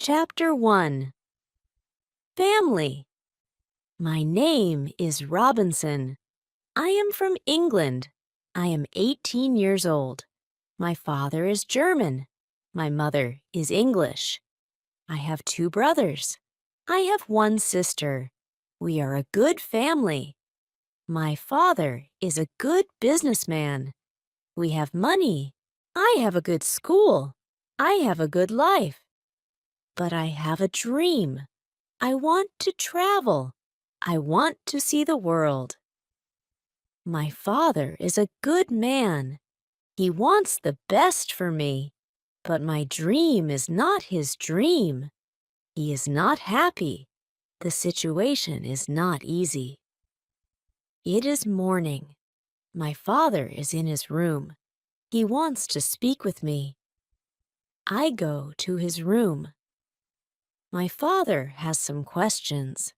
Chapter 1. Family. My name is Robinson. I am from England. I am 18 years old. My father is German. My mother is English. I have 2 brothers. I have 1 sister. We are a good family. My father is a good businessman. We have money. I have a good school. I have a good life. But I have a dream. I want to travel. I want to see the world. My father is a good man. He wants the best for me. But my dream is not his dream. He is not happy. The situation is not easy. It is morning. My father is in his room. He wants to speak with me. I go to his room. My father has some questions.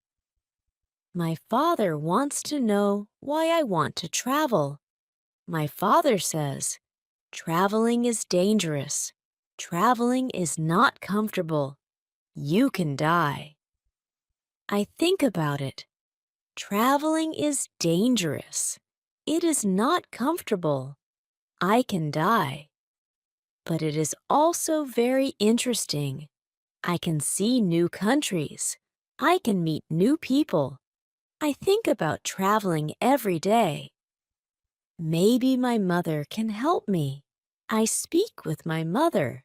My father wants to know why I want to travel. My father says, traveling is dangerous. Traveling is not comfortable. You can die. I think about it. Traveling is dangerous. It is not comfortable. I can die. But it is also very interesting. I can see new countries. I can meet new people. I think about traveling every day. Maybe my mother can help me. I speak with my mother.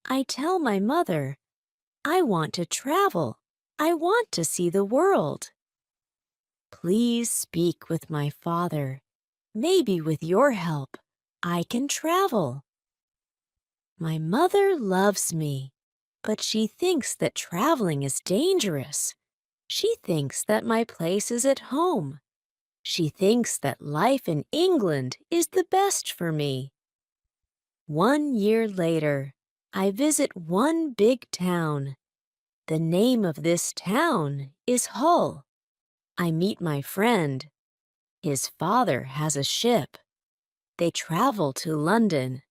I tell my mother, I want to travel. I want to see the world. Please speak with my father. Maybe with your help, I can travel. My mother loves me, but she thinks that traveling is dangerous. She thinks that my place is at home. She thinks that life in England is the best for me. 1 year later, I visit one big town. The name of this town is Hull. I meet my friend. His father has a ship. They travel to London.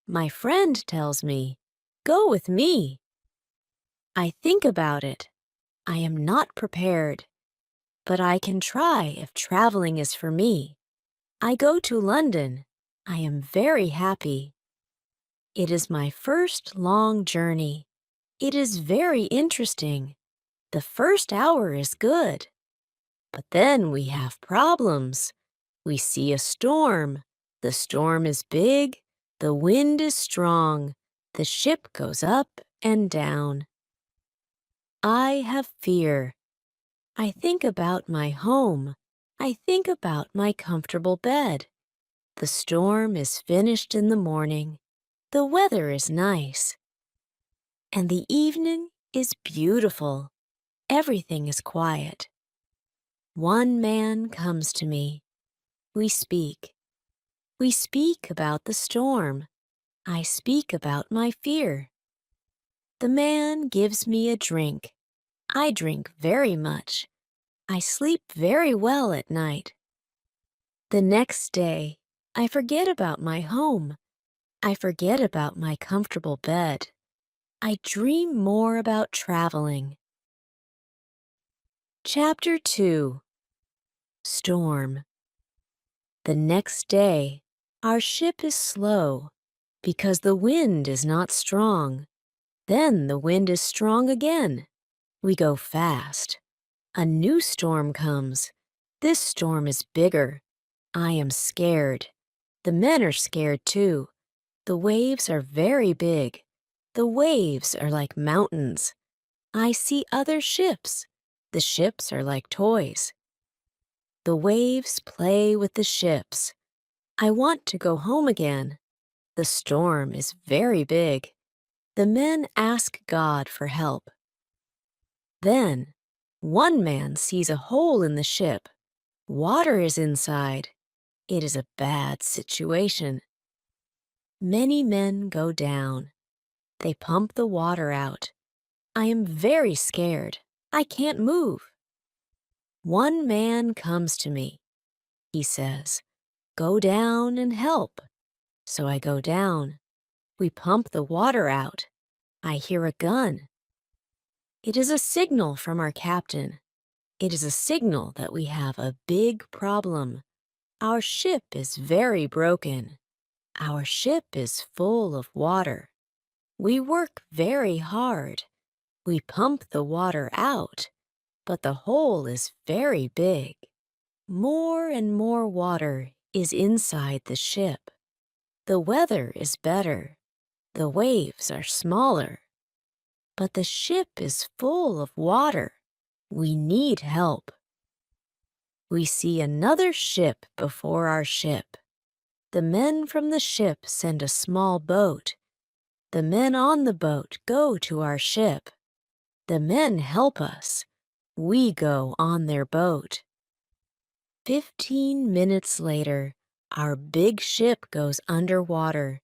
My friend tells me, go with me. I think about it. I am not prepared. But I can try if traveling is for me. I go to London. I am very happy. It is my first long journey. It is very interesting. The first hour is good. But then we have problems. We see a storm. The storm is big. The wind is strong. The ship goes up and down. I have fear. I think about my home. I think about my comfortable bed. The storm is finished in the morning. The weather is nice. And the evening is beautiful. Everything is quiet. One man comes to me. We speak. We speak about the storm. I speak about my fear. The man gives me a drink. I drink very much. I sleep very well at night. The next day, I forget about my home. I forget about my comfortable bed. I dream more about traveling. Chapter 2. Storm. The next day, our ship is slow because the wind is not strong. Then the wind is strong again. We go fast. A new storm comes. This storm is bigger. I am scared. The men are scared too. The waves are very big. The waves are like mountains. I see other ships. The ships are like toys. The waves play with the ships. I want to go home again. The storm is very big. The men ask God for help. Then, one man sees a hole in the ship. Water is inside. It is a bad situation. Many men go down. They pump the water out. I am very scared. I can't move. One man comes to me. He says, go down and help. So I go down. We pump the water out. I hear a gun. It is a signal from our captain. It is a signal that we have a big problem. Our ship is very broken. Our ship is full of water. We work very hard. We pump the water out, but the hole is very big. More and more water is inside the ship. The weather is better. The waves are smaller. But the ship is full of water. We need help. We see another ship before our ship. The men from the ship send a small boat. The men on the boat go to our ship. The men help us. We go on their boat. 15 minutes later, our big ship goes underwater.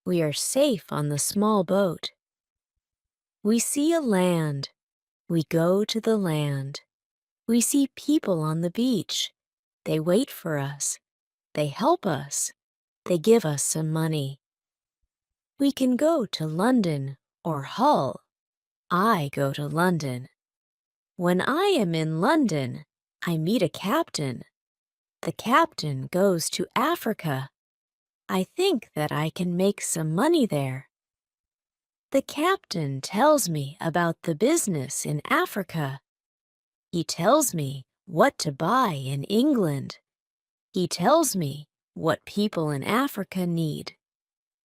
We are safe on the small boat. We see a land. We go to the land. We see people on the beach. They wait for us. They help us. They give us some money. We can go to London or Hull. I go to London. When I am in London, I meet a captain. The captain goes to Africa. I think that I can make some money there. The captain tells me about the business in Africa. He tells me what to buy in England. He tells me what people in Africa need.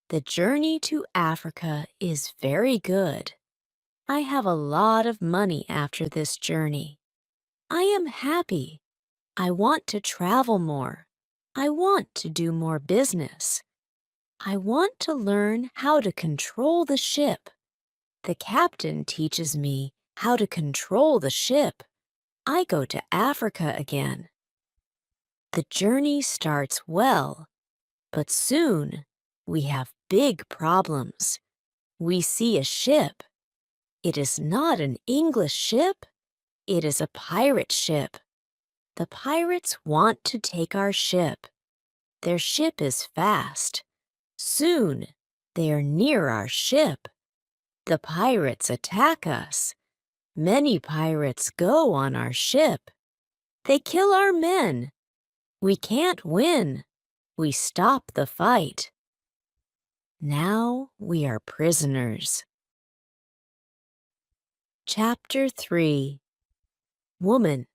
The journey to Africa is very good. I have a lot of money after this journey. I am happy. I want to travel more. I want to do more business. I want to learn how to control the ship. The captain teaches me how to control the ship. I go to Africa again. The journey starts well, but soon we have big problems. We see a ship. It is not an English ship. It is a pirate ship. The pirates want to take our ship. Their ship is fast. Soon they are near our ship. The pirates attack us. Many pirates go on our ship. They kill our men. We can't win. We stop the fight. Now we are prisoners. Chapter 3. Woman.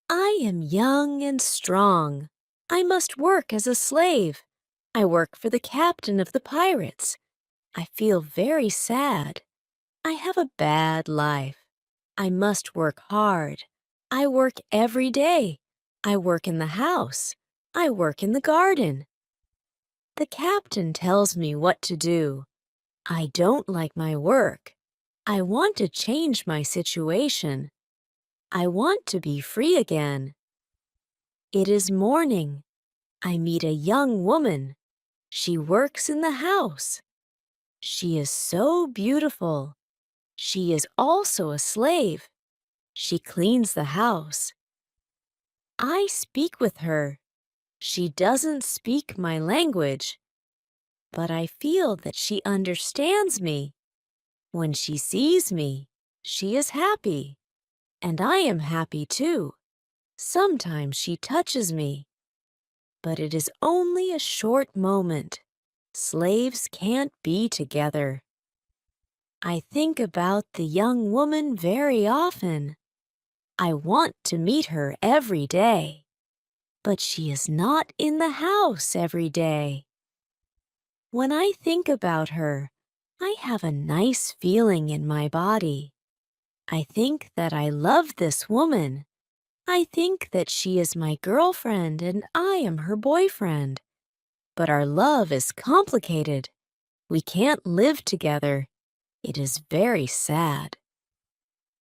I am young and strong. I must work as a slave. I work for the captain of the pirates. I feel very sad. I have a bad life. I must work hard. I work every day. I work in the house. I work in the garden. The captain tells me what to do. I don't like my work. I want to change my situation. I want to be free again. It is morning. I meet a young woman. She works in the house. She is so beautiful. She is also a slave. She cleans the house. I speak with her. She doesn't speak my language, but I feel that she understands me. When she sees me, she is happy, and I am happy too. Sometimes she touches me, but it is only a short moment. Slaves can't be together. I think about the young woman very often. I want to meet her every day, but she is not in the house every day. When I think about her, I have a nice feeling in my body. I think that I love this woman. I think that she is my girlfriend and I am her boyfriend. But our love is complicated. We can't live together. It is very sad.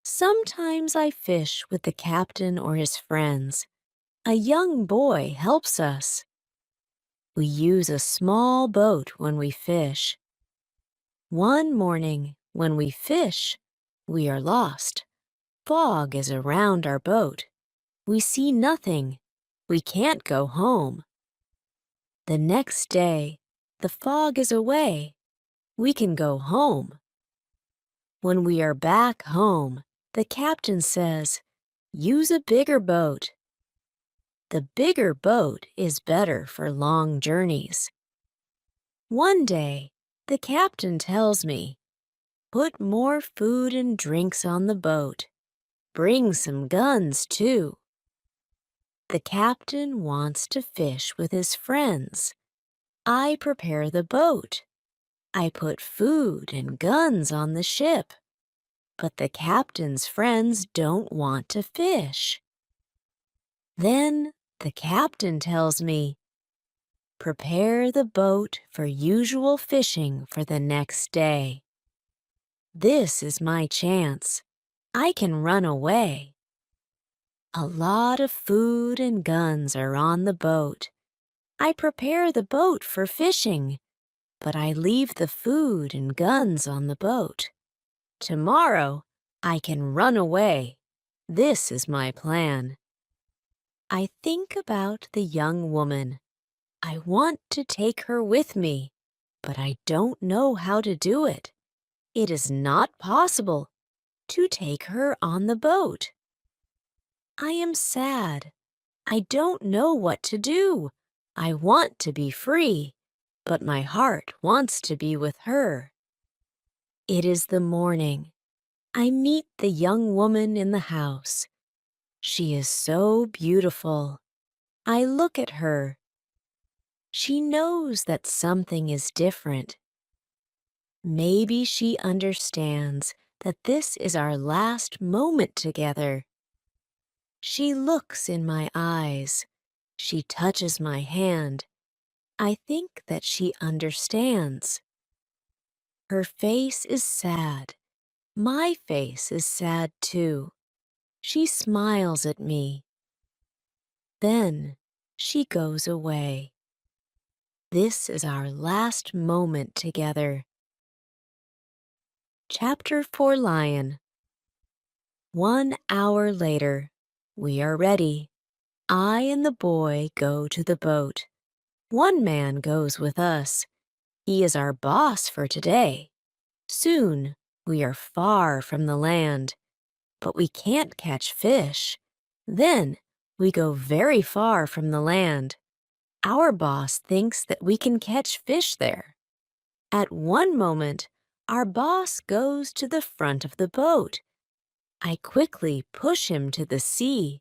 Sometimes I fish with the captain or his friends. A young boy helps us. We use a small boat when we fish. One morning, when we fish, we are lost. Fog is around our boat. We see nothing. We can't go home. The next day, the fog is away. We can go home. When we are back home, the captain says, "Use a bigger boat." The bigger boat is better for long journeys. One day, the captain tells me, "Put more food and drinks on the boat. Bring some guns, too." The captain wants to fish with his friends. I prepare the boat. I put food and guns on the ship. But the captain's friends don't want to fish. Then the captain tells me, "Prepare the boat for usual fishing for the next day." This is my chance. I can run away. A lot of food and guns are on the boat. I prepare the boat for fishing, but I leave the food and guns on the boat. Tomorrow, I can run away. This is my plan. I think about the young woman. I want to take her with me, but I don't know how to do it. It is not possible to take her on the boat. I am sad. I don't know what to do. I want to be free, but my heart wants to be with her. It is the morning. I meet the young woman in the house. She is so beautiful. I look at her. She knows that something is different. Maybe she understands that this is our last moment together. She looks in my eyes. She touches my hand. I think that she understands. Her face is sad. My face is sad too. She smiles at me. Then she goes away. This is our last moment together. Chapter 4 Lion. 1 hour later, we are ready. I and the boy go to the boat. One man goes with us. He is our boss for today. Soon, we are far from the land, but we can't catch fish. Then, we go very far from the land. Our boss thinks that we can catch fish there. At one moment, our boss goes to the front of the boat. I quickly push him to the sea.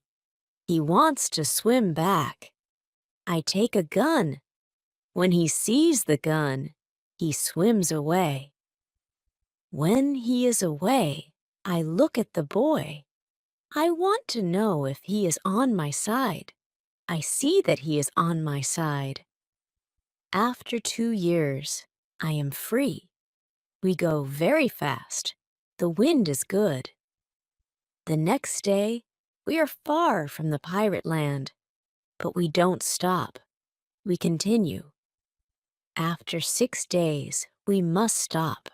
He wants to swim back. I take a gun. When he sees the gun, he swims away. When he is away, I look at the boy. I want to know if he is on my side. I see that he is on my side. After 2 years, I am free. We go very fast. The wind is good. The next day, we are far from the pirate land, but we don't stop. We continue. After 6 days, we must stop.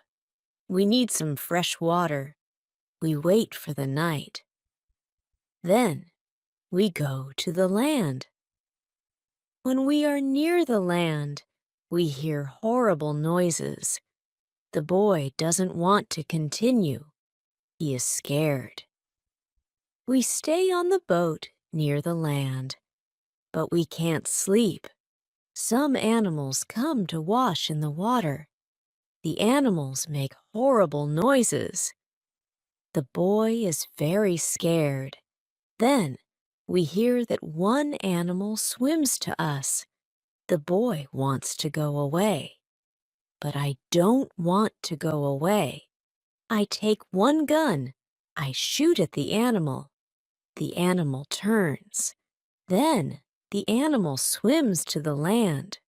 We need some fresh water. We wait for the night. Then, we go to the land. When we are near the land, we hear horrible noises. The boy doesn't want to continue. He is scared. We stay on the boat near the land, but we can't sleep. Some animals come to wash in the water. The animals make horrible noises. The boy is very scared. Then we hear that one animal swims to us. The boy wants to go away. But I don't want to go away. I take one gun. I shoot at the animal. The animal turns. Then the animal swims to the land.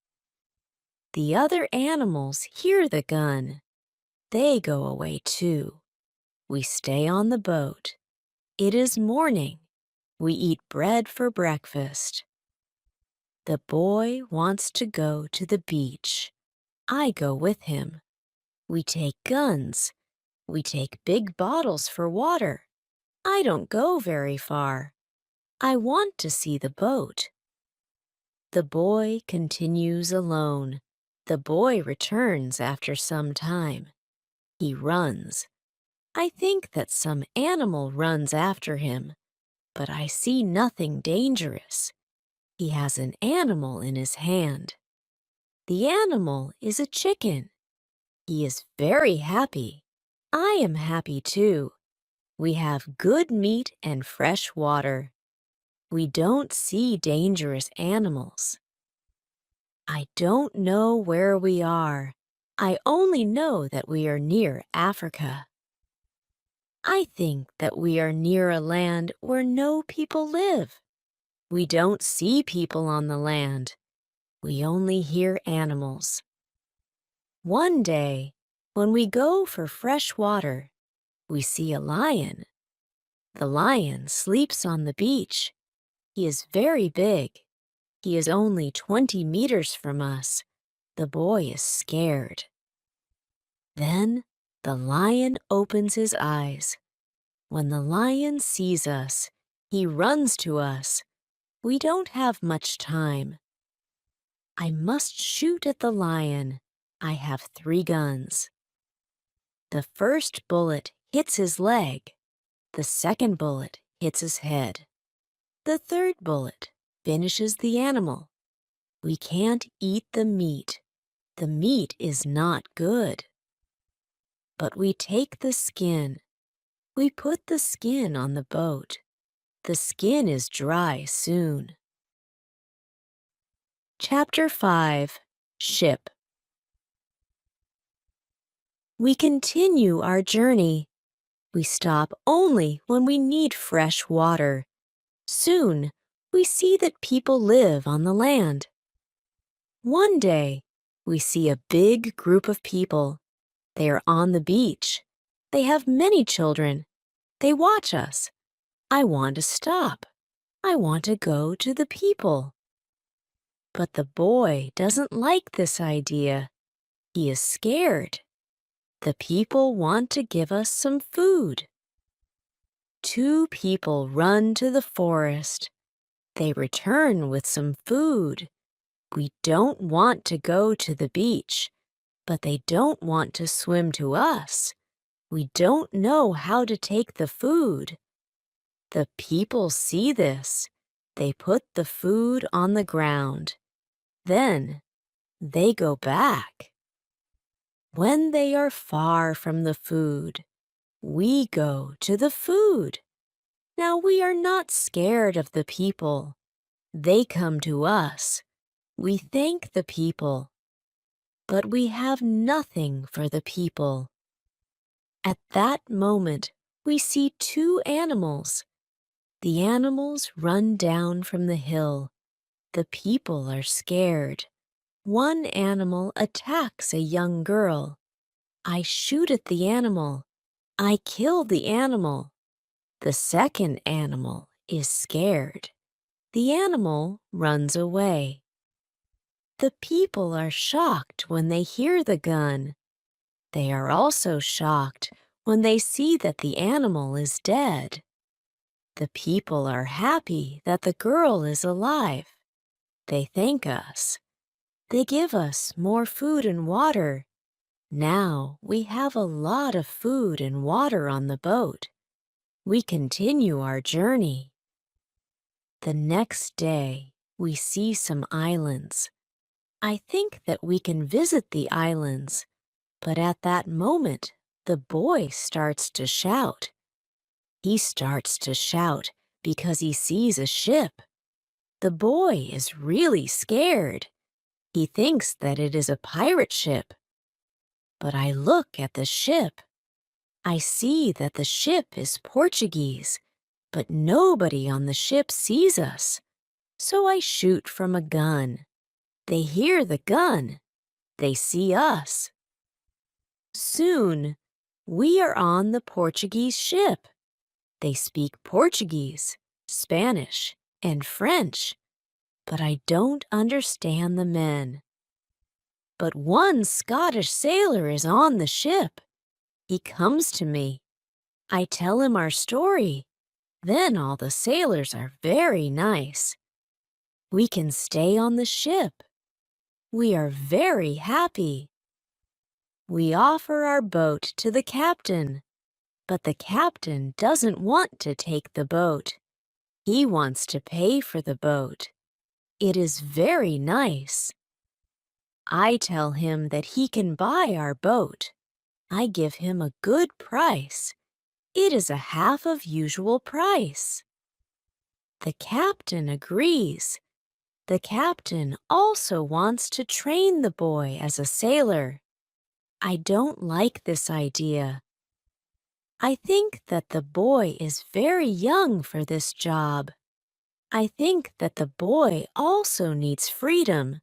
The other animals hear the gun. They go away too. We stay on the boat. It is morning. We eat bread for breakfast. The boy wants to go to the beach. I go with him. We take guns. We take big bottles for water. I don't go very far. I want to see the boat. The boy continues alone. The boy returns after some time. He runs. I think that some animal runs after him, but I see nothing dangerous. He has an animal in his hand. The animal is a chicken. He is very happy. I am happy too. We have good meat and fresh water. We don't see dangerous animals. I don't know where we are. I only know that we are near Africa. I think that we are near a land where no people live. We don't see people on the land. We only hear animals. One day, when we go for fresh water, we see a lion. The lion sleeps on the beach. He is very big. He is only 20 meters from us. The boy is scared. Then the lion opens his eyes. When the lion sees us, he runs to us. We don't have much time. I must shoot at the lion. I have 3 guns. The first bullet hits his leg. The second bullet hits his head. The third bullet finishes the animal. We can't eat the meat. The meat is not good. But we take the skin. We put the skin on the boat. The skin is dry soon. Chapter 5. Ship. We continue our journey. We stop only when we need fresh water. Soon, we see that people live on the land. One day, we see a big group of people. They are on the beach. They have many children. They watch us. I want to stop. I want to go to the people. But the boy doesn't like this idea. He is scared. The people want to give us some food. 2 people run to the forest. They return with some food. We don't want to go to the beach, but they don't want to swim to us. We don't know how to take the food. The people see this. They put the food on the ground. Then they go back. When they are far from the food, we go to the food. Now we are not scared of the people. They come to us. We thank the people. But we have nothing for the people. At that moment, we see 2 animals. The animals run down from the hill. The people are scared. One animal attacks a young girl. I shoot at the animal. I kill the animal. The second animal is scared. The animal runs away. The people are shocked when they hear the gun. They are also shocked when they see that the animal is dead. The people are happy that the girl is alive. They thank us. They give us more food and water. Now we have a lot of food and water on the boat. We continue our journey. The next day, we see some islands. I think that we can visit the islands, but at that moment, the boy starts to shout. He starts to shout because he sees a ship. The boy is really scared. He thinks that it is a pirate ship. But I look at the ship. I see that the ship is Portuguese, but nobody on the ship sees us. So I shoot from a gun. They hear the gun. They see us. Soon, we are on the Portuguese ship. They speak Portuguese, Spanish, and French, but I don't understand the men. But one Scottish sailor is on the ship. He comes to me. I tell him our story. Then all the sailors are very nice. We can stay on the ship. We are very happy. We offer our boat to the captain. But the captain doesn't want to take the boat. He wants to pay for the boat. It is very nice. I tell him that he can buy our boat. I give him a good price. It is a half of usual price. The captain agrees. The captain also wants to train the boy as a sailor. I don't like this idea. I think that the boy is very young for this job. I think that the boy also needs freedom.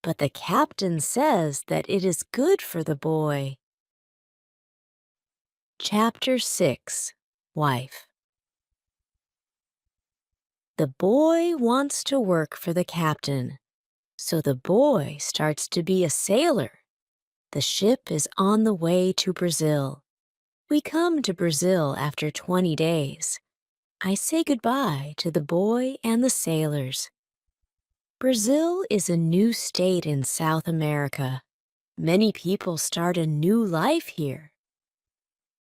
But the captain says that it is good for the boy. Chapter 6. Wife. The boy wants to work for the captain, so the boy starts to be a sailor. The ship is on the way to Brazil. We come to Brazil after 20 days. I say goodbye to the boy and the sailors. Brazil is a new state in South America. Many people start a new life here.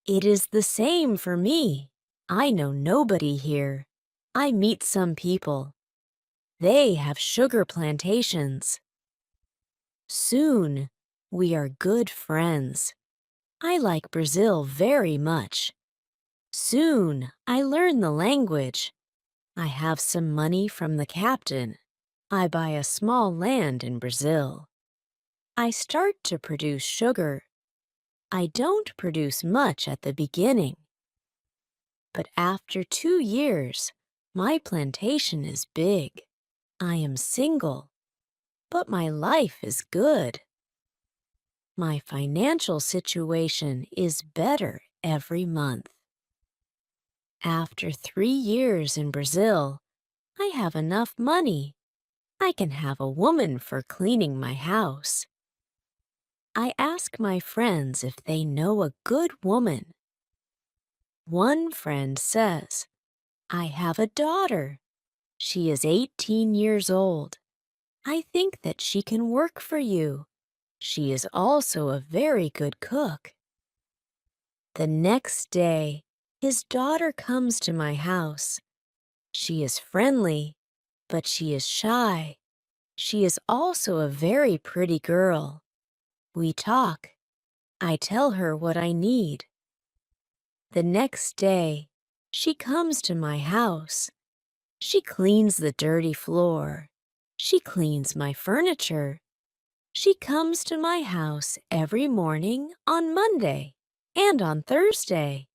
It is the same for me. I know nobody here. I meet some people. They have sugar plantations. Soon, we are good friends. I like Brazil very much. Soon, I learn the language. I have some money from the captain. I buy a small land in Brazil. I start to produce sugar. I don't produce much at the beginning. But after 2 years, my plantation is big. I am single, but my life is good. My financial situation is better every month. After 3 years in Brazil, I have enough money. I can have a woman for cleaning my house. I ask my friends if they know a good woman. One friend says, I have a daughter. She is 18 years old. I think that she can work for you. She is also a very good cook. The next day, his daughter comes to my house. She is friendly, but she is shy. She is also a very pretty girl. We talk. I tell her what I need. The next day, she comes to my house. She cleans the dirty floor. She cleans my furniture. She comes to my house every morning on Monday and on Thursday.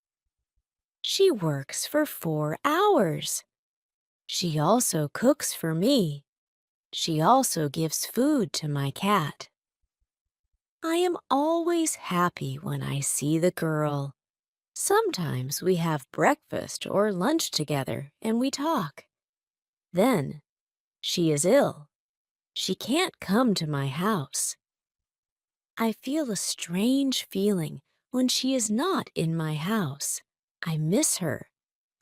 She works for 4 hours. She also cooks for me. She also gives food to my cat. I am always happy when I see the girl. Sometimes we have breakfast or lunch together and we talk. Then, she is ill. She can't come to my house. I feel a strange feeling when she is not in my house. I miss her.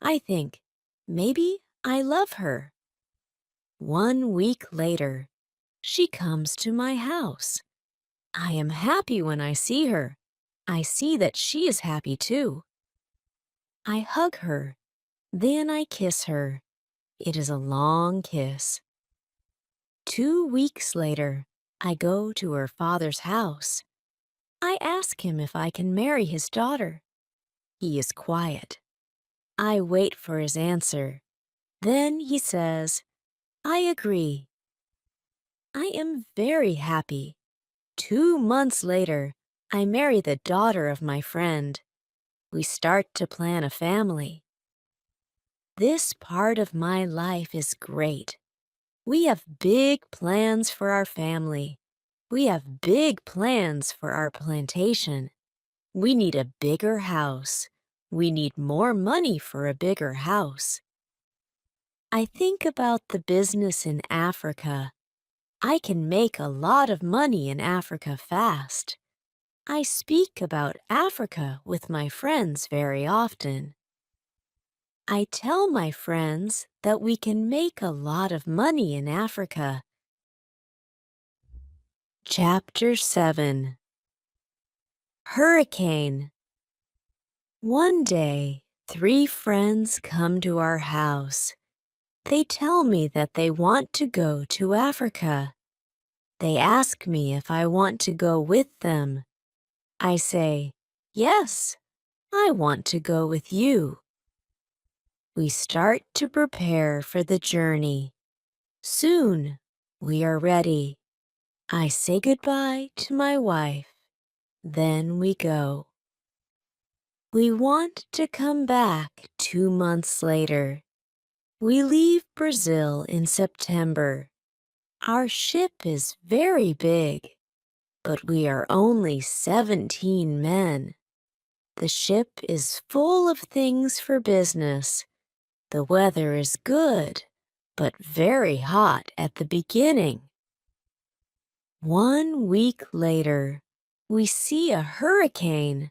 I think, maybe I love her. 1 week later, she comes to my house. I am happy when I see her. I see that she is happy too. I hug her. Then I kiss her. It is a long kiss. 2 weeks later, I go to her father's house. I ask him if I can marry his daughter. He is quiet. I wait for his answer. Then he says, I agree. I am very happy. 2 months later, I marry the daughter of my friend. We start to plan a family. This part of my life is great. We have big plans for our family. We have big plans for our plantation. We need a bigger house. We need more money for a bigger house. I think about the business in Africa. I can make a lot of money in Africa fast. I speak about Africa with my friends very often. I tell my friends that we can make a lot of money in Africa. Chapter 7. Hurricane. One day, three friends come to our house. They tell me that they want to go to Africa. They ask me if I want to go with them. I say, yes, I want to go with you. We start to prepare for the journey. Soon, we are ready. I say goodbye to my wife. Then we go. We want to come back 2 months later. We leave Brazil in September. Our ship is very big, but we are only 17 men. The ship is full of things for business. The weather is good, but very hot at the beginning. 1 week later, we see a hurricane.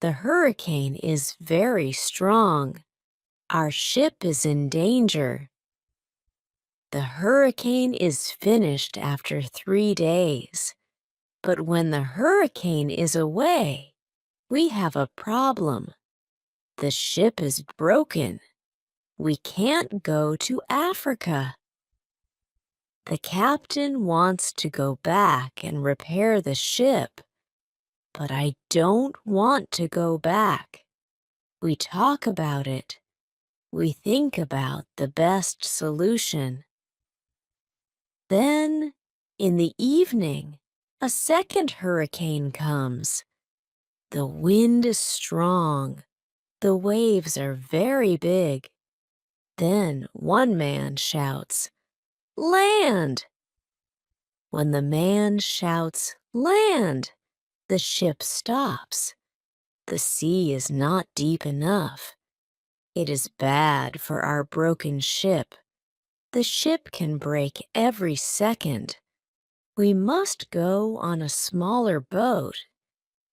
The hurricane is very strong. Our ship is in danger. The hurricane is finished after 3 days. But when the hurricane is away, we have a problem. The ship is broken. We can't go to Africa. The captain wants to go back and repair the ship, but I don't want to go back. We talk about it. We think about the best solution. Then, in the evening, a second hurricane comes. The wind is strong. The waves are very big. Then one man shouts, "Land!" When the man shouts, "Land!" the ship stops. The sea is not deep enough. It is bad for our broken ship. The ship can break every second. We must go on a smaller boat.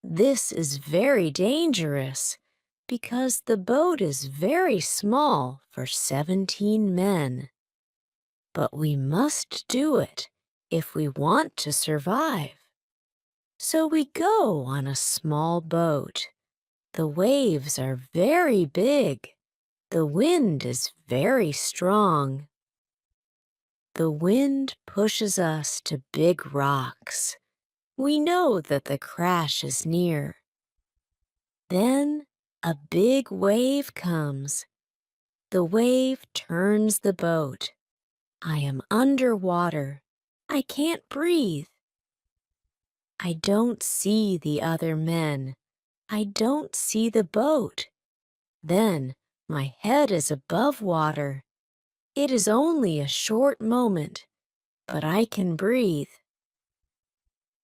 This is very dangerous because the boat is very small for 17 men. But we must do it if we want to survive. So we go on a small boat. The waves are very big. The wind is very strong. The wind pushes us to big rocks. We know that the crash is near. Then a big wave comes. The wave turns the boat. I am underwater. I can't breathe. I don't see the other men. I don't see the boat. Then my head is above water. It is only a short moment, but I can breathe.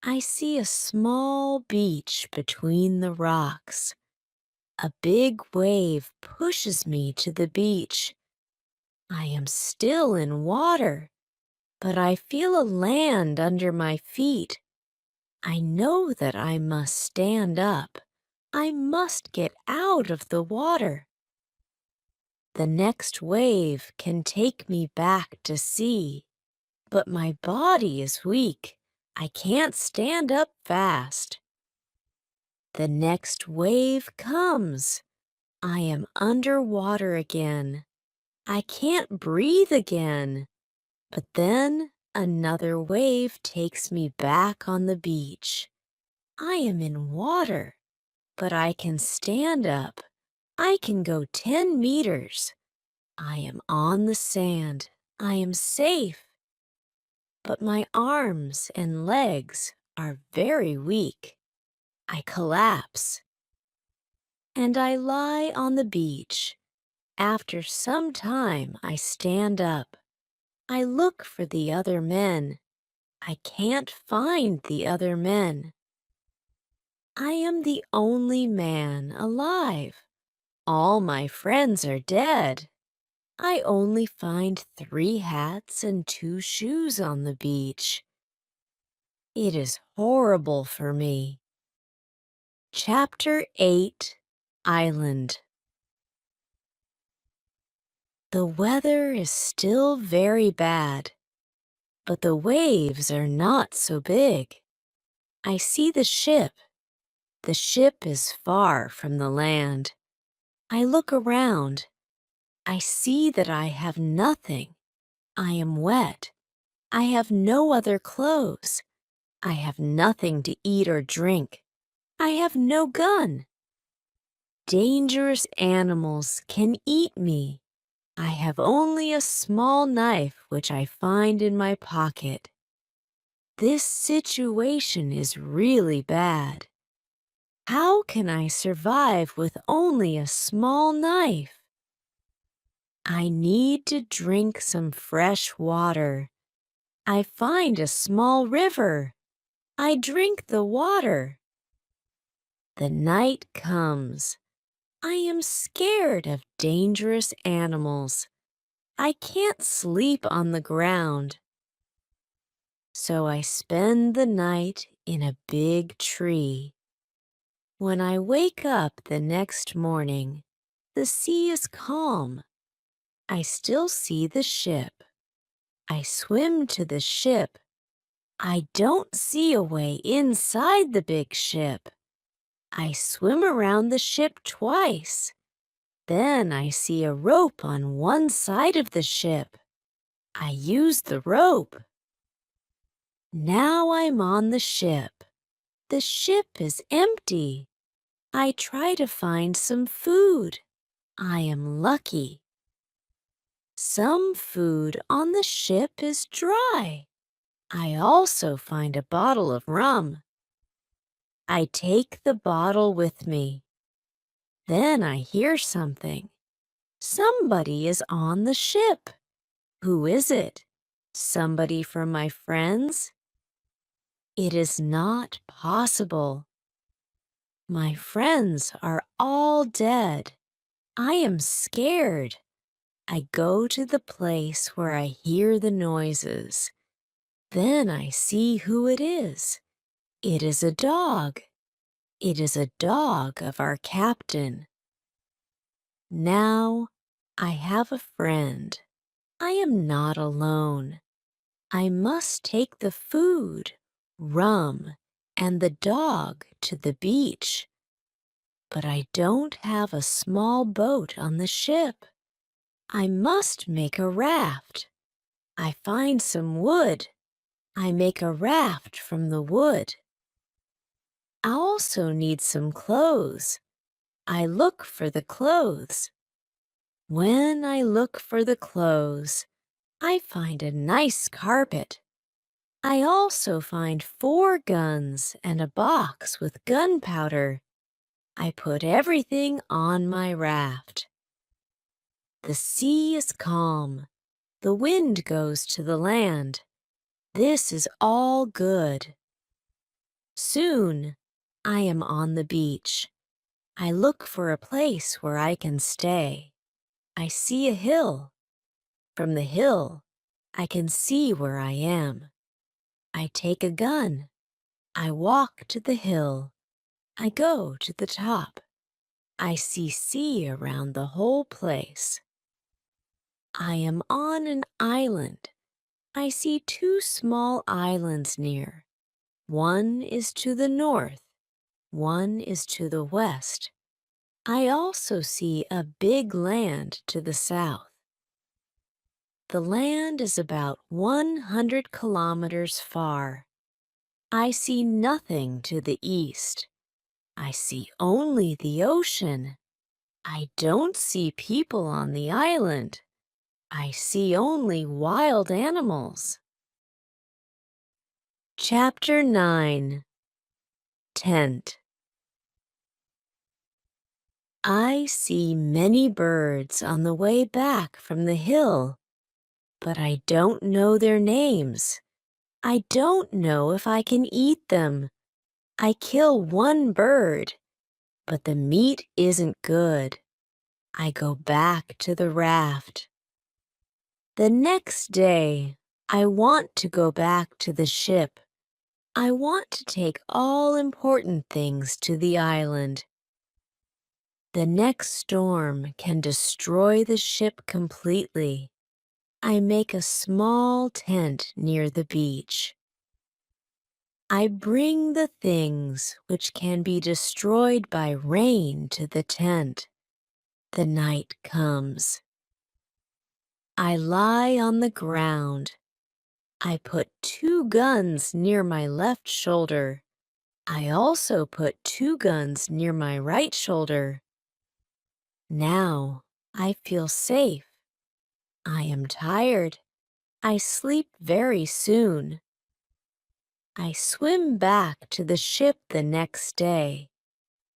I see a small beach between the rocks. A big wave pushes me to the beach. I am still in water, but I feel a land under my feet. I know that I must stand up. I must get out of the water. The next wave can take me back to sea, but my body is weak. I can't stand up fast. The next wave comes. I am underwater again. I can't breathe again. But then another wave takes me back on the beach. I am in water, but I can stand up. I can go 10 meters. I am on the sand. I am safe. But my arms and legs are very weak. I collapse. And I lie on the beach. After some time, I stand up. I look for the other men. I can't find the other men. I am the only man alive. All my friends are dead. I only find 3 hats and 2 shoes on the beach. It is horrible for me. Chapter 8, Island. The weather is still very bad, but the waves are not so big. I see the ship. The ship is far from the land. I look around. I see that I have nothing. I am wet. I have no other clothes. I have nothing to eat or drink. I have no gun. Dangerous animals can eat me. I have only a small knife which I find in my pocket. This situation is really bad. How can I survive with only a small knife? I need to drink some fresh water. I find a small river. I drink the water. The night comes. I am scared of dangerous animals. I can't sleep on the ground. So I spend the night in a big tree. When I wake up the next morning, the sea is calm. I still see the ship. I swim to the ship. I don't see a way inside the big ship. I swim around the ship twice. Then I see a rope on one side of the ship. I use the rope. Now I'm on the ship. The ship is empty. I try to find some food. I am lucky. Some food on the ship is dry. I also find a bottle of rum. I take the bottle with me. Then I hear something. Somebody is on the ship. Who is it? Somebody from my friends? It is not possible. My friends are all dead. I am scared. I go to the place where I hear the noises. Then I see who it is. It is a dog. It is a dog of our captain. Now I have a friend. I am not alone. I must take the food, rum, and the dog to the beach. But I don't have a small boat on the ship. I must make a raft. I find some wood. I make a raft from the wood. I also need some clothes. I look for the clothes. When I look for the clothes, I find a nice carpet. I also find 4 guns and a box with gunpowder. I put everything on my raft. The sea is calm. The wind goes to the land. This is all good. Soon, I am on the beach. I look for a place where I can stay. I see a hill. From the hill, I can see where I am. I take a gun. I walk to the hill. I go to the top. I see sea around the whole place. I am on an island. I see 2 small islands near. One is to the north. One is to the west. I also see a big land to the south. The land is about 100 kilometers far. I see nothing to the east. I see only the ocean. I don't see people on the island. I see only wild animals. Chapter 9. Tent. I see many birds on the way back from the hill, but I don't know their names. I don't know if I can eat them. I kill one bird, but the meat isn't good. I go back to the raft. The next day, I want to go back to the ship. I want to take all important things to the island. The next storm can destroy the ship completely. I make a small tent near the beach. I bring the things which can be destroyed by rain to the tent. The night comes. I lie on the ground. I put 2 guns near my left shoulder. I also put 2 guns near my right shoulder. Now I feel safe. I am tired. I sleep very soon. I swim back to the ship the next day.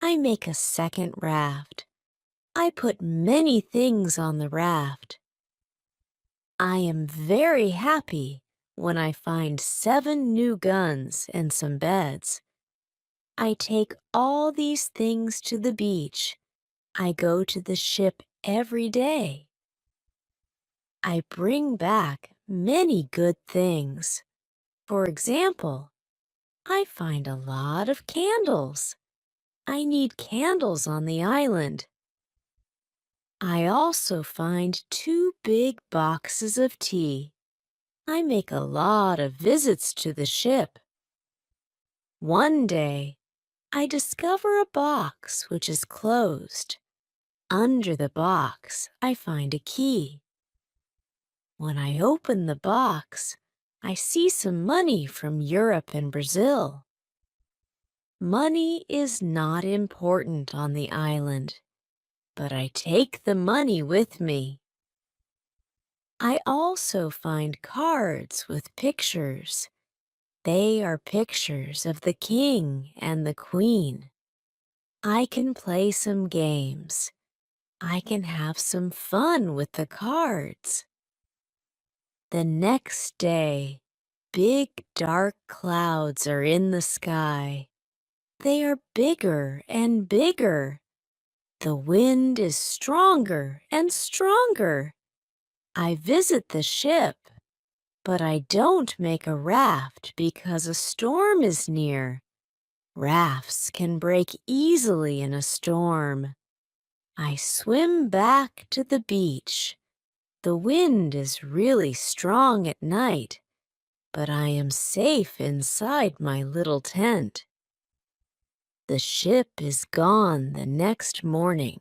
I make a second raft. I put many things on the raft. I am very happy when I find 7 new guns and some beds. I take all these things to the beach. I go to the ship every day. I bring back many good things. For example, I find a lot of candles. I need candles on the island. I also find 2 big boxes of tea. I make a lot of visits to the ship. One day, I discover a box which is closed. Under the box, I find a key. When I open the box, I see some money from Europe and Brazil. Money is not important on the island, but I take the money with me. I also find cards with pictures. They are pictures of the king and the queen. I can play some games. I can have some fun with the cards. The next day, big dark clouds are in the sky. They are bigger and bigger. The wind is stronger and stronger. I visit the ship, but I don't make a raft because a storm is near. Rafts can break easily in a storm. I swim back to the beach. The wind is really strong at night, but I am safe inside my little tent. The ship is gone the next morning.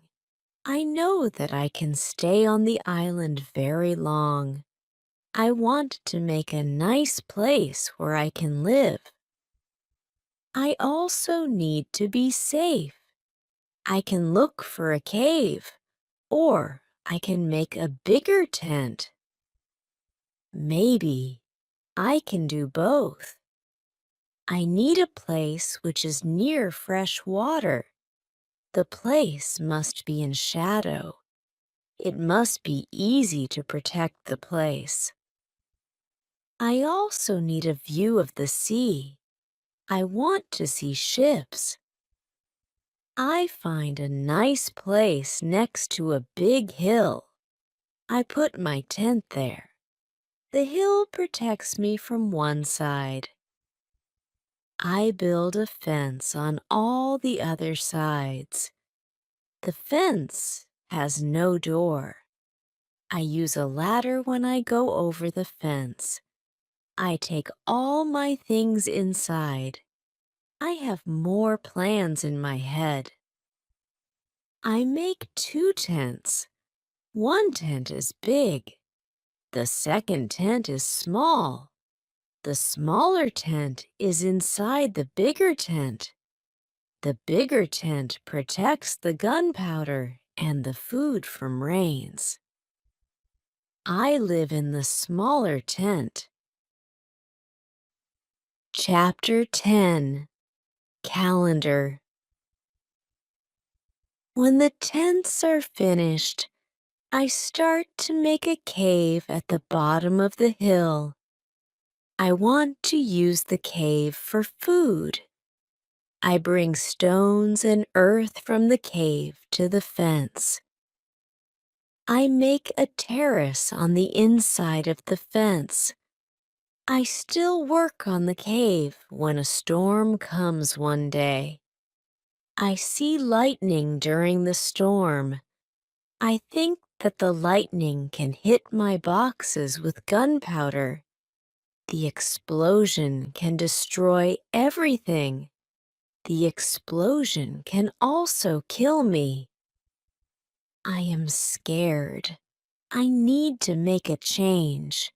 I know that I can stay on the island very long. I want to make a nice place where I can live. I also need to be safe. I can look for a cave, or I can make a bigger tent. Maybe I can do both. I need a place which is near fresh water. The place must be in shadow. It must be easy to protect the place. I also need a view of the sea. I want to see ships. I find a nice place next to a big hill. I put my tent there. The hill protects me from one side. I build a fence on all the other sides. The fence has no door. I use a ladder when I go over the fence. I take all my things inside. I have more plans in my head. I make 2 tents. One tent is big. The second tent is small. The smaller tent is inside the bigger tent. The bigger tent protects the gunpowder and the food from rains. I live in the smaller tent. Chapter 10. Calendar. When the tents are finished, I start to make a cave at the bottom of the hill. I want to use the cave for food. I bring stones and earth from the cave to the fence. I make a terrace on the inside of the fence. I still work on the cave when a storm comes one day. I see lightning during the storm. I think that the lightning can hit my boxes with gunpowder. The explosion can destroy everything. The explosion can also kill me. I am scared. I need to make a change.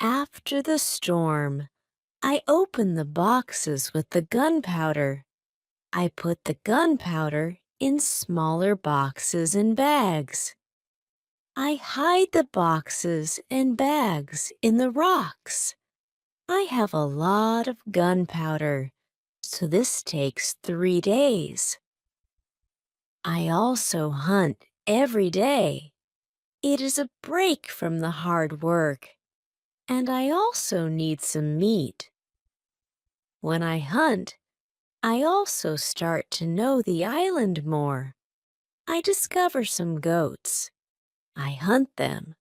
After the storm, I open the boxes with the gunpowder. I put the gunpowder in smaller boxes and bags. I hide the boxes and bags in the rocks. I have a lot of gunpowder, so this takes 3 days. I also hunt every day. It is a break from the hard work, and I also need some meat. When I hunt, I also start to know the island more. I discover some goats. I hunt them.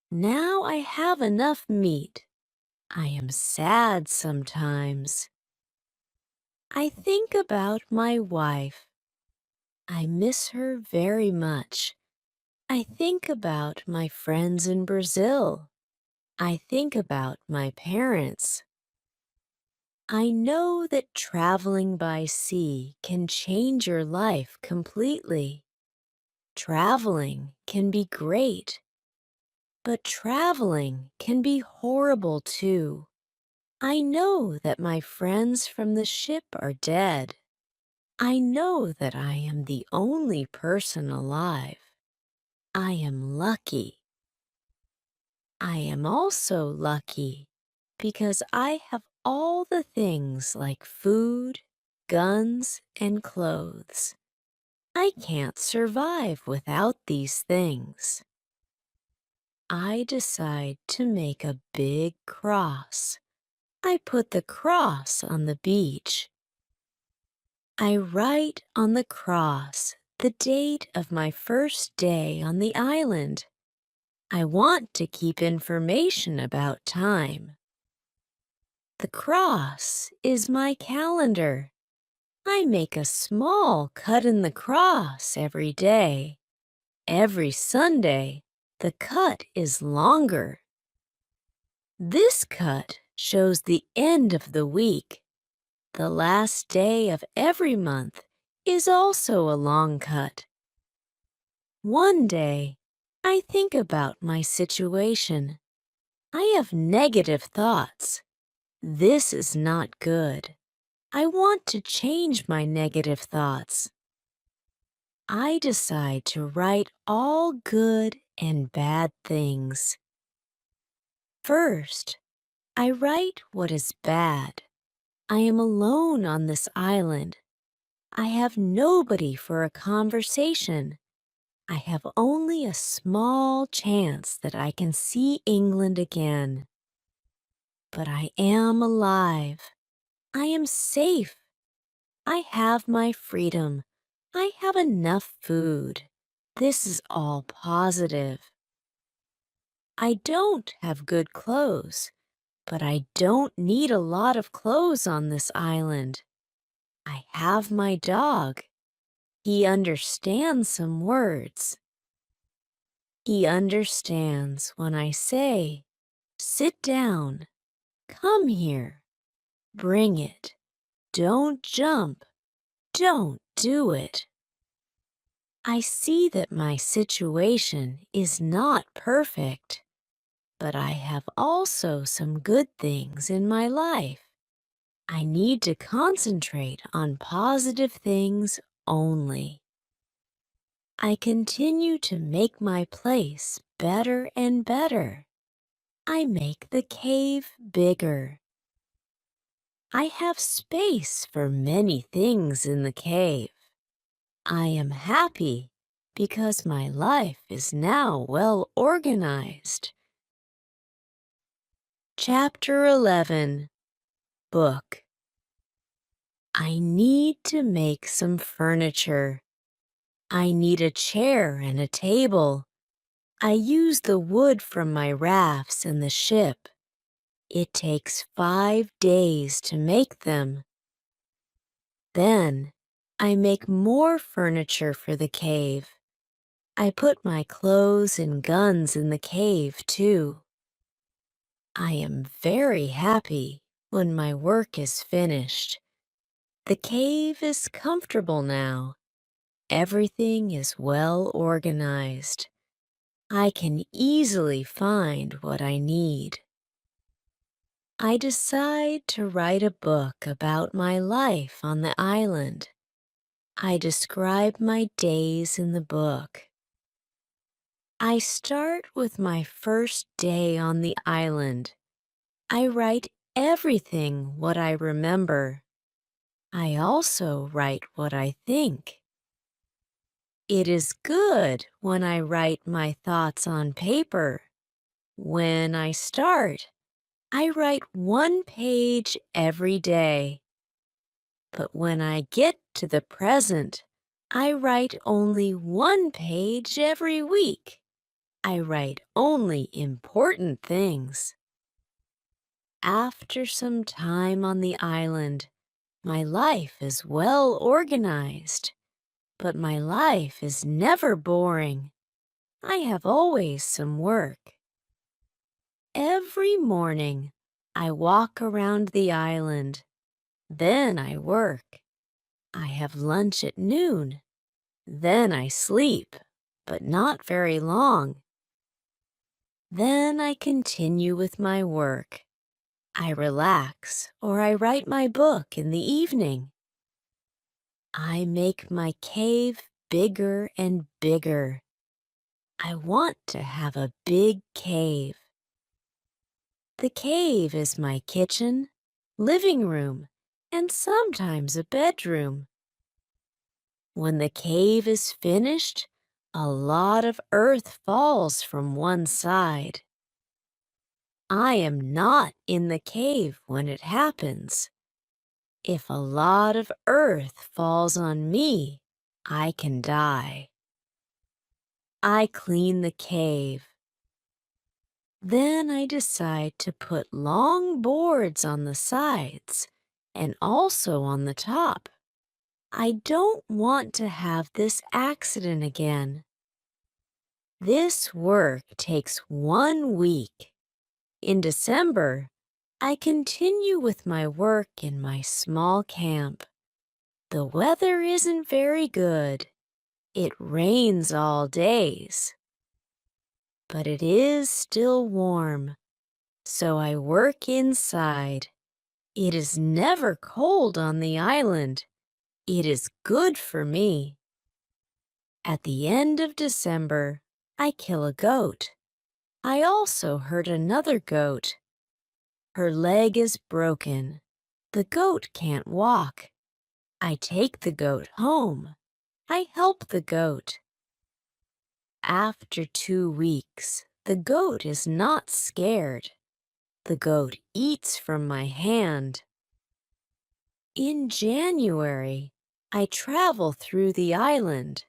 Now I have enough meat. I am sad sometimes. I think about my wife. I miss her very much. I think about my friends in Brazil. I think about my parents. I know that traveling by sea can change your life completely. Traveling can be great, but traveling can be horrible too. I know that my friends from the ship are dead. I know that I am the only person alive. I am lucky. I am also lucky because I have all the things like food, guns, and clothes. I can't survive without these things. I decide to make a big cross. I put the cross on the beach. I write on the cross the date of my first day on the island. I want to keep information about time. The cross is my calendar. I make a small cut in the cross every day. Every Sunday, the cut is longer. This cut shows the end of the week. The last day of every month is also a long cut. One day, I think about my situation. I have negative thoughts. This is not good. I want to change my negative thoughts. I decide to write all good and bad things. First, I write what is bad. I am alone on this island. I have nobody for a conversation. I have only a small chance that I can see England again. But I am alive. I am safe. I have my freedom. I have enough food. This is all positive. I don't have good clothes, but I don't need a lot of clothes on this island. I have my dog. He understands some words. He understands when I say, "Sit down, come here, bring it, don't jump, don't do it." I see that my situation is not perfect, but I have also some good things in my life. I need to concentrate on positive things only. I continue to make my place better and better. I make the cave bigger. I have space for many things in the cave. I am happy because my life is now well organized. Chapter 11. Book. I need to make some furniture. I need a chair and a table. I use the wood from my rafts and the ship. It takes 5 days to make them. Then I make more furniture for the cave. I put my clothes and guns in the cave, too. I am very happy when my work is finished. The cave is comfortable now. Everything is well organized. I can easily find what I need. I decide to write a book about my life on the island. I describe my days in the book. I start with my first day on the island. I write everything what I remember. I also write what I think. It is good when I write my thoughts on paper. When I start, I write 1 page every day. But when I get to the present, I write only 1 page every week. I write only important things. After some time on the island, my life is well organized. But my life is never boring. I have always some work. Every morning, I walk around the island. Then I work. I have lunch at noon. Then I sleep, but not very long. Then I continue with my work. I relax or I write my book in the evening. I make my cave bigger and bigger. I want to have a big cave. The cave is my kitchen, living room, and sometimes a bedroom. When the cave is finished, a lot of earth falls from one side. I am not in the cave when it happens. If a lot of earth falls on me, I can die. I clean the cave. Then I decide to put long boards on the sides and also on the top. I don't want to have this accident again. This work takes 1 week. In December, I continue with my work in my small camp. The weather isn't very good. It rains all days. But it is still warm, so I work inside. It is never cold on the island. It is good for me. At the end of December, I kill a goat. I also hurt another goat. Her leg is broken. The goat can't walk. I take the goat home. I help the goat. After 2 weeks, the goat is not scared. The goat eats from my hand. In January, I travel through the island.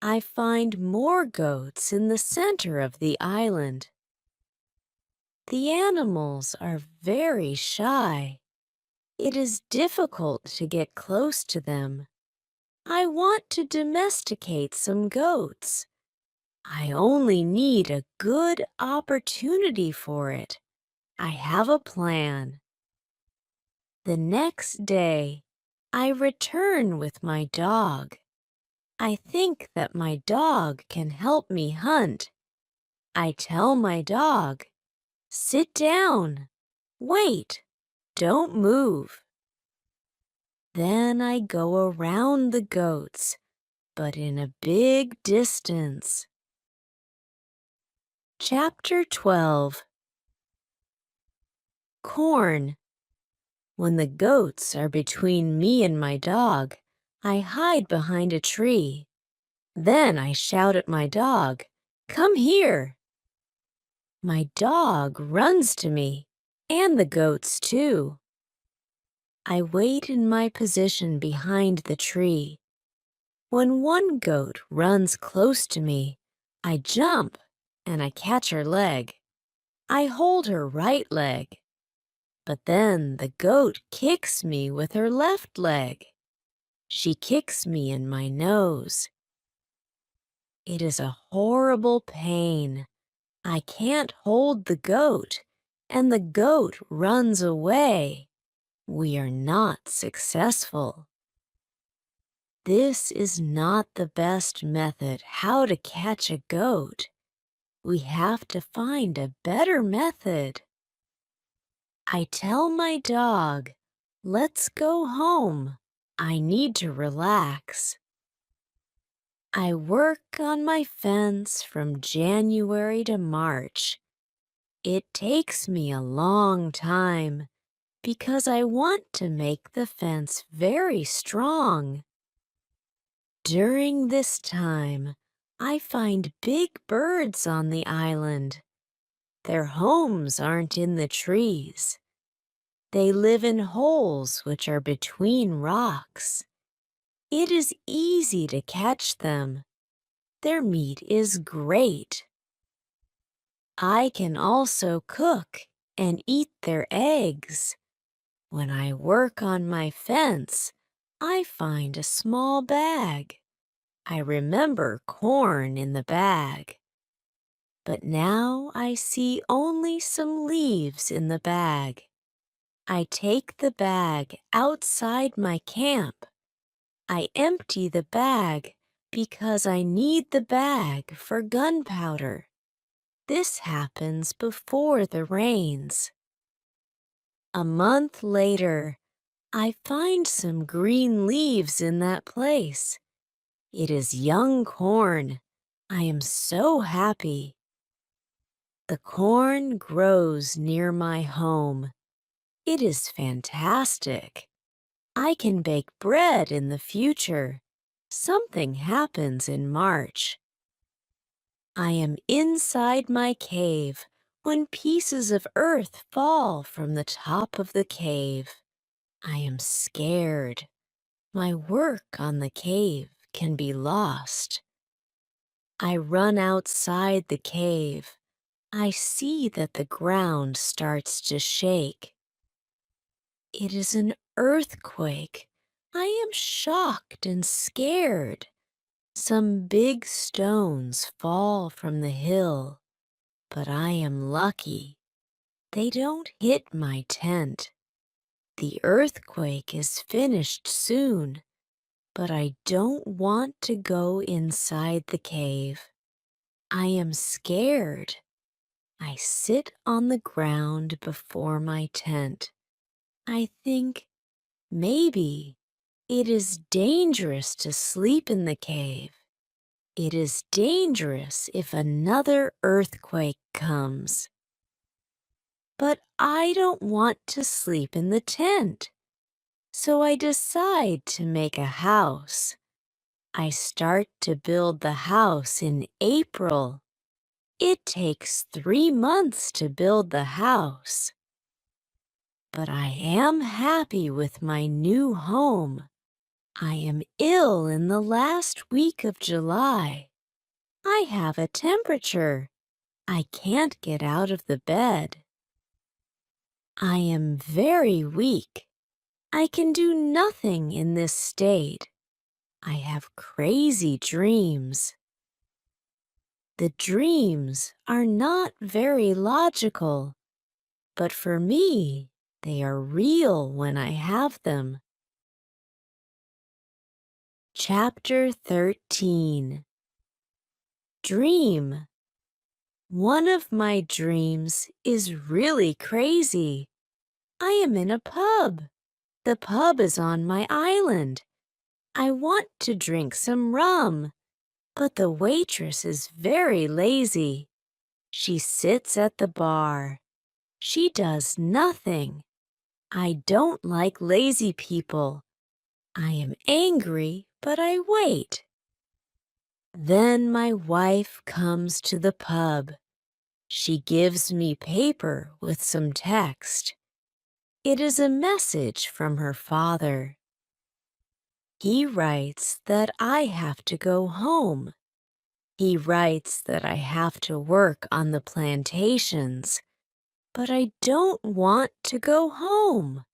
I find more goats in the center of the island. The animals are very shy. It is difficult to get close to them. I want to domesticate some goats. I only need a good opportunity for it. I have a plan. The next day, I return with my dog. I think that my dog can help me hunt. I tell my dog, "Sit down. Wait. Don't move." Then I go around the goats, but in a big distance. Chapter 12. Corn. When the goats are between me and my dog, I hide behind a tree. Then I shout at my dog, "Come here." My dog runs to me, and the goats too. I wait in my position behind the tree. When one goat runs close to me, I jump and I catch her leg. I hold her right leg. But then the goat kicks me with her left leg. She kicks me in my nose. It is a horrible pain. I can't hold the goat. and the goat runs away. We are not successful. This is not the best method how to catch a goat. We have to find a better method. I tell my dog, let's go home. I need to relax. I work on my fence from January to March. It takes me a long time because I want to make the fence very strong. During this time, I find big birds on the island. Their homes aren't in the trees. They live in holes which are between rocks. It is easy to catch them. Their meat is great. I can also cook and eat their eggs. When I work on my fence, I find a small bag. I remember corn in the bag. But now I see only some leaves in the bag. I take the bag outside my camp. I empty the bag because I need the bag for gunpowder. This happens before the rains. A month later, I find some green leaves in that place. It is young corn. I am so happy. The corn grows near my home. It is fantastic. I can bake bread in the future. Something happens in March. I am inside my cave when pieces of earth fall from the top of the cave. I am scared. My work on the cave can be lost. I run outside the cave. I see that the ground starts to shake. It is an earthquake. I am shocked and scared. Some big stones fall from the hill, but I am lucky. They don't hit my tent. The earthquake is finished soon, but I don't want to go inside the cave. I am scared. I sit on the ground before my tent. I think maybe it is dangerous to sleep in the cave. It is dangerous if another earthquake comes. But I don't want to sleep in the tent. So I decide to make a house. I start to build the house in April. It takes 3 months to build the house. But I am happy with my new home. I am ill in the last week of July. I have a temperature. I can't get out of the bed. I am very weak. I can do nothing in this state. I have crazy dreams. The dreams are not very logical, but for me, they are real when I have them. Chapter 13. Dream. One of my dreams is really crazy. I am in a pub. The pub is on my island. I want to drink some rum, but the waitress is very lazy. She sits at the bar. She does nothing. I don't like lazy people. I am angry, but I wait. Then my wife comes to the pub. She gives me paper with some text. It is a message from her father. He writes that I have to go home. He writes that I have to work on the plantations, but I don't want to go home.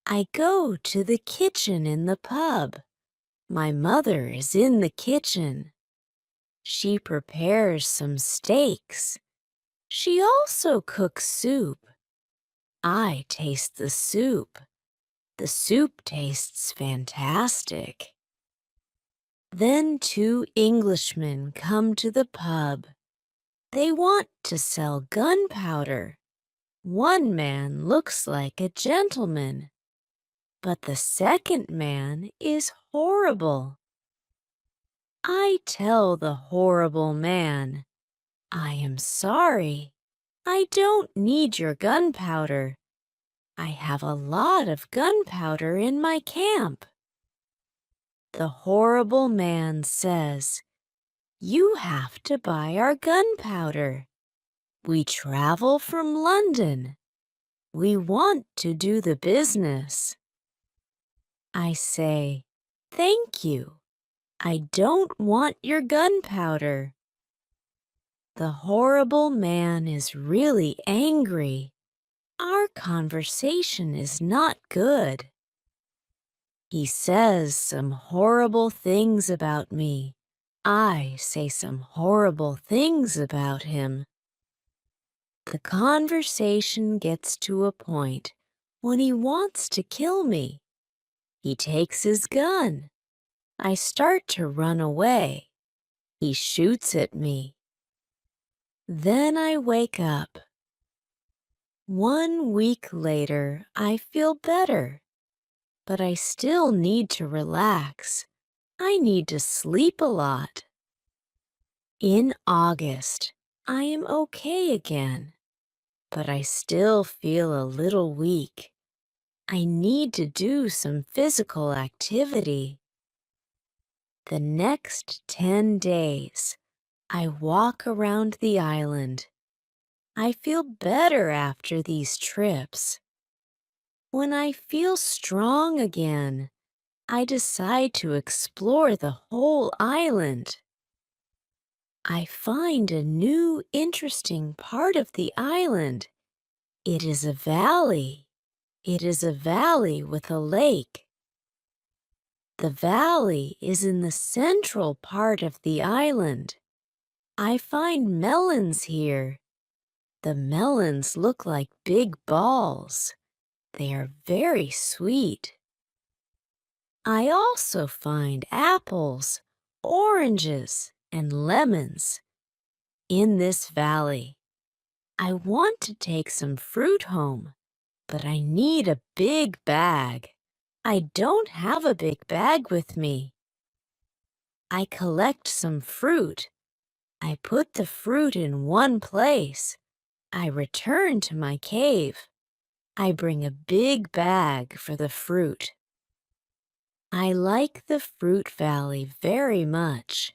I go to the kitchen in the pub. My mother is in the kitchen. She prepares some steaks. She also cooks soup. I taste the soup. The soup tastes fantastic. Then two Englishmen come to the pub. They want to sell gunpowder. One man looks like a gentleman, but the second man is horrible. I tell the horrible man, I am sorry. I don't need your gunpowder. I have a lot of gunpowder in my camp. The horrible man says, you have to buy our gunpowder. We travel from London. We want to do the business. I say, thank you. I don't want your gunpowder. The horrible man is really angry. Our conversation is not good. He says some horrible things about me. I say some horrible things about him. The conversation gets to a point when he wants to kill me. He takes his gun. I start to run away. He shoots at me. Then I wake up. 1 week later, I feel better, but I still need to relax. I need to sleep a lot. In August, I am okay again, but I still feel a little weak. I need to do some physical activity. The next 10 days, I walk around the island. I feel better after these trips. When I feel strong again, I decide to explore the whole island. I find a new interesting part of the island. It is a valley. It is a valley with a lake. The valley is in the central part of the island. I find melons here. The melons look like big balls. They are very sweet. I also find apples, oranges, and lemons in this valley. I want to take some fruit home, but I need a big bag. I don't have a big bag with me. I collect some fruit. I put the fruit in one place. I return to my cave. I bring a big bag for the fruit. I like the fruit valley very much.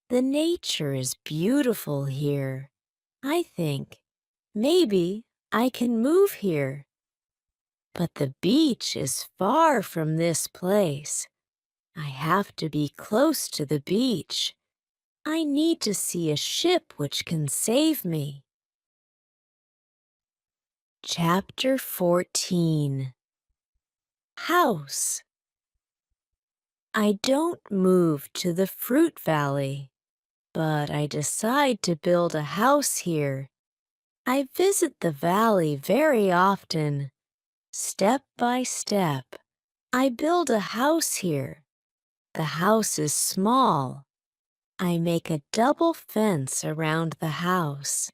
The nature is beautiful here. I think maybe I can move here. But the beach is far from this place. I have to be close to the beach. I need to see a ship which can save me. Chapter 14. House. I don't move to the fruit valley, but I decide to build a house here. I visit the valley very often. Step by step, I build a house here. The house is small. I make a double fence around the house.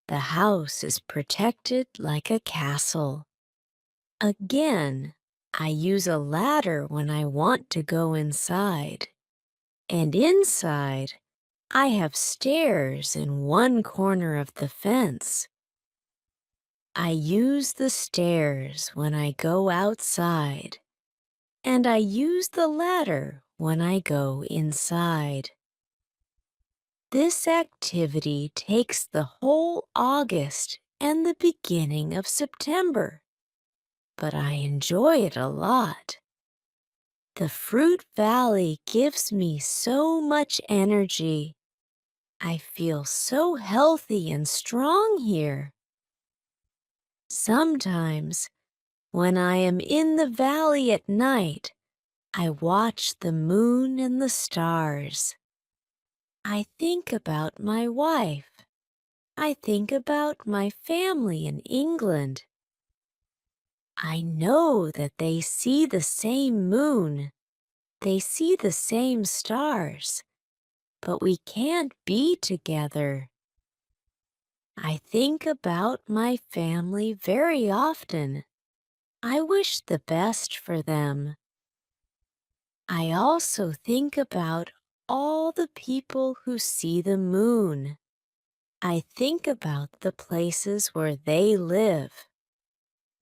The house is protected like a castle. Again, I use a ladder when I want to go inside. And inside, I have stairs in one corner of the fence. I use the stairs when I go outside, and I use the ladder when I go inside. This activity takes the whole August and the beginning of September, but I enjoy it a lot. The fruit valley gives me so much energy. I feel so healthy and strong here. Sometimes, when I am in the valley at night, I watch the moon and the stars. I think about my wife. I think about my family in England. I know that they see the same moon. They see the same stars, but we can't be together. I think about my family very often. I wish the best for them. I also think about all the people who see the moon. I think about the places where they live.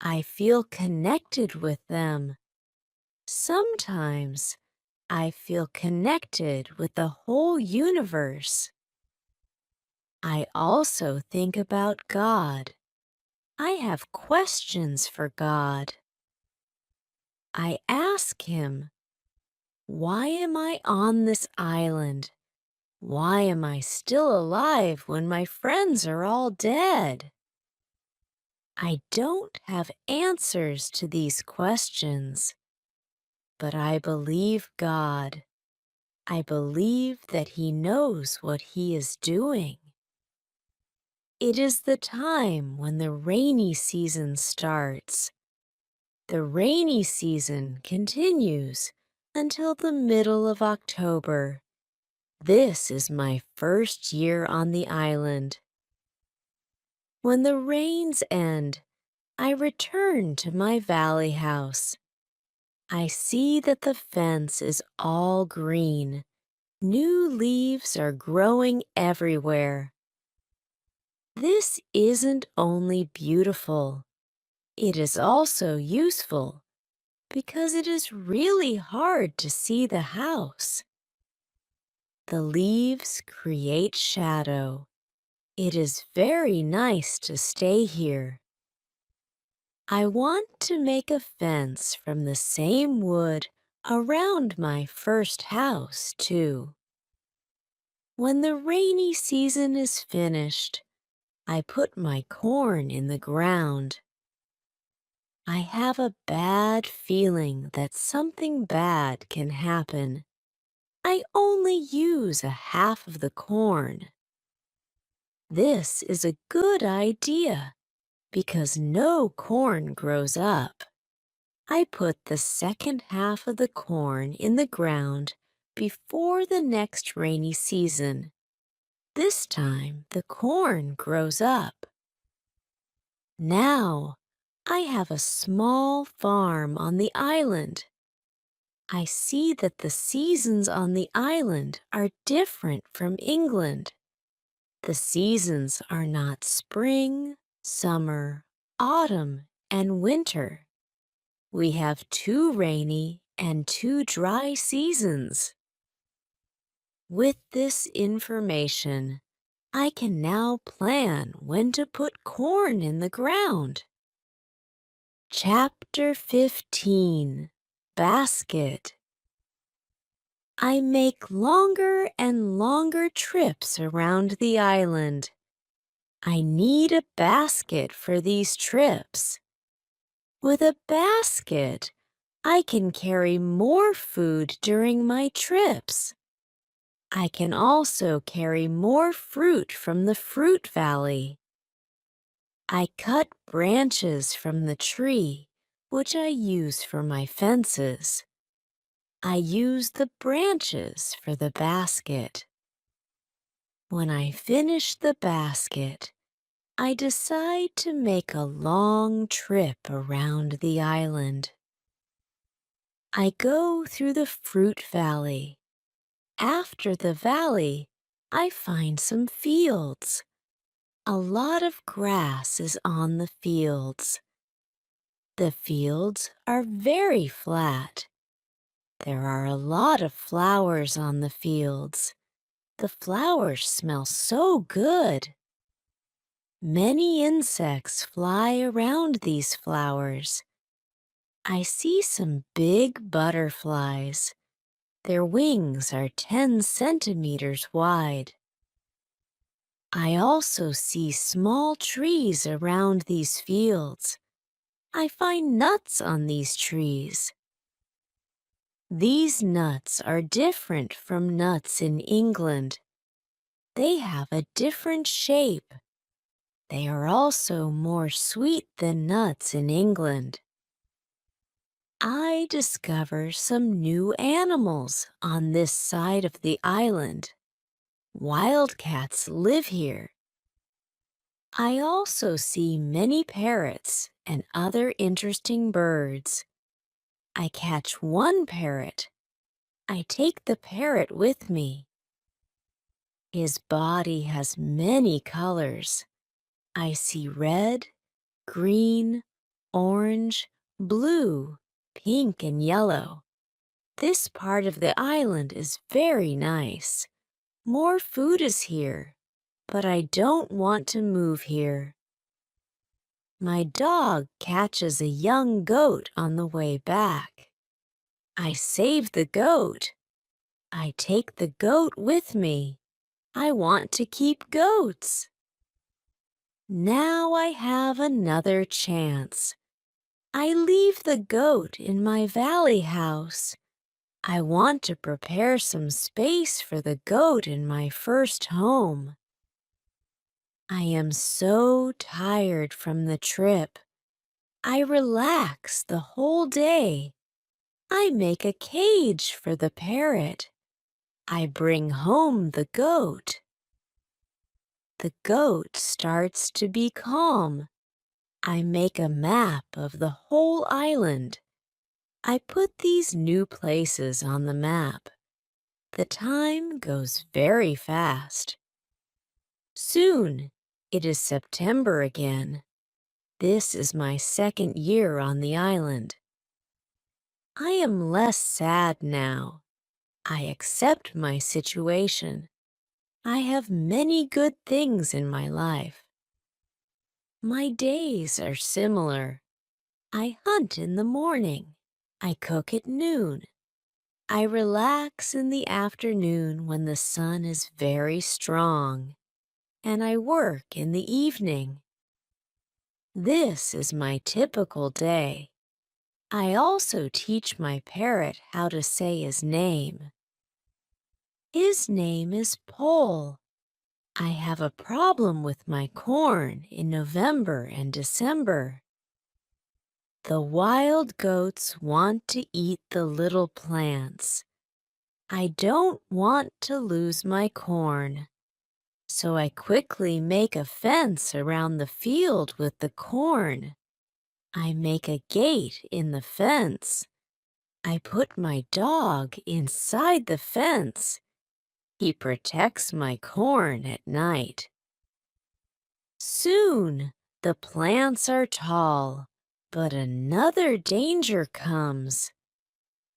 I feel connected with them. Sometimes I feel connected with the whole universe. I also think about God. I have questions for God. I ask him, why am I on this island? Why am I still alive when my friends are all dead? I don't have answers to these questions, but I believe God. I believe that He knows what He is doing. It is the time when the rainy season starts. The rainy season continues until the middle of October. This is my first year on the island. When the rains end, I return to my valley house. I see that the fence is all green. New leaves are growing everywhere. This isn't only beautiful, it is also useful because it is really hard to see the house. The leaves create shadow. It is very nice to stay here. I want to make a fence from the same wood around my first house, too. When the rainy season is finished, I put my corn in the ground. I have a bad feeling that something bad can happen. I only use a half of the corn. This is a good idea because no corn grows up. I put the second half of the corn in the ground before the next rainy season. This time the corn grows up. Now I have a small farm on the island. I see that the seasons on the island are different from England. The seasons are not spring, summer, autumn, and winter. We have 2 rainy and 2 dry seasons. With this information, I can now plan when to put corn in the ground. Chapter 15, Basket. I make longer and longer trips around the island. I need a basket for these trips. With a basket, I can carry more food during my trips. I can also carry more fruit from the fruit valley. I cut branches from the tree, which I use for my fences. I use the branches for the basket. When I finish the basket, I decide to make a long trip around the island. I go through the fruit valley. After the valley, I find some fields. A lot of grass is on the fields. The fields are very flat. There are a lot of flowers on the fields. The flowers smell so good. Many insects fly around these flowers. I see some big butterflies. Their wings are 10 centimeters wide. I also see small trees around these fields. I find nuts on these trees. These nuts are different from nuts in England. They have a different shape. They are also more sweet than nuts in England. I discover some new animals on this side of the island. Wildcats live here. I also see many parrots and other interesting birds. I catch one parrot. I take the parrot with me. His body has many colors. I see red, green, orange, blue, pink, and yellow. This part of the island is very nice. More food is here, but I don't want to move here. My dog catches a young goat on the way back. I save the goat. I take the goat with me. I want to keep goats. Now I have another chance. I leave the goat in my valley house. I want to prepare some space for the goat in my first home. I am so tired from the trip. I relax the whole day. I make a cage for the parrot. I bring home the goat. The goat starts to be calm. I make a map of the whole island. I put these new places on the map. The time goes very fast. Soon, it is September again. This is my second year on the island. I am less sad now. I accept my situation. I have many good things in my life. My days are similar. I hunt in the morning. I cook at noon. I relax in the afternoon when the sun is very strong, and I work in the evening. This is my typical day. I also teach my parrot how to say his name. His name is Pole. I have a problem with my corn in November and December. The wild goats want to eat the little plants. I don't want to lose my corn, so I quickly make a fence around the field with the corn. I make a gate in the fence. I put my dog inside the fence. He protects my corn at night. Soon the plants are tall, but another danger comes.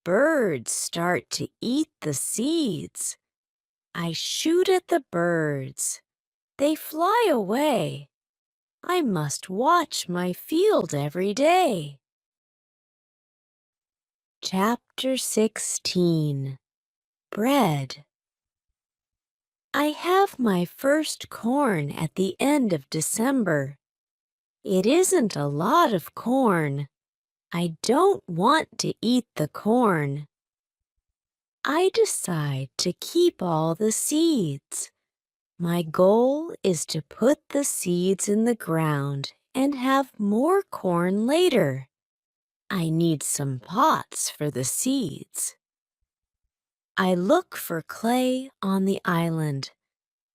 Birds start to eat the seeds. I shoot at the birds. They fly away. I must watch my field every day. Chapter 16. Bread. I have my first corn at the end of December. It isn't a lot of corn. I don't want to eat the corn. I decide to keep all the seeds. My goal is to put the seeds in the ground and have more corn later. I need some pots for the seeds. I look for clay on the island.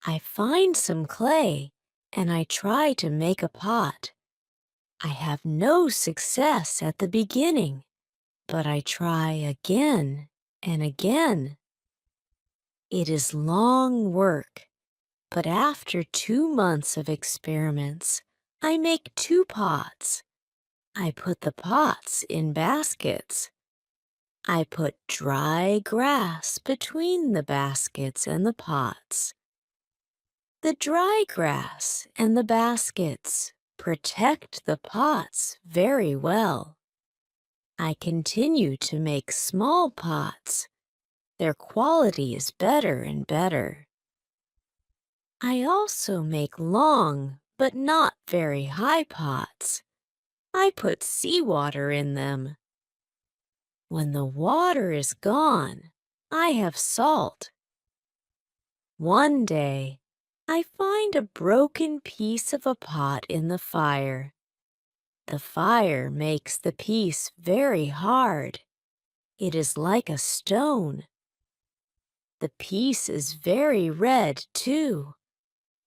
I find some clay and I try to make a pot. I have no success at the beginning, but I try again and again. It is long work, but after 2 months of experiments, I make 2 pots. I put the pots in baskets. I put dry grass between the baskets and the pots. The dry grass and the baskets protect the pots very well. I continue to make small pots. Their quality is better and better. I also make long but not very high pots. I put seawater in them. When the water is gone, I have salt. One day, I find a broken piece of a pot in the fire. The fire makes the piece very hard. It is like a stone. The piece is very red, too.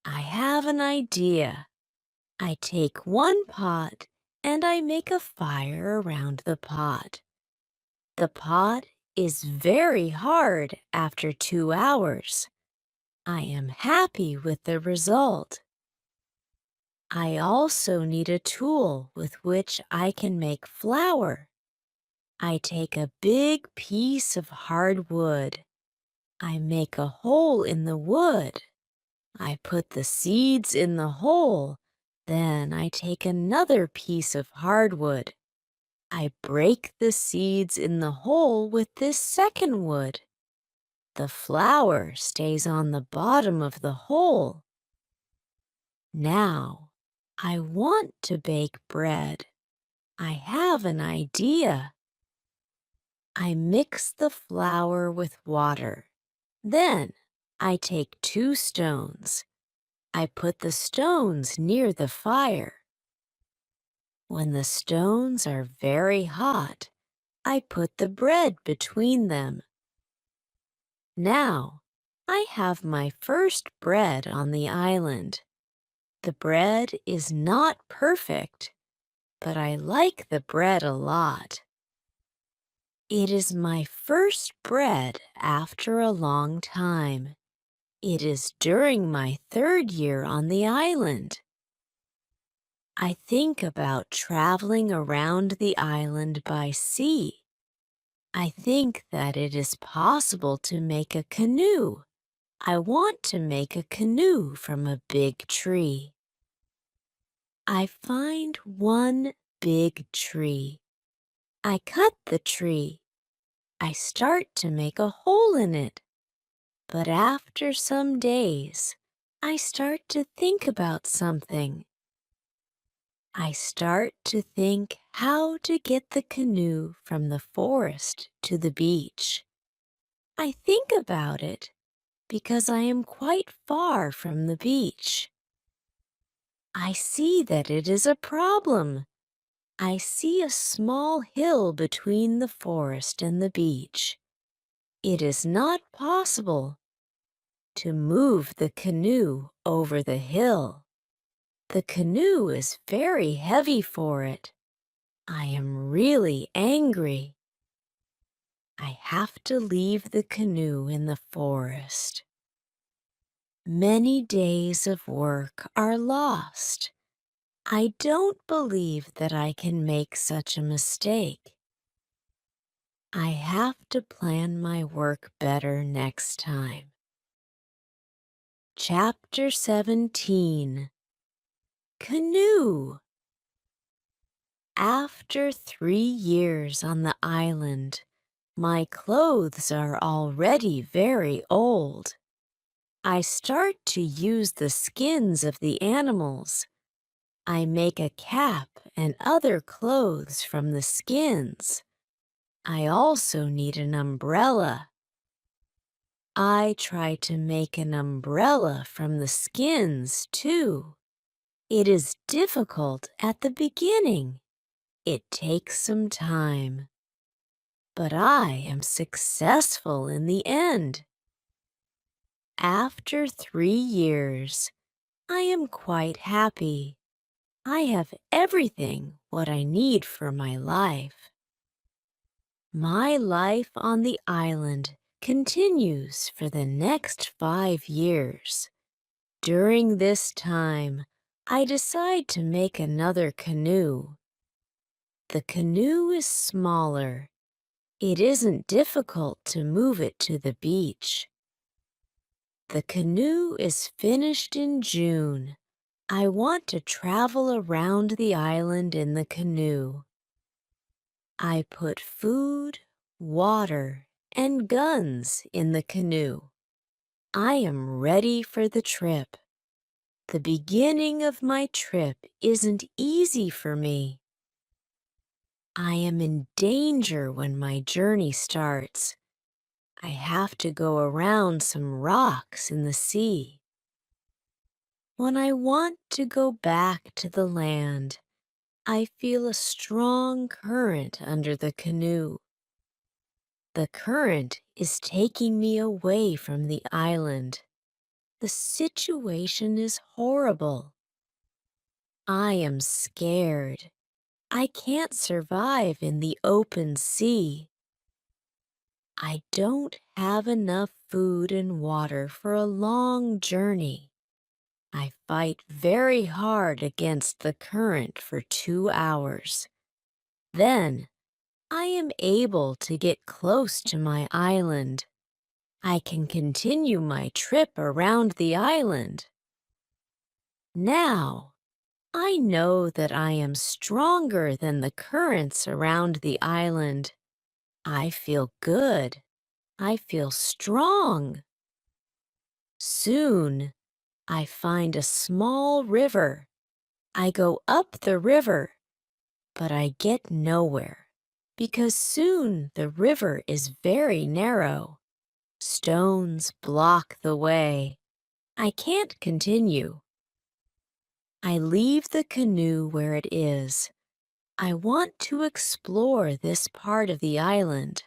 I have an idea. I take one pot and I make a fire around the pot. The pot is very hard after 2 hours. I am happy with the result. I also need a tool with which I can make flour. I take a big piece of hard wood. I make a hole in the wood. I put the seeds in the hole. Then I take another piece of hardwood. I break the seeds in the hole with this second wood. The flour stays on the bottom of the hole. Now, I want to bake bread. I have an idea. I mix the flour with water. Then, I take 2 stones. I put the stones near the fire. When the stones are very hot, I put the bread between them. Now, I have my first bread on the island. The bread is not perfect, but I like the bread a lot. It is my first bread after a long time. It is during my 3rd year on the island. I think about traveling around the island by sea. I think that it is possible to make a canoe. I want to make a canoe from a big tree. I find one big tree. I cut the tree. I start to make a hole in it. But after some days, I start to think about something. I start to think how to get the canoe from the forest to the beach. I think about it because I am quite far from the beach. I see that it is a problem. I see a small hill between the forest and the beach. It is not possible to move the canoe over the hill. The canoe is very heavy for it. I am really angry. I have to leave the canoe in the forest. Many days of work are lost. I don't believe that I can make such a mistake. I have to plan my work better next time. Chapter 17. Canoe. After 3 years on the island, my clothes are already very old. I start to use the skins of the animals. I make a cap and other clothes from the skins. I also need an umbrella. I try to make an umbrella from the skins, too. It is difficult at the beginning. It takes some time. But I am successful in the end. After 3 years, I am quite happy. I have everything what I need for my life. My life on the island continues for the next 5 years. During this time, I decide to make another canoe. The canoe is smaller. It isn't difficult to move it to the beach. The canoe is finished in June. I want to travel around the island in the canoe. I put food, water, and guns in the canoe. I am ready for the trip. The beginning of my trip isn't easy for me. I am in danger when my journey starts. I have to go around some rocks in the sea. When I want to go back to the land, I feel a strong current under the canoe. The current is taking me away from the island. The situation is horrible. I am scared. I can't survive in the open sea. I don't have enough food and water for a long journey. I fight very hard against the current for 2 hours. Then, I am able to get close to my island. I can continue my trip around the island. Now, I know that I am stronger than the currents around the island. I feel good. I feel strong. Soon, I find a small river. I go up the river, but I get nowhere because soon the river is very narrow. Stones block the way. I can't continue. I leave the canoe where it is. I want to explore this part of the island.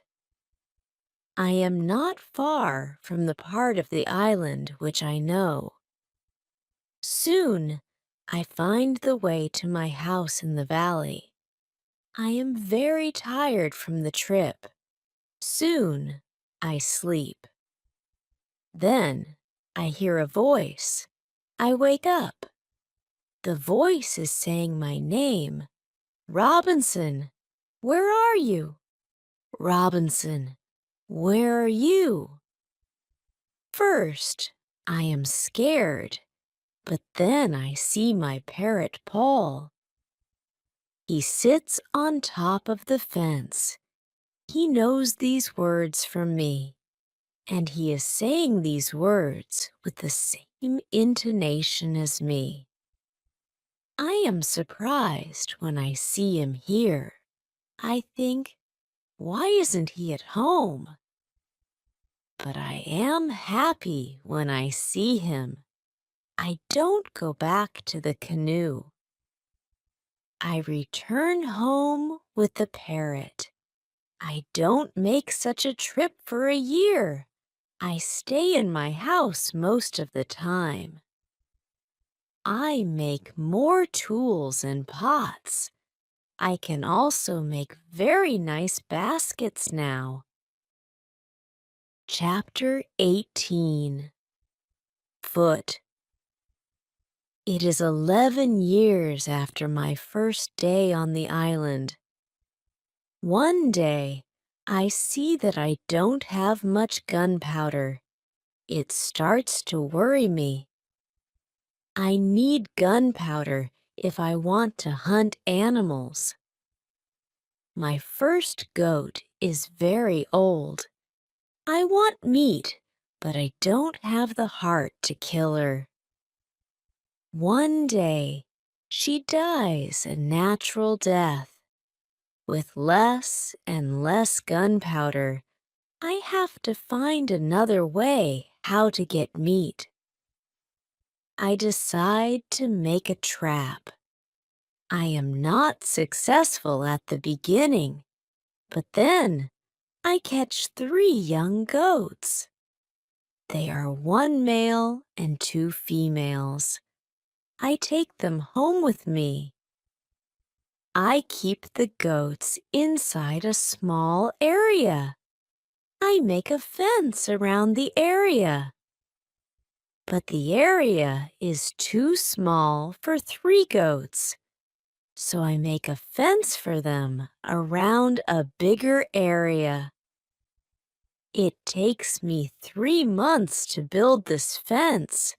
I am not far from the part of the island which I know. Soon, I find the way to my house in the valley. I am very tired from the trip. Soon, I sleep. Then, I hear a voice. I wake up. The voice is saying my name. Robinson, where are you? Robinson, where are you? First, I am scared, but then I see my parrot Paul. He sits on top of the fence. He knows these words from me, and he is saying these words with the same intonation as me. I am surprised when I see him here. I think, why isn't he at home? But I am happy when I see him. I don't go back to the canoe. I return home with the parrot. I don't make such a trip for a year. I stay in my house most of the time. I make more tools and pots. I can also make very nice baskets now. Chapter 18. Foot. It is 11 years after my first day on the island. One day, I see that I don't have much gunpowder. It starts to worry me. I need gunpowder if I want to hunt animals. My first goat is very old. I want meat, but I don't have the heart to kill her. One day, she dies a natural death. With less and less gunpowder, I have to find another way how to get meat. I decide to make a trap. I am not successful at the beginning, but then I catch 3 young goats. They are 1 male and 2 females. I take them home with me. I keep the goats inside a small area. I make a fence around the area. But the area is too small for 3 goats, so I make a fence for them around a bigger area. It takes me 3 months to build this fence,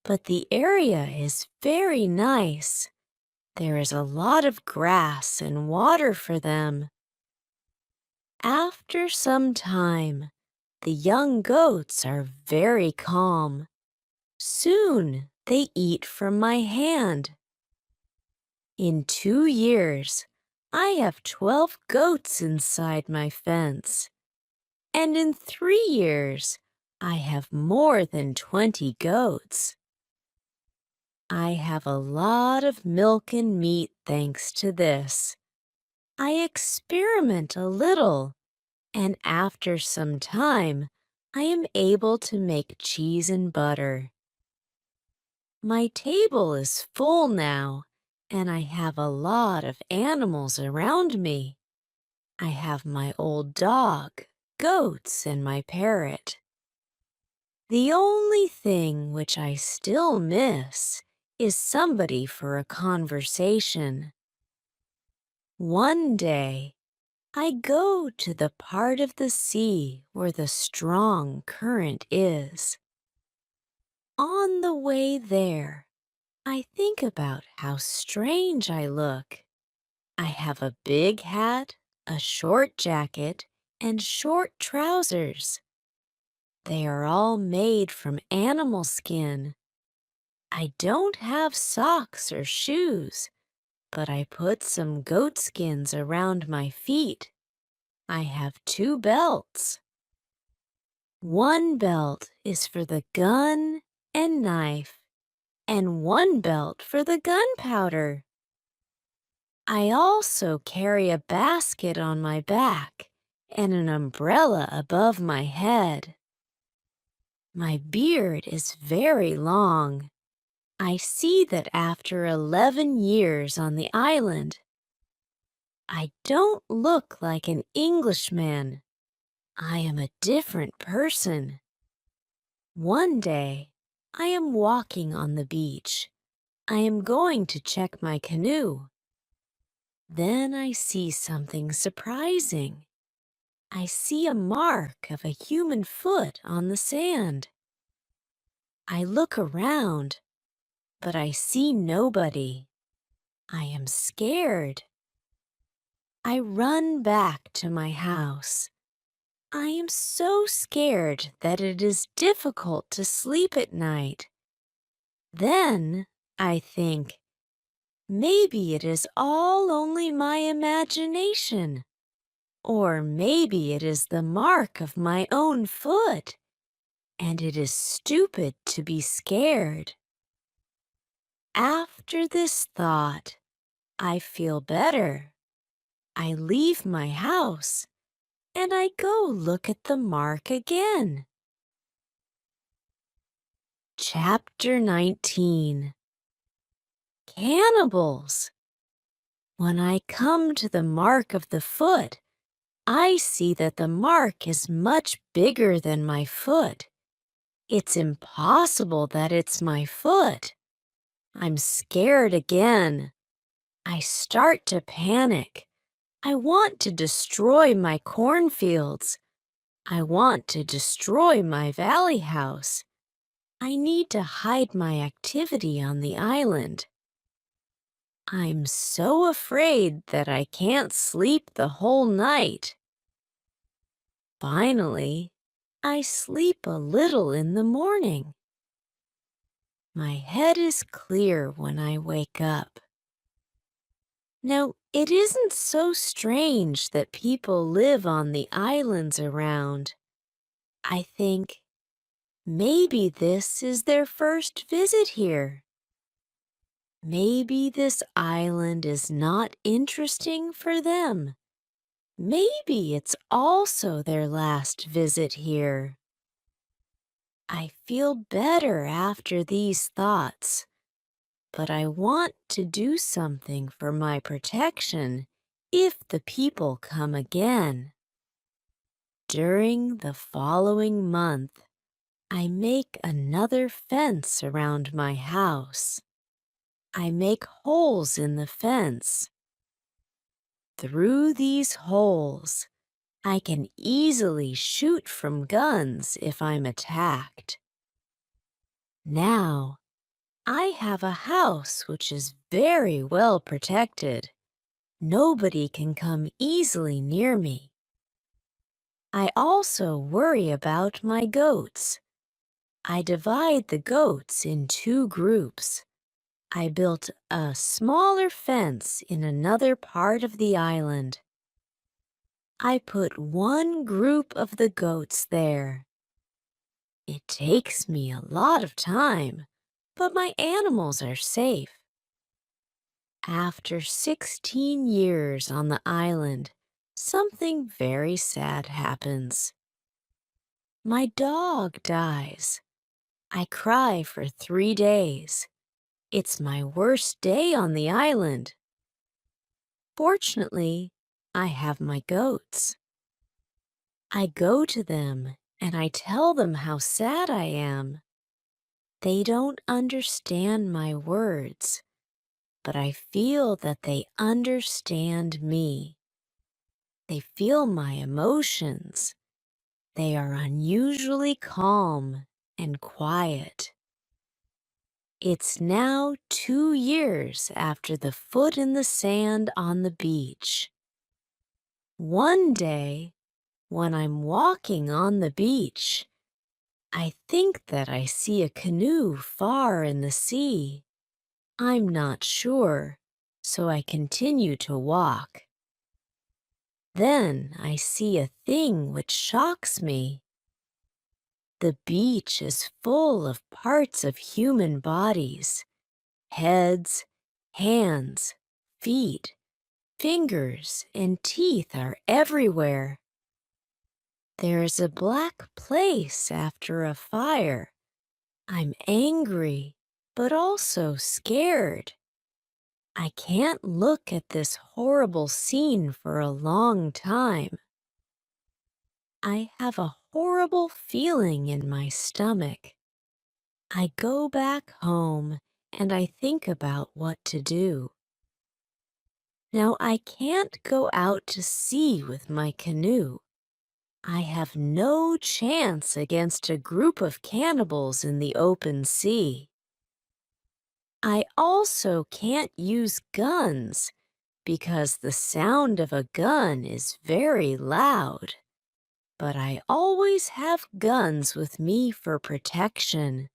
but the area is very nice. There is a lot of grass and water for them. After some time, the young goats are very calm. Soon they eat from my hand. In 2 years, I have 12 goats inside my fence. And in 3 years, I have more than 20 goats. I have a lot of milk and meat thanks to this. I experiment a little, and after some time, I am able to make cheese and butter. My table is full now, and I have a lot of animals around me. I have my old dog, goats, and my parrot. The only thing which I still miss is somebody for a conversation. One day, I go to the part of the sea where the strong current is. On the way there, I think about how strange I look. I have a big hat, a short jacket, and short trousers. They are all made from animal skin. I don't have socks or shoes, but I put some goat skins around my feet. I have two belts. One belt is for the gun and knife, and one belt for the gunpowder. I also carry a basket on my back and an umbrella above my head. My beard is very long. I see that after 11 years on the island, I don't look like an Englishman. I am a different person. One day, I am walking on the beach. I am going to check my canoe. Then I see something surprising. I see a mark of a human foot on the sand. I look around, but I see nobody. I am scared. I run back to my house. I am so scared that it is difficult to sleep at night. Then I think, maybe it is all only my imagination. Or maybe it is the mark of my own foot, and it is stupid to be scared. After this thought, I feel better. I leave my house, and I go look at the mark again. Chapter 19. Cannibals! When I come to the mark of the foot, I see that the mark is much bigger than my foot. It's impossible that it's my foot. I'm scared again. I start to panic. I want to destroy my cornfields. I want to destroy my valley house. I need to hide my activity on the island. I'm so afraid that I can't sleep the whole night. Finally, I sleep a little in the morning. My head is clear when I wake up. Now, it isn't so strange that people live on the islands around. I think maybe this is their first visit here. Maybe this island is not interesting for them. Maybe it's also their last visit here. I feel better after these thoughts, but I want to do something for my protection if the people come again. During the following month, I make another fence around my house. I make holes in the fence. Through these holes, I can easily shoot from guns if I'm attacked. Now, I have a house which is very well protected. Nobody can come easily near me. I also worry about my goats. I divide the goats in two groups. I built a smaller fence in another part of the island. I put one group of the goats there. It takes me a lot of time, but my animals are safe. After 16 years on the island, something very sad happens. My dog dies. I cry for 3 days. It's my worst day on the island. Fortunately, I have my goats. I go to them and I tell them how sad I am. They don't understand my words, but I feel that they understand me. They feel my emotions. They are unusually calm and quiet. It's now 2 years after the foot in the sand on the beach. One day, when I'm walking on the beach, I think that I see a canoe far in the sea. I'm not sure, so I continue to walk. Then I see a thing which shocks me. The beach is full of parts of human bodies. Heads, hands, feet, fingers, and teeth are everywhere. There's a black place after a fire. I'm angry, but also scared. I can't look at this horrible scene for a long time. I have a horrible feeling in my stomach. I go back home and I think about what to do. Now I can't go out to sea with my canoe. I have no chance against a group of cannibals in the open sea. I also can't use guns because the sound of a gun is very loud. But I always have guns with me for protection.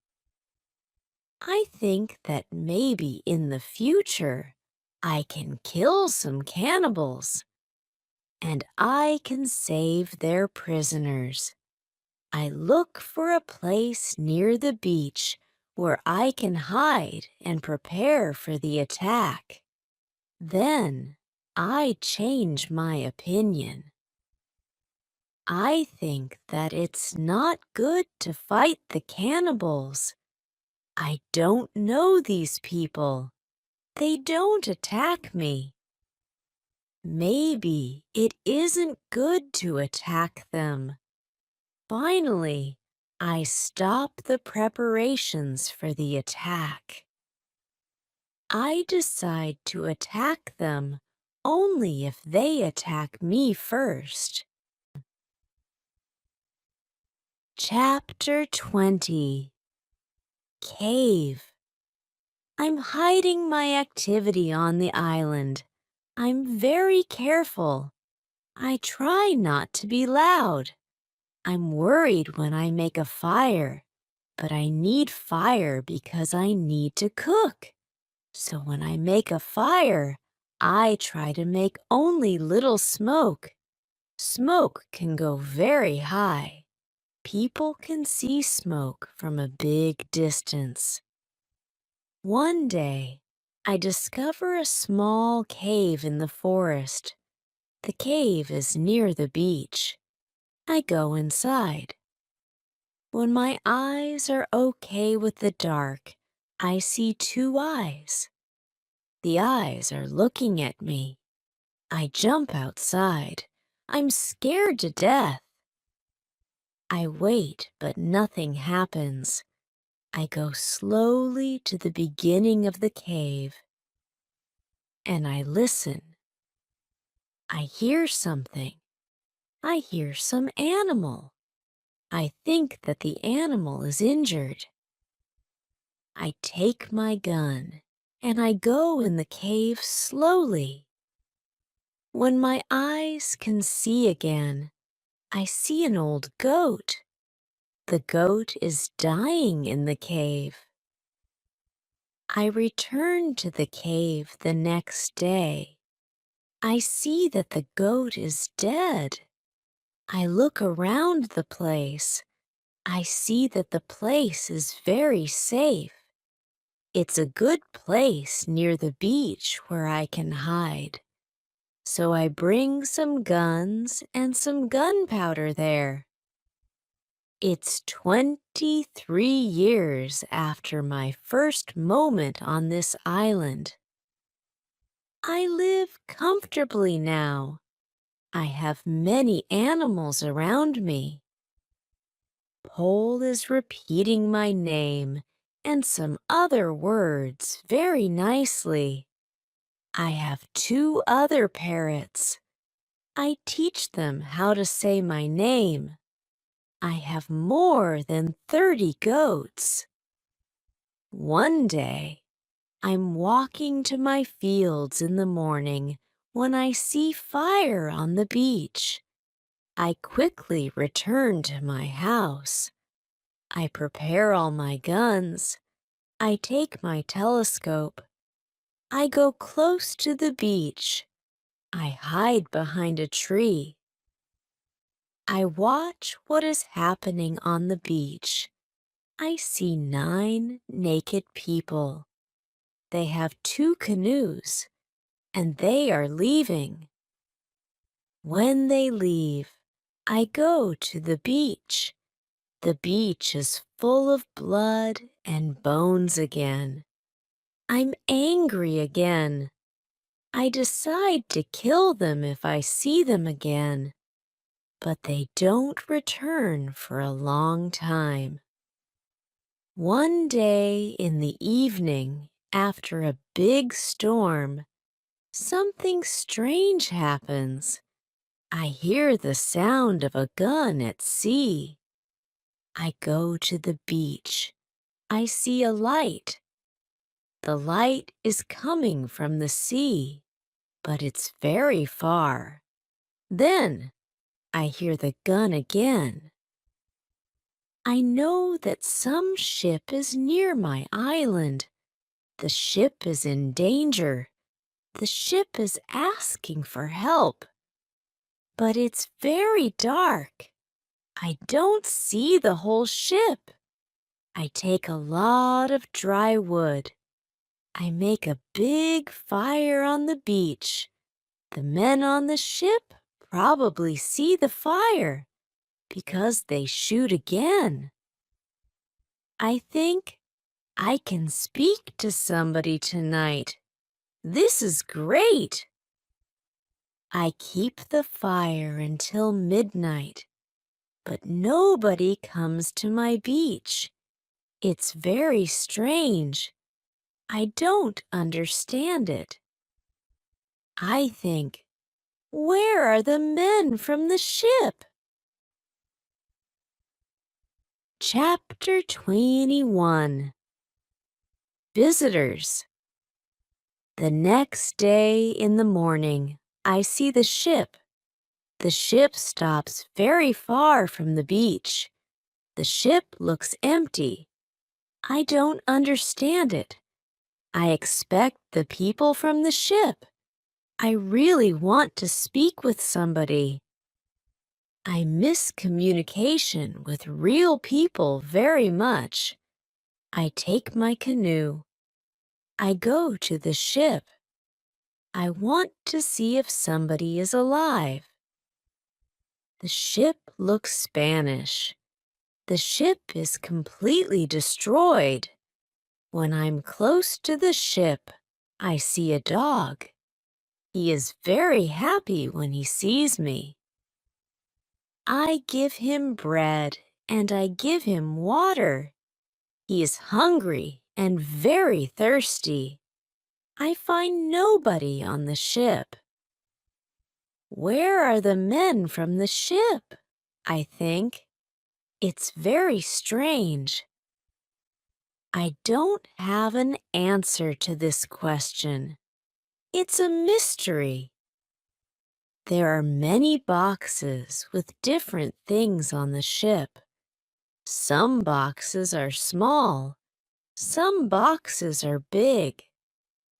I think that maybe in the future I can kill some cannibals and I can save their prisoners. I look for a place near the beach where I can hide and prepare for the attack. Then I change my opinion. I think that it's not good to fight the cannibals. I don't know these people. They don't attack me. Maybe it isn't good to attack them. Finally, I stop the preparations for the attack. I decide to attack them only if they attack me first. Chapter 20. Cave. I'm hiding my activity on the island. I'm very careful. I try not to be loud. I'm worried when I make a fire, but I need fire because I need to cook. So when I make a fire, I try to make only little smoke. Smoke can go very high. People can see smoke from a big distance. One day, I discover a small cave in the forest. The cave is near the beach. I go inside. When my eyes are okay with the dark, I see two eyes. The eyes are looking at me. I jump outside. I'm scared to death. I wait, but nothing happens. I go slowly to the beginning of the cave, and I listen. I hear something. I hear some animal. I think that the animal is injured. I take my gun, and I go in the cave slowly. When my eyes can see again, I see an old goat. The goat is dying in the cave. I return to the cave the next day. I see that the goat is dead. I look around the place. I see that the place is very safe. It's a good place near the beach where I can hide. So I bring some guns and some gunpowder there. It's 23 years after my first moment on this island. I live comfortably now. I have many animals around me. Pole is repeating my name and some other words very nicely. I have 2 other parrots. I teach them how to say my name. I have more than 30 goats. One day, I'm walking to my fields in the morning when I see fire on the beach. I quickly return to my house. I prepare all my guns. I take my telescope. I go close to the beach. I hide behind a tree. I watch what is happening on the beach. I see 9 naked people. They have 2 canoes, and they are leaving. When they leave, I go to the beach. The beach is full of blood and bones again. I'm angry again. I decide to kill them if I see them again, but they don't return for a long time. One day in the evening, after a big storm, something strange happens. I hear the sound of a gun at sea. I go to the beach. I see a light. The light is coming from the sea, but it's very far. Then I hear the gun again. I know that some ship is near my island. The ship is in danger. The ship is asking for help. But it's very dark. I don't see the whole ship. I take a lot of dry wood. I make a big fire on the beach. The men on the ship probably see the fire because they shoot again. I think I can speak to somebody tonight. This is great. I keep the fire until midnight, but nobody comes to my beach. It's very strange. I don't understand it. I think, where are the men from the ship? Chapter 21. Visitors. The next day in the morning, I see the ship. The ship stops very far from the beach. The ship looks empty. I don't understand it. I expect the people from the ship. I really want to speak with somebody. I miss communication with real people very much. I take my canoe. I go to the ship. I want to see if somebody is alive. The ship looks Spanish. The ship is completely destroyed. When I'm close to the ship, I see a dog. He is very happy when he sees me. I give him bread and I give him water. He is hungry and very thirsty. I find nobody on the ship. Where are the men from the ship? I think. It's very strange. I don't have an answer to this question. It's a mystery. There are many boxes with different things on the ship. Some boxes are small. Some boxes are big.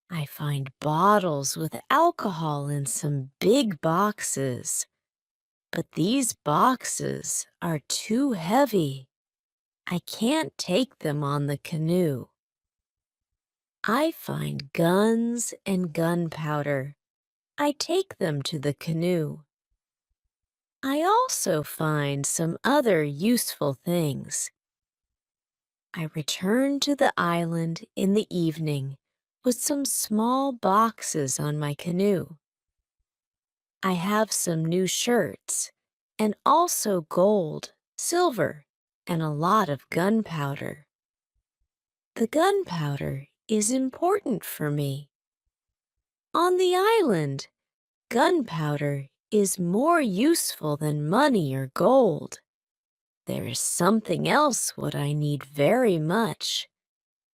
I find bottles with alcohol in some big boxes. But these boxes are too heavy. I can't take them on the canoe. I find guns and gunpowder. I take them to the canoe. I also find some other useful things. I return to the island in the evening with some small boxes on my canoe. I have some new shirts and also gold, silver, and a lot of gunpowder. The gunpowder is important for me. On the island, gunpowder is more useful than money or gold. There is something else what I need very much.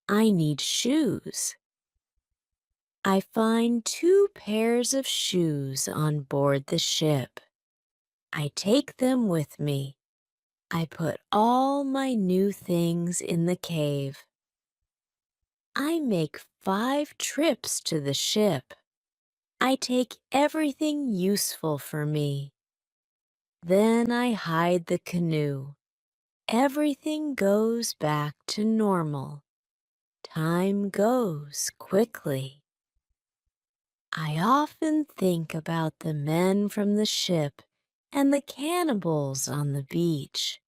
I need shoes. I find 2 pairs of shoes on board the ship. I take them with me. I put all my new things in the cave. I make 5 trips to the ship. I take everything useful for me. Then I hide the canoe. Everything goes back to normal. Time goes quickly. I often think about the men from the ship and the cannibals on the beach.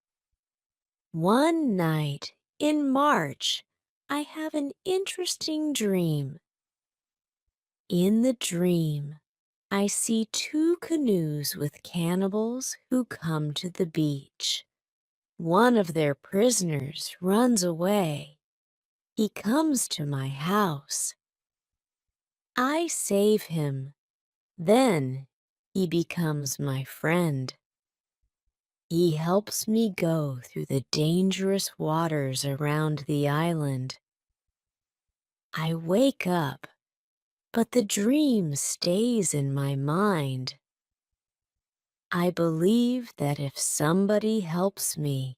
One night in March, I have an interesting dream. In the dream, I see 2 canoes with cannibals who come to the beach. One of their prisoners runs away. He comes to my house. I save him. Then he becomes my friend. He helps me go through the dangerous waters around the island. I wake up, but the dream stays in my mind. I believe that if somebody helps me,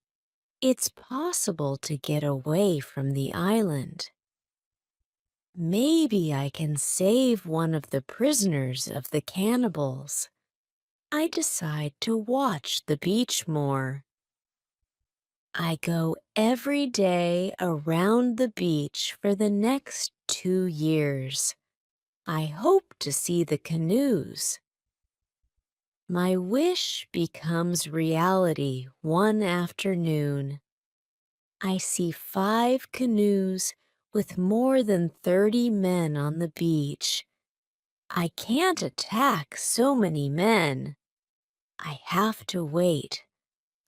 it's possible to get away from the island. Maybe I can save one of the prisoners of the cannibals. I decide to watch the beach more. I go every day around the beach for the next 2 years. I hope to see the canoes. My wish becomes reality one afternoon. I see 5 canoes with more than 30 men on the beach. I can't attack so many men. I have to wait.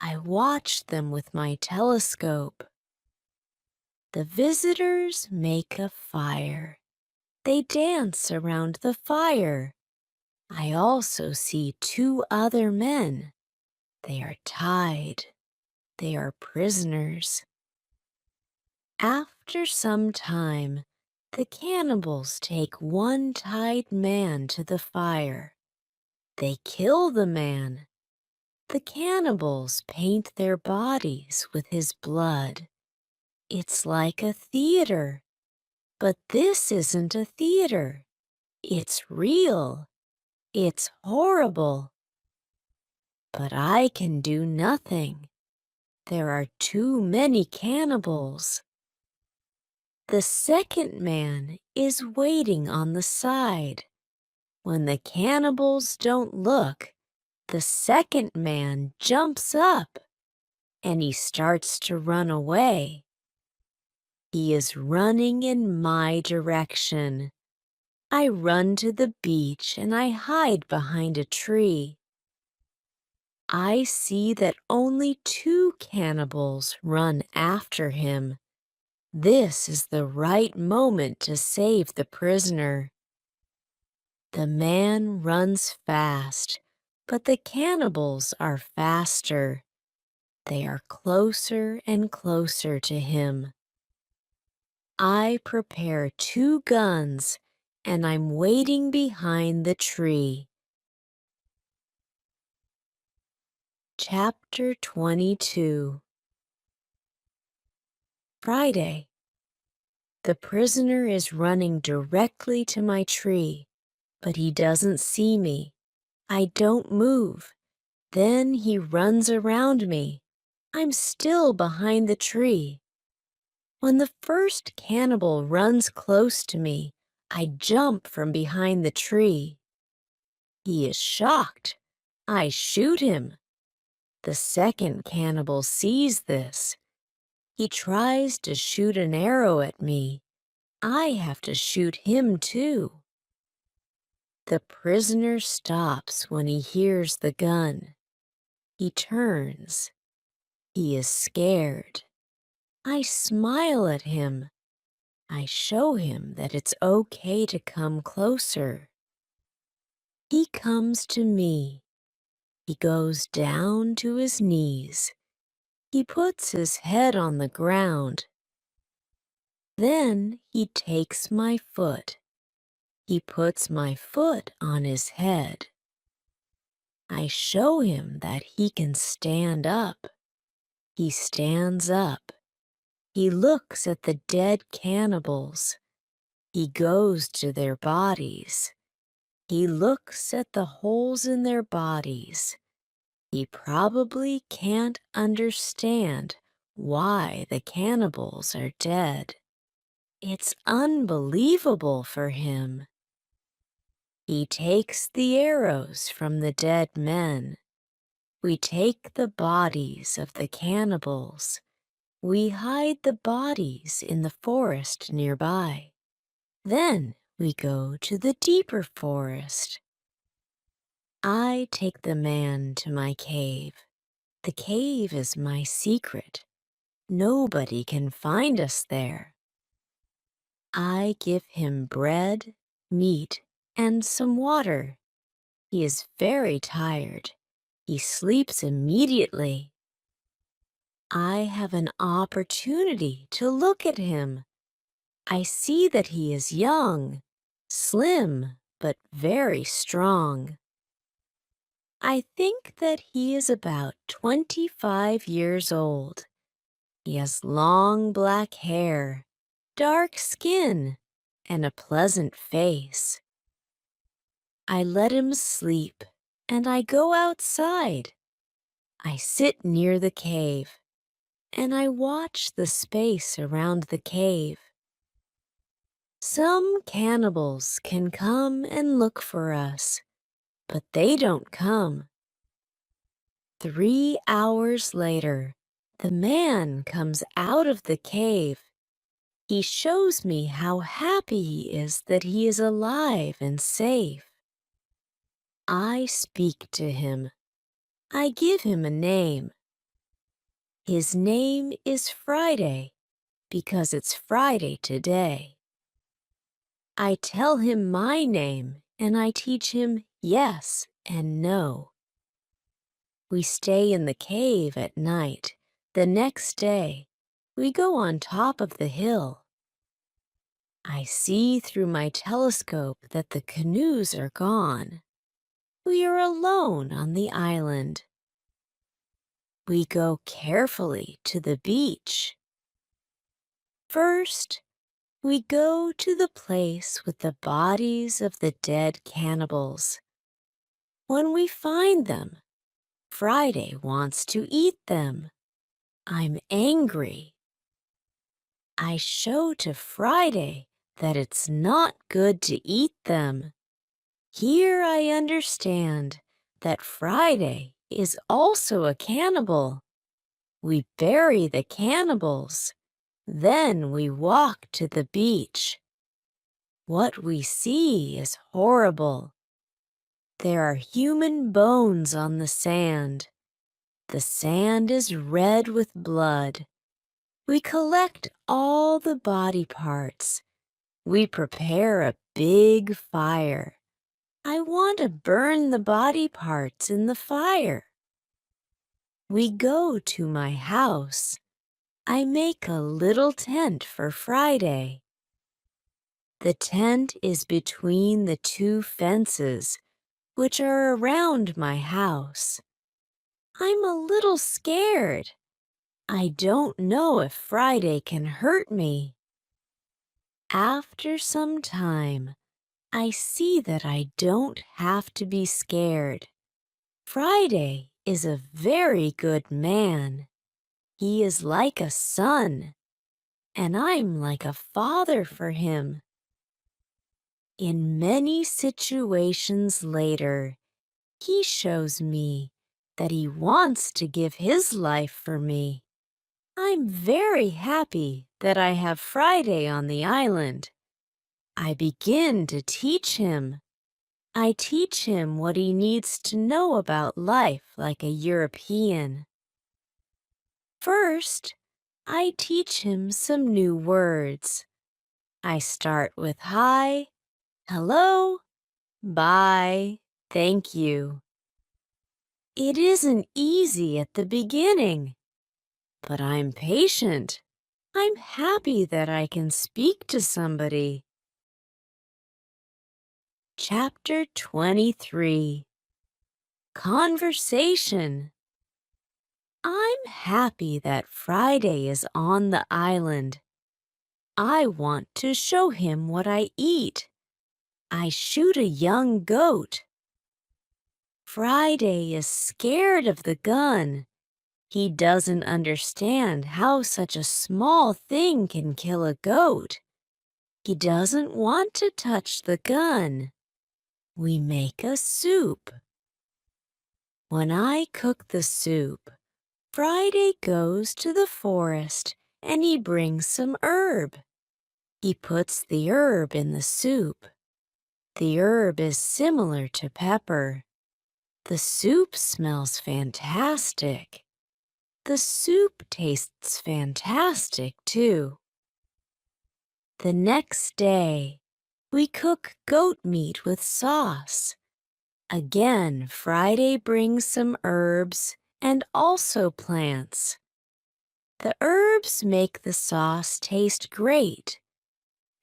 I watch them with my telescope. The visitors make a fire. They dance around the fire. I also see 2 other men. They are tied. They are prisoners. After some time, the cannibals take one tied man to the fire. They kill the man. The cannibals paint their bodies with his blood. It's like a theater. But this isn't a theater. It's real. It's horrible. But I can do nothing. There are too many cannibals. The second man is waiting on the side. When the cannibals don't look, the second man jumps up and he starts to run away. He is running in my direction. I run to the beach and I hide behind a tree. I see that only 2 cannibals run after him. This is the right moment to save the prisoner. The man runs fast, but the cannibals are faster. They are closer and closer to him. I prepare 2 guns and I'm waiting behind the tree. Chapter 22. Friday. The prisoner is running directly to my tree, but he doesn't see me. I don't move. Then he runs around me. I'm still behind the tree. When the first cannibal runs close to me, I jump from behind the tree. He is shocked. I shoot him. The second cannibal sees this. He tries to shoot an arrow at me. I have to shoot him too. The prisoner stops when he hears the gun. He turns. He is scared. I smile at him. I show him that it's okay to come closer. He comes to me. He goes down to his knees. He puts his head on the ground. Then he takes my foot. He puts my foot on his head. I show him that he can stand up. He stands up. He looks at the dead cannibals. He goes to their bodies. He looks at the holes in their bodies. He probably can't understand why the cannibals are dead. It's unbelievable for him. He takes the arrows from the dead men. We take the bodies of the cannibals. We hide the bodies in the forest nearby. Then we go to the deeper forest. I take the man to my cave. The cave is my secret. Nobody can find us there. I give him bread, meat, and some water. He is very tired. He sleeps immediately. I have an opportunity to look at him. I see that he is young, slim, but very strong. I think that he is about 25 years old. He has long black hair, dark skin, and a pleasant face. I let him sleep, and I go outside. I sit near the cave, and I watch the space around the cave. Some cannibals can come and look for us, but they don't come. 3 hours later, the man comes out of the cave. He shows me how happy he is that he is alive and safe. I speak to him. I give him a name. His name is Friday because it's Friday today. I tell him my name and I teach him yes and no. We stay in the cave at night. The next day, we go on top of the hill. I see through my telescope that the canoes are gone. We are alone on the island. We go carefully to the beach. First, we go to the place with the bodies of the dead cannibals. When we find them, Friday wants to eat them. I'm angry. I show to Friday that it's not good to eat them. Here I understand that Friday is also a cannibal. We bury the cannibals. Then we walk to the beach. What we see is horrible. There are human bones on the sand. The sand is red with blood. We collect all the body parts. We prepare a big fire. I want to burn the body parts in the fire. We go to my house. I make a little tent for Friday. The tent is between the two fences, which are around my house. I'm a little scared. I don't know if Friday can hurt me. After some time, I see that I don't have to be scared. Friday is a very good man. He is like a son. and I'm like a father for him. In many situations later, he shows me that he wants to give his life for me. I'm very happy that I have Friday on the island. I begin to teach him. I teach him what he needs to know about life like a European. First, I teach him some new words. I start with hi, hello, bye, thank you. It isn't easy at the beginning, but I'm patient. I'm happy that I can speak to somebody. Chapter 23. Conversation. I'm happy that Friday is on the island. I want to show him what I eat. I shoot a young goat. Friday is scared of the gun. He doesn't understand how such a small thing can kill a goat. He doesn't want to touch the gun. We make a soup. When I cook the soup, Friday goes to the forest and he brings some herb. He puts the herb in the soup. The herb is similar to pepper. The soup smells fantastic. The soup tastes fantastic, too. The next day, we cook goat meat with sauce. Again, Friday brings some herbs and also plants. The herbs make the sauce taste great.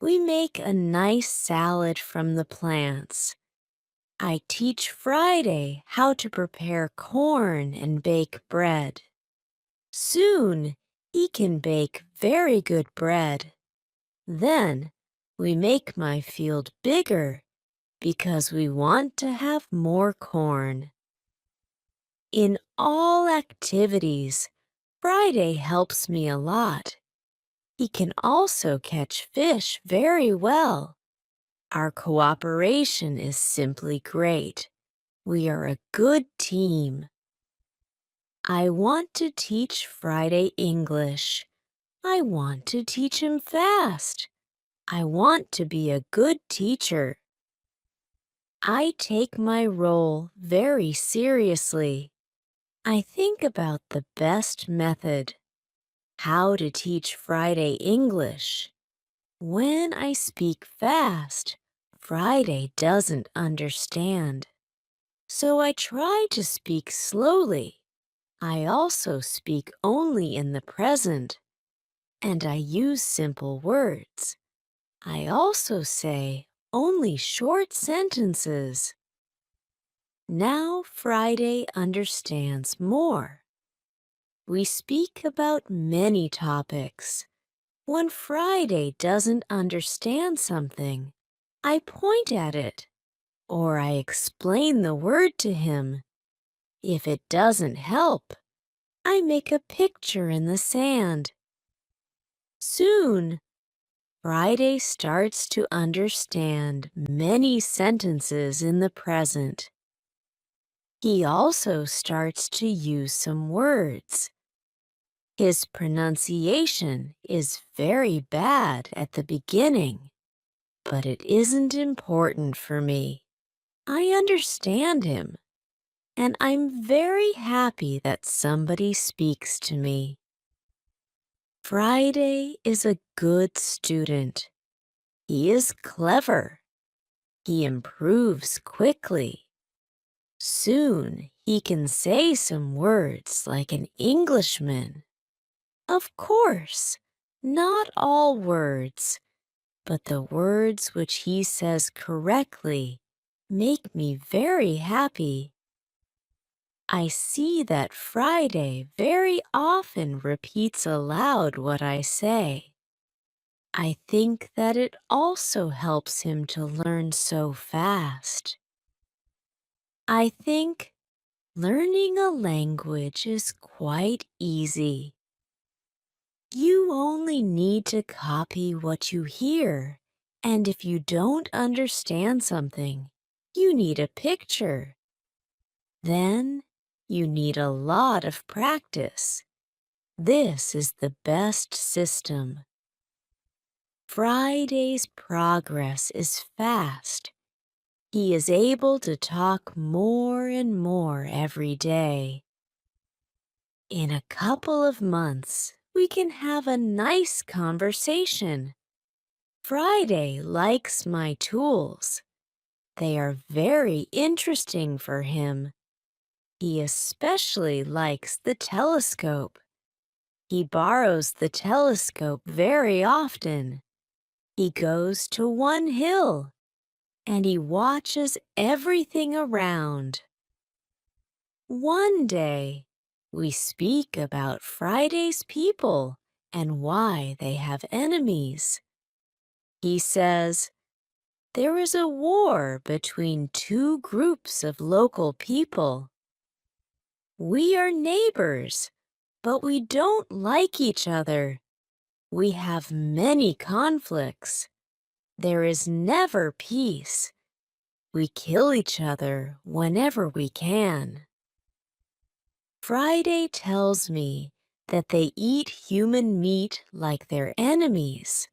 We make a nice salad from the plants. I teach Friday how to prepare corn and bake bread. Soon, he can bake very good bread. Then, we make my field bigger because we want to have more corn. In all activities, Friday helps me a lot. He can also catch fish very well. Our cooperation is simply great. We are a good team. I want to teach Friday English. I want to teach him fast. I want to be a good teacher. I take my role very seriously. I think about the best method. How to teach Friday English. When I speak fast, Friday doesn't understand. So I try to speak slowly. I also speak only in the present, and I use simple words. I also say only short sentences. Now Friday understands more. We speak about many topics. When Friday doesn't understand something, I point at it, or I explain the word to him. If it doesn't help, I make a picture in the sand. Soon, Friday starts to understand many sentences in the present. He also starts to use some words. His pronunciation is very bad at the beginning, but it isn't important for me. I understand him, and I'm very happy that somebody speaks to me. Friday is a good student. He is clever. He improves quickly. Soon he can say some words like an Englishman. Of course, not all words, but the words which he says correctly make me very happy. I see that Friday very often repeats aloud what I say. I think that it also helps him to learn so fast. I think learning a language is quite easy. You only need to copy what you hear, and if you don't understand something, you need a picture. Then you need a lot of practice. This is the best system. Friday's progress is fast. He is able to talk more and more every day. In a couple of months, we can have a nice conversation. Friday likes my tools. They are very interesting for him. He especially likes the telescope. He borrows the telescope very often. He goes to one hill and he watches everything around. One day, we speak about Friday's people and why they have enemies. He says, there is a war between two groups of local people. We are neighbors, but we don't like each other. We have many conflicts. There is never peace. We kill each other whenever we can. Friday tells me that they eat human meat like their enemies.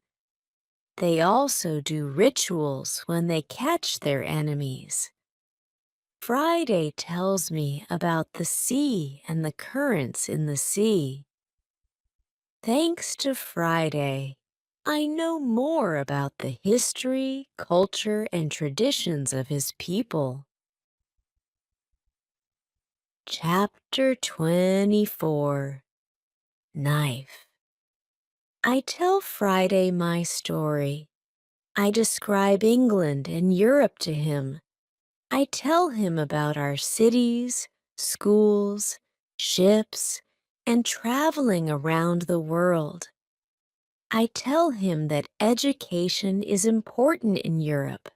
They also do rituals when they catch their enemies. Friday tells me about the sea and the currents in the sea. Thanks to Friday, I know more about the history, culture, and traditions of his people. Chapter 24 Knife. I tell Friday my story. I describe England and Europe to him. I tell him about our cities, schools, ships, and traveling around the world. I tell him that education is important in Europe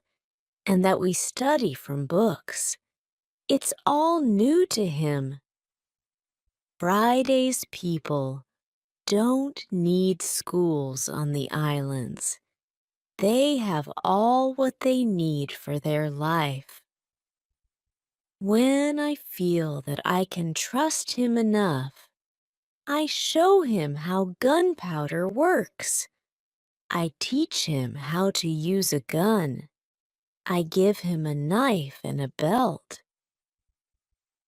and that we study from books. It's all new to him. Friday's people don't need schools on the islands. They have all what they need for their life. When I feel that I can trust him enough, I show him how gunpowder works. I teach him how to use a gun. I give him a knife and a belt.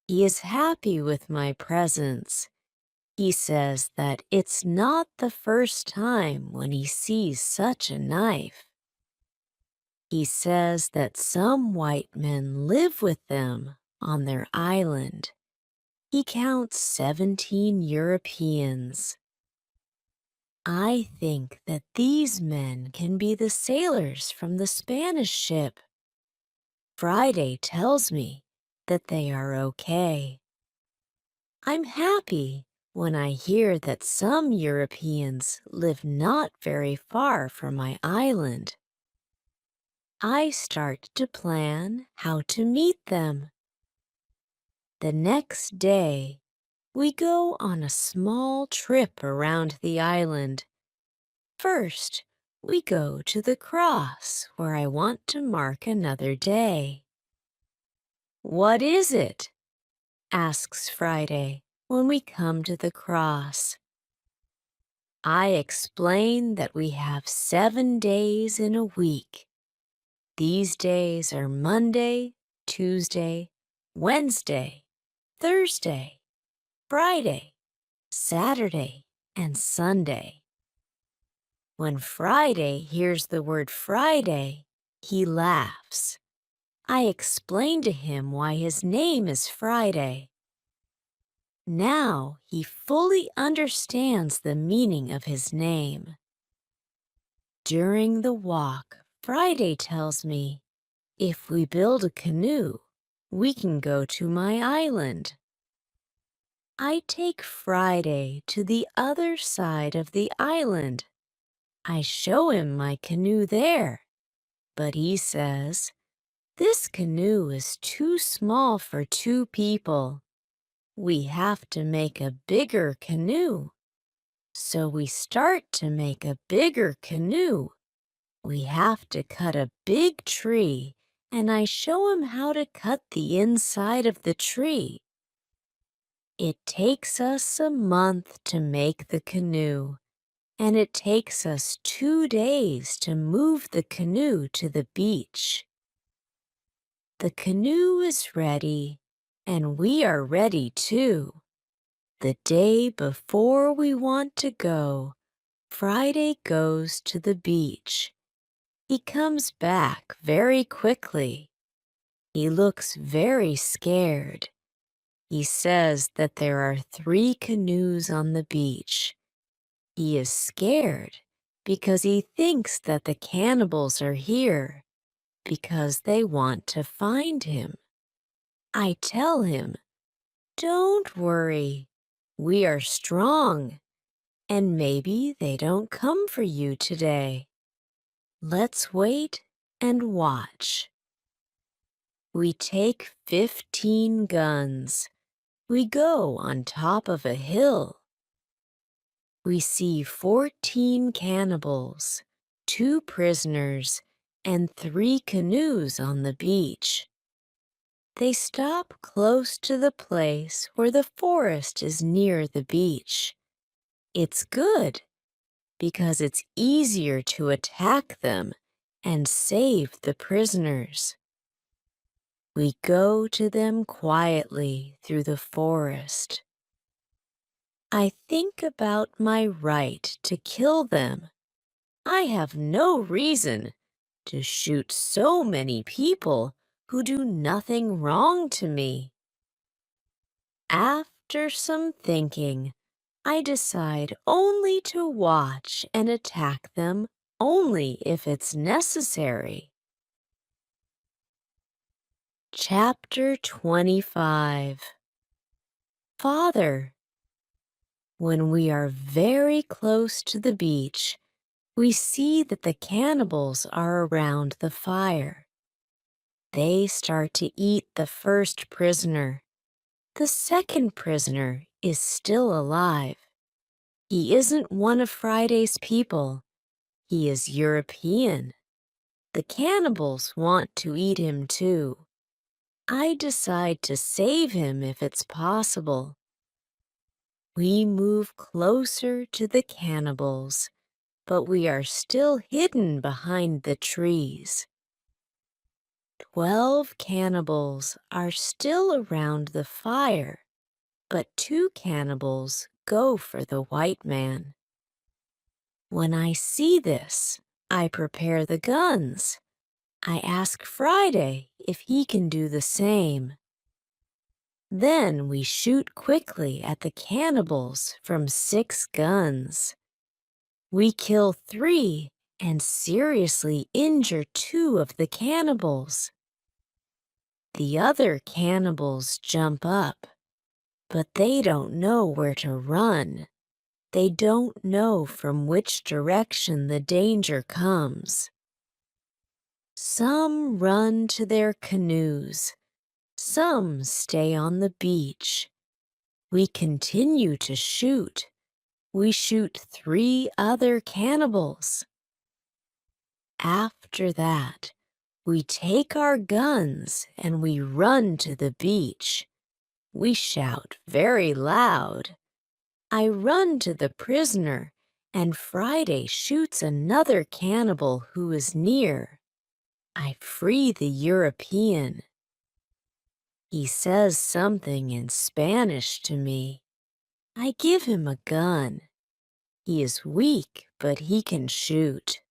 He is happy with my presence. He says that it's not the first time when he sees such a knife. He says that some white men live with them on their island. He counts 17 Europeans. I think that these men can be the sailors from the Spanish ship. Friday tells me that they are okay. I'm happy when I hear that some Europeans live not very far from my island. I start to plan how to meet them. The next day, we go on a small trip around the island. First, we go to the cross where I want to mark another day. What is it? Asks Friday when we come to the cross. I explain that we have 7 days in a week. These days are Monday, Tuesday, Wednesday, Thursday, Friday, Saturday, and Sunday. When Friday hears the word Friday, he laughs. I explain to him why his name is Friday. Now he fully understands the meaning of his name. During the walk, Friday tells me, if we build a canoe, we can go to my island. I take Friday to the other side of the island. I show him my canoe there, but he says, this canoe is too small for 2 people. We have to make a bigger canoe. So we start to make a bigger canoe. We have to cut a big tree, and I show him how to cut the inside of the tree. It takes us a month to make the canoe, and it takes us 2 days to move the canoe to the beach. The canoe is ready, and we are ready too. The day before we want to go, Friday goes to the beach. He comes back very quickly. He looks very scared. He says that there are 3 canoes on the beach. He is scared because he thinks that the cannibals are here because they want to find him. I tell him, "Don't worry. We are strong, and maybe they don't come for you today. Let's wait and watch." We take 15 guns. We go on top of a hill. We see 14 cannibals, 2 prisoners, and 3 canoes on the beach. They stop close to the place where the forest is near the beach. It's good because it's easier to attack them and save the prisoners. We go to them quietly through the forest. I think about my right to kill them. I have no reason to shoot so many people who do nothing wrong to me. After some thinking, I decide only to watch and attack them only if it's necessary. Chapter 25. Father. When we are very close to the beach, we see that the cannibals are around the fire. They start to eat the first prisoner. The second prisoner is still alive. He isn't one of Friday's people. He is European. The cannibals want to eat him too. I decide to save him if it's possible. We move closer to the cannibals, but we are still hidden behind the trees. 12 cannibals are still around the fire, but 2 cannibals go for the white man. When I see this, I prepare the guns. I ask Friday if he can do the same. Then we shoot quickly at the cannibals from 6 guns. We kill 3 and seriously injure 2 of the cannibals. The other cannibals jump up, but they don't know where to run. They don't know from which direction the danger comes. Some run to their canoes. Some stay on the beach. We continue to shoot. We shoot 3 other cannibals. After that, we take our guns and we run to the beach. We shout very loud. I run to the prisoner, and Friday shoots another cannibal who is near. I free the European. He says something in Spanish to me. I give him a gun. He is weak, but he can shoot.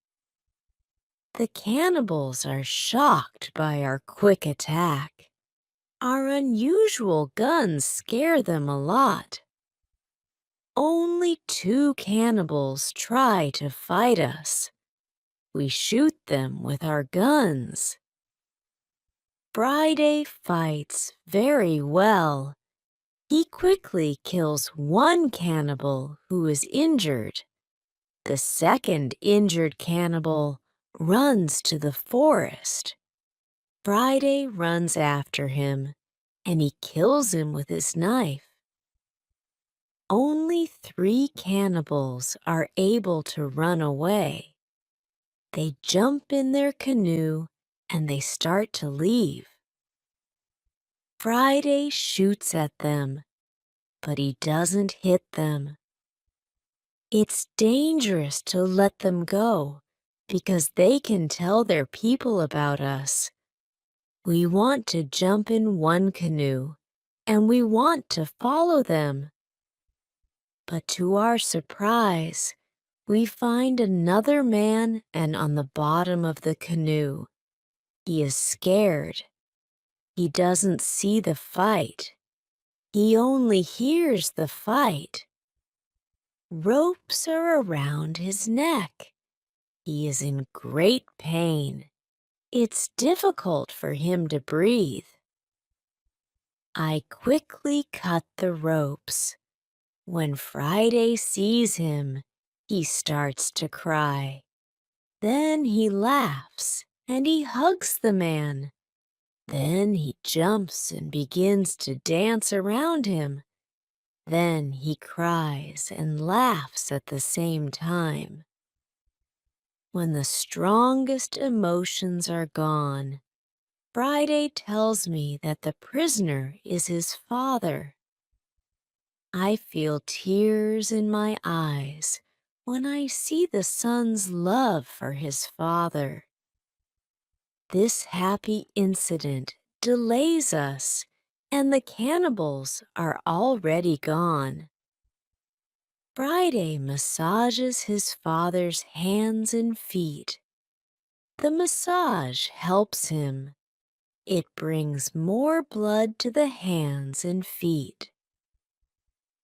The cannibals are shocked by our quick attack. Our unusual guns scare them a lot. Only 2 cannibals try to fight us. We shoot them with our guns. Friday fights very well. He quickly kills 1 cannibal who is injured. The second injured cannibal runs to the forest. Friday runs after him, and he kills him with his knife. Only 3 cannibals are able to run away. They jump in their canoe and they start to leave. Friday shoots at them, but he doesn't hit them. It's dangerous to let them go because they can tell their people about us. We want to jump in one canoe and we want to follow them. But to our surprise, we find another man and on the bottom of the canoe. He is scared. He doesn't see the fight. He only hears the fight. Ropes are around his neck. He is in great pain. It's difficult for him to breathe. I quickly cut the ropes. When Friday sees him, he starts to cry. Then he laughs and he hugs the man. Then he jumps and begins to dance around him. Then he cries and laughs at the same time. When the strongest emotions are gone, Friday tells me that the prisoner is his father. I feel tears in my eyes when I see the son's love for his father. This happy incident delays us, and the cannibals are already gone. Friday massages his father's hands and feet. The massage helps him. It brings more blood to the hands and feet.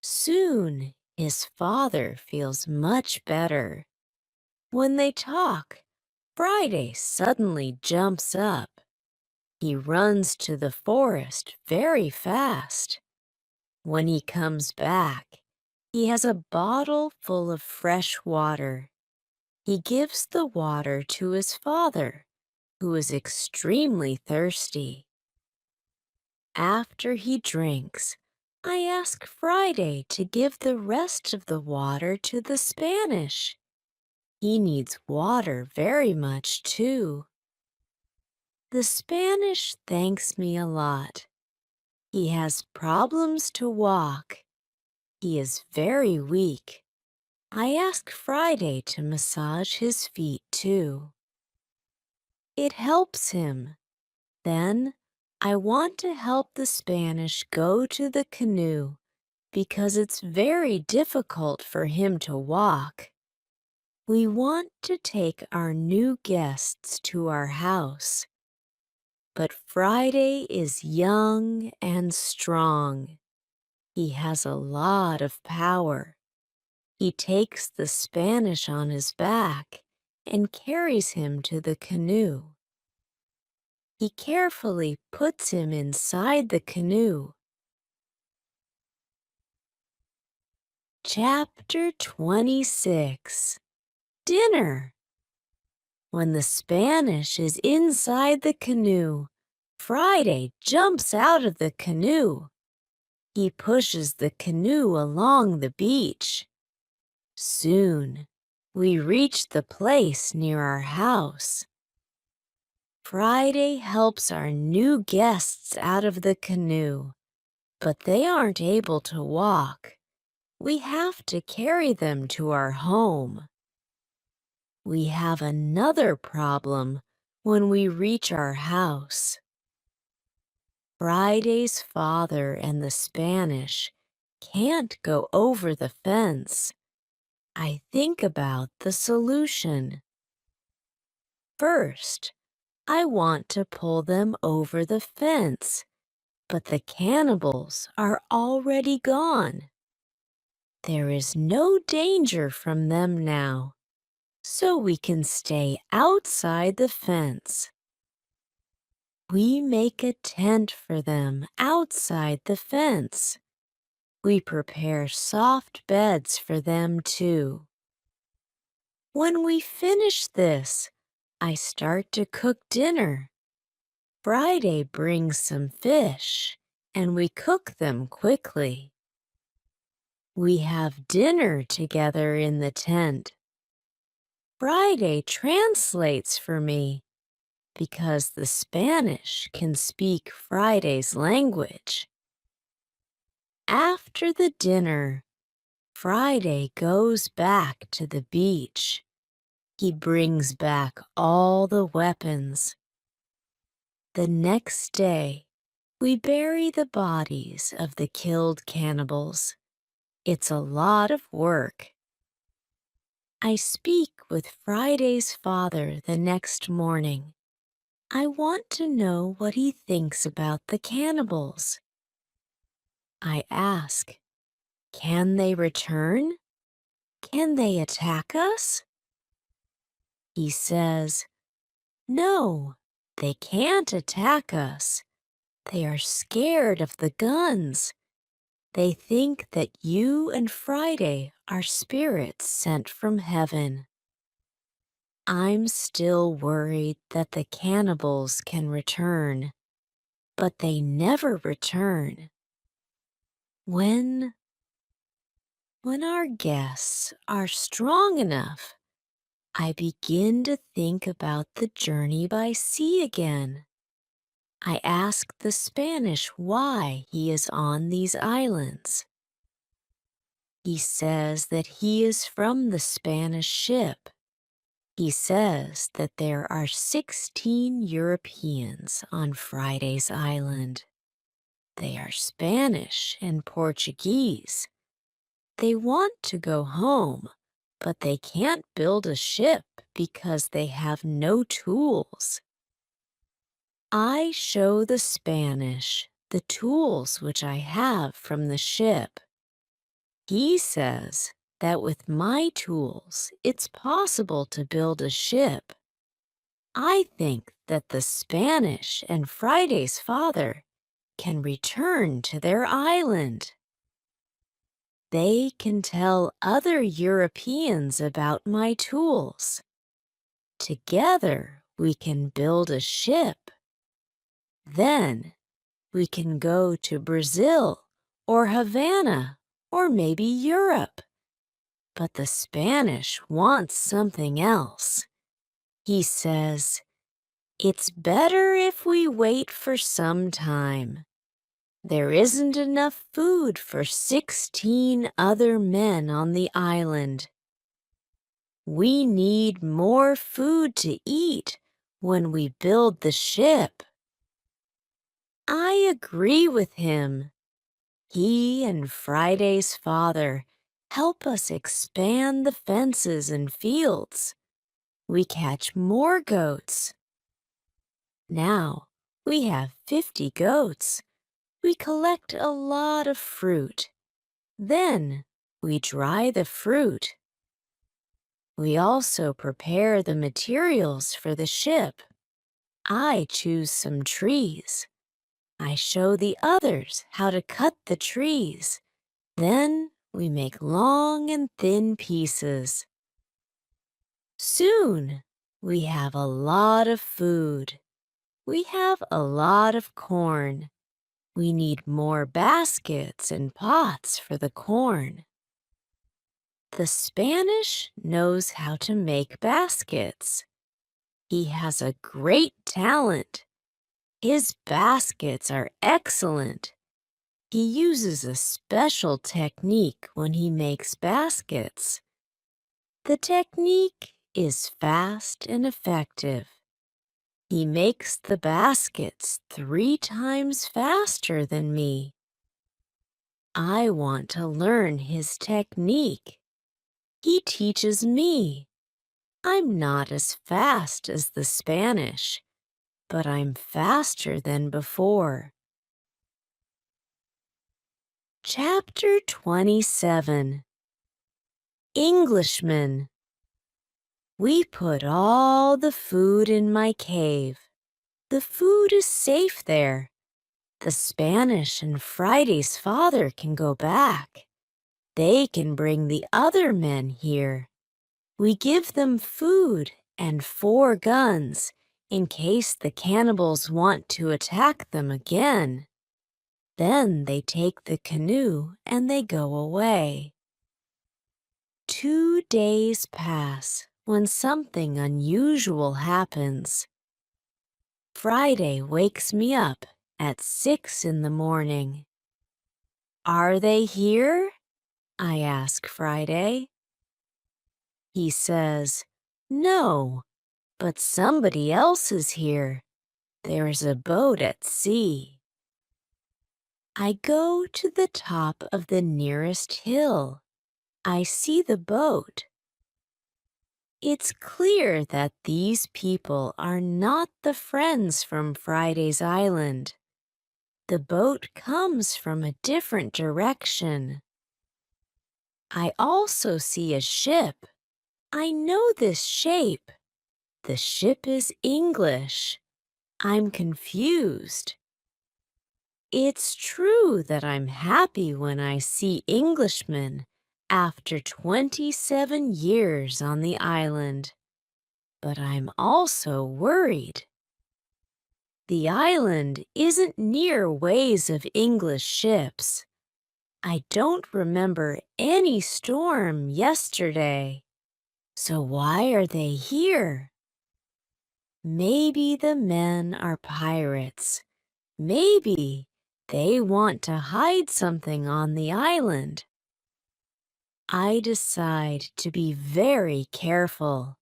Soon, his father feels much better. When they talk, Friday suddenly jumps up. He runs to the forest very fast. When he comes back, he has a bottle full of fresh water. He gives the water to his father, who is extremely thirsty. After he drinks, I ask Friday to give the rest of the water to the Spanish. He needs water very much, too. The Spanish thanks me a lot. He has problems to walk. He is very weak. I ask Friday to massage his feet, too. It helps him. Then I want to help the Spanish go to the canoe because it's very difficult for him to walk. We want to take our new guests to our house. But Friday is young and strong. He has a lot of power. He takes the Spanish on his back and carries him to the canoe. He carefully puts him inside the canoe. Chapter 26. Dinner. When the Spanish is inside the canoe, Friday jumps out of the canoe. He pushes the canoe along the beach. Soon, we reach the place near our house. Friday helps our new guests out of the canoe, but they aren't able to walk. We have to carry them to our home. We have another problem when we reach our house. Friday's father and the Spanish can't go over the fence. I think about the solution. First, I want to pull them over the fence, but the cannibals are already gone. There is no danger from them now, so we can stay outside the fence. We make a tent for them outside the fence. We prepare soft beds for them too. When we finish this, I start to cook dinner. Friday brings some fish, and we cook them quickly. We have dinner together in the tent. Friday translates for me because the Spanish can speak Friday's language. After the dinner, Friday goes back to the beach. He brings back all the weapons. The next day, we bury the bodies of the killed cannibals. It's a lot of work. I speak with Friday's father the next morning. I want to know what he thinks about the cannibals. I ask, can they return? Can they attack us? He says, no, they can't attack us. They are scared of the guns. They think that you and Friday are spirits sent from heaven. I'm still worried that the cannibals can return, but they never return. When our guests are strong enough, I begin to think about the journey by sea again. I ask the Spanish why he is on these islands. He says that he is from the Spanish ship. He says that there are 16 Europeans on Friday's island. They are Spanish and Portuguese. They want to go home, but they can't build a ship because they have no tools. I show the Spanish the tools which I have from the ship. He says that with my tools, it's possible to build a ship. I think that the Spanish and Friday's father can return to their island. They can tell other Europeans about my tools. Together, we can build a ship. Then, we can go to Brazil or Havana or maybe Europe. But the Spanish wants something else. He says, it's better if we wait for some time. There isn't enough food for 16 other men on the island. We need more food to eat when we build the ship. I agree with him. He and Friday's father help us expand the fences and fields. We catch more goats. Now we have 50 goats. We collect a lot of fruit. Then we dry the fruit. We also prepare the materials for the ship. I choose some trees. I show the others how to cut the trees. Then we make long and thin pieces. Soon, we have a lot of food. We have a lot of corn. We need more baskets and pots for the corn. The Spanish knows how to make baskets. He has a great talent. His baskets are excellent. He uses a special technique when he makes baskets. The technique is fast and effective. He makes the baskets 3 times faster than me. I want to learn his technique. He teaches me. I'm not as fast as the Spanish, but I'm faster than before. Chapter 27. Englishmen. We put all the food in my cave. The food is safe there. The Spanish and Friday's father can go back. They can bring the other men here. We give them food and 4 guns in case the cannibals want to attack them again. Then they take the canoe and they go away. 2 days pass when something unusual happens. Friday wakes me up at 6 in the morning. Are they here? I ask Friday. He says, no, but somebody else is here. There's a boat at sea. I go to the top of the nearest hill. I see the boat. It's clear that these people are not the friends from Friday's island. The boat comes from a different direction. I also see a ship. I know this shape. The ship is English. I'm confused. It's true that I'm happy when I see Englishmen after 27 years on the island, but I'm also worried. The island isn't near ways of English ships. I don't remember any storm yesterday. So why are they here? Maybe the men are pirates. Maybe they want to hide something on the island. I decide to be very careful.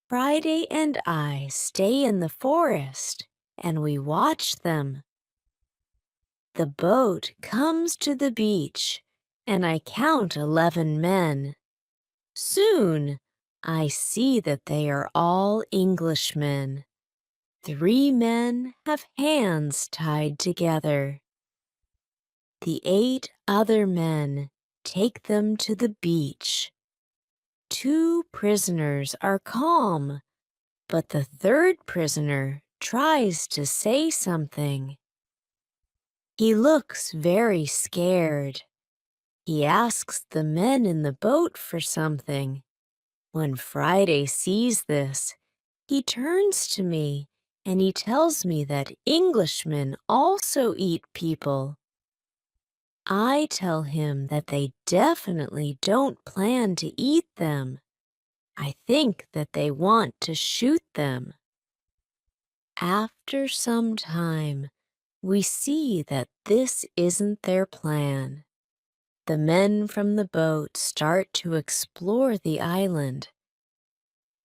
Friday and I stay in the forest and we watch them. The boat comes to the beach and I count 11 men. Soon, I see that they are all Englishmen. 3 men have hands tied together. The 8 other men take them to the beach. 2 prisoners are calm, but the 3rd prisoner tries to say something. He looks very scared. He asks the men in the boat for something. When Friday sees this, he turns to me and he tells me that Englishmen also eat people. I tell him that they definitely don't plan to eat them. I think that they want to shoot them. After some time, we see that this isn't their plan. The men from the boat start to explore the island.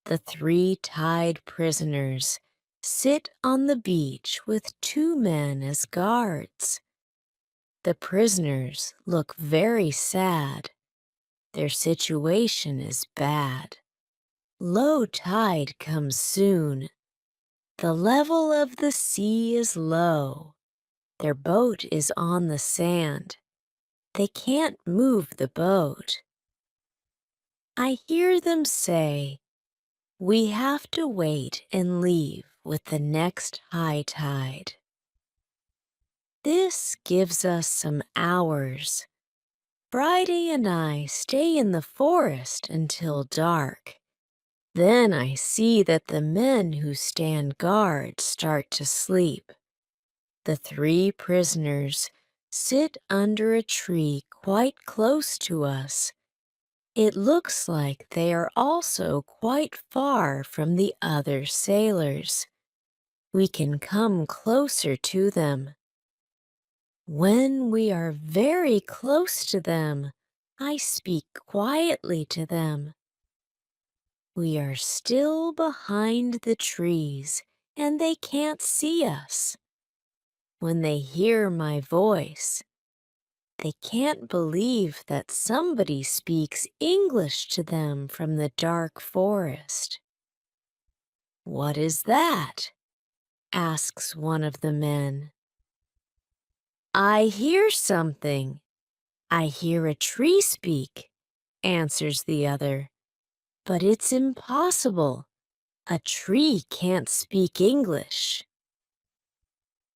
The 3 tied prisoners sit on the beach with 2 men as guards. The prisoners look very sad. Their situation is bad. Low tide comes soon. The level of the sea is low. Their boat is on the sand. They can't move the boat. I hear them say, "We have to wait and leave with the next high tide." This gives us some hours. Friday and I stay in the forest until dark. Then I see that the men who stand guard start to sleep. The 3 prisoners sit under a tree quite close to us. It looks like they are also quite far from the other sailors. We can come closer to them. When we are very close to them, I speak quietly to them. We are still behind the trees and they can't see us. When they hear my voice, they can't believe that somebody speaks English to them from the dark forest. "What is that?" asks one of the men. "I hear something. I hear a tree speak," answers the other. "But it's impossible. A tree can't speak English."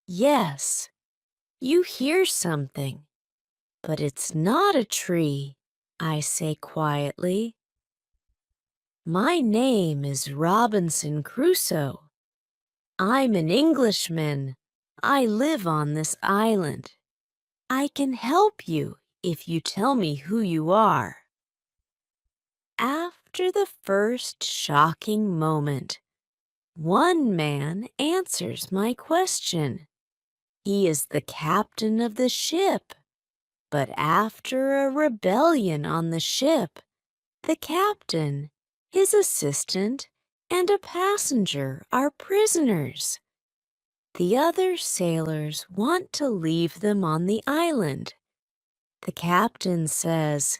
"Yes, you hear something, but it's not a tree," I say quietly. "My name is Robinson Crusoe. I'm an Englishman. I live on this island. I can help you if you tell me who you are. After the first shocking moment, one man answers my question. He is the captain of the ship. But after a rebellion on the ship, the captain, his assistant, and a passenger are prisoners. The other sailors want to leave them on the island. The captain says,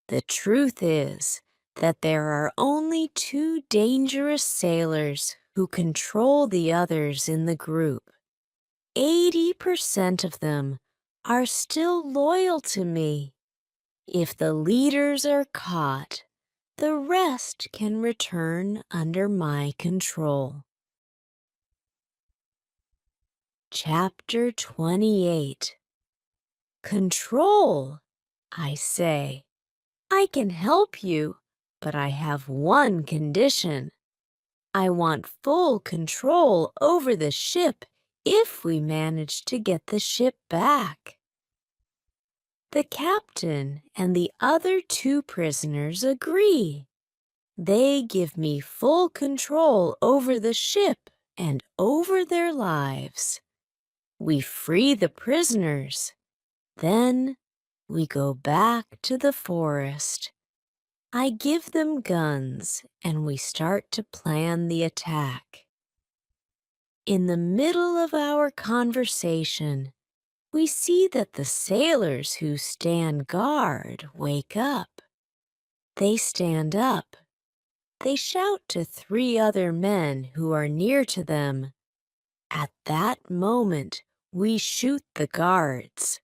"The truth is that there are only two dangerous sailors who control the others in the group. 80% of them are still loyal to me. If the leaders are caught, the rest can return under my control." Chapter 28. Control, I say. I can help you, but I have one condition. I want full control over the ship if we manage to get the ship back. The captain and the other two prisoners agree. They give me full control over the ship and over their lives. We free the prisoners. Then we go back to the forest. I give them guns and we start to plan the attack. In the middle of our conversation, we see that the sailors who stand guard wake up. They stand up. They shout to three other men who are near to them. At that moment, we shoot the guards.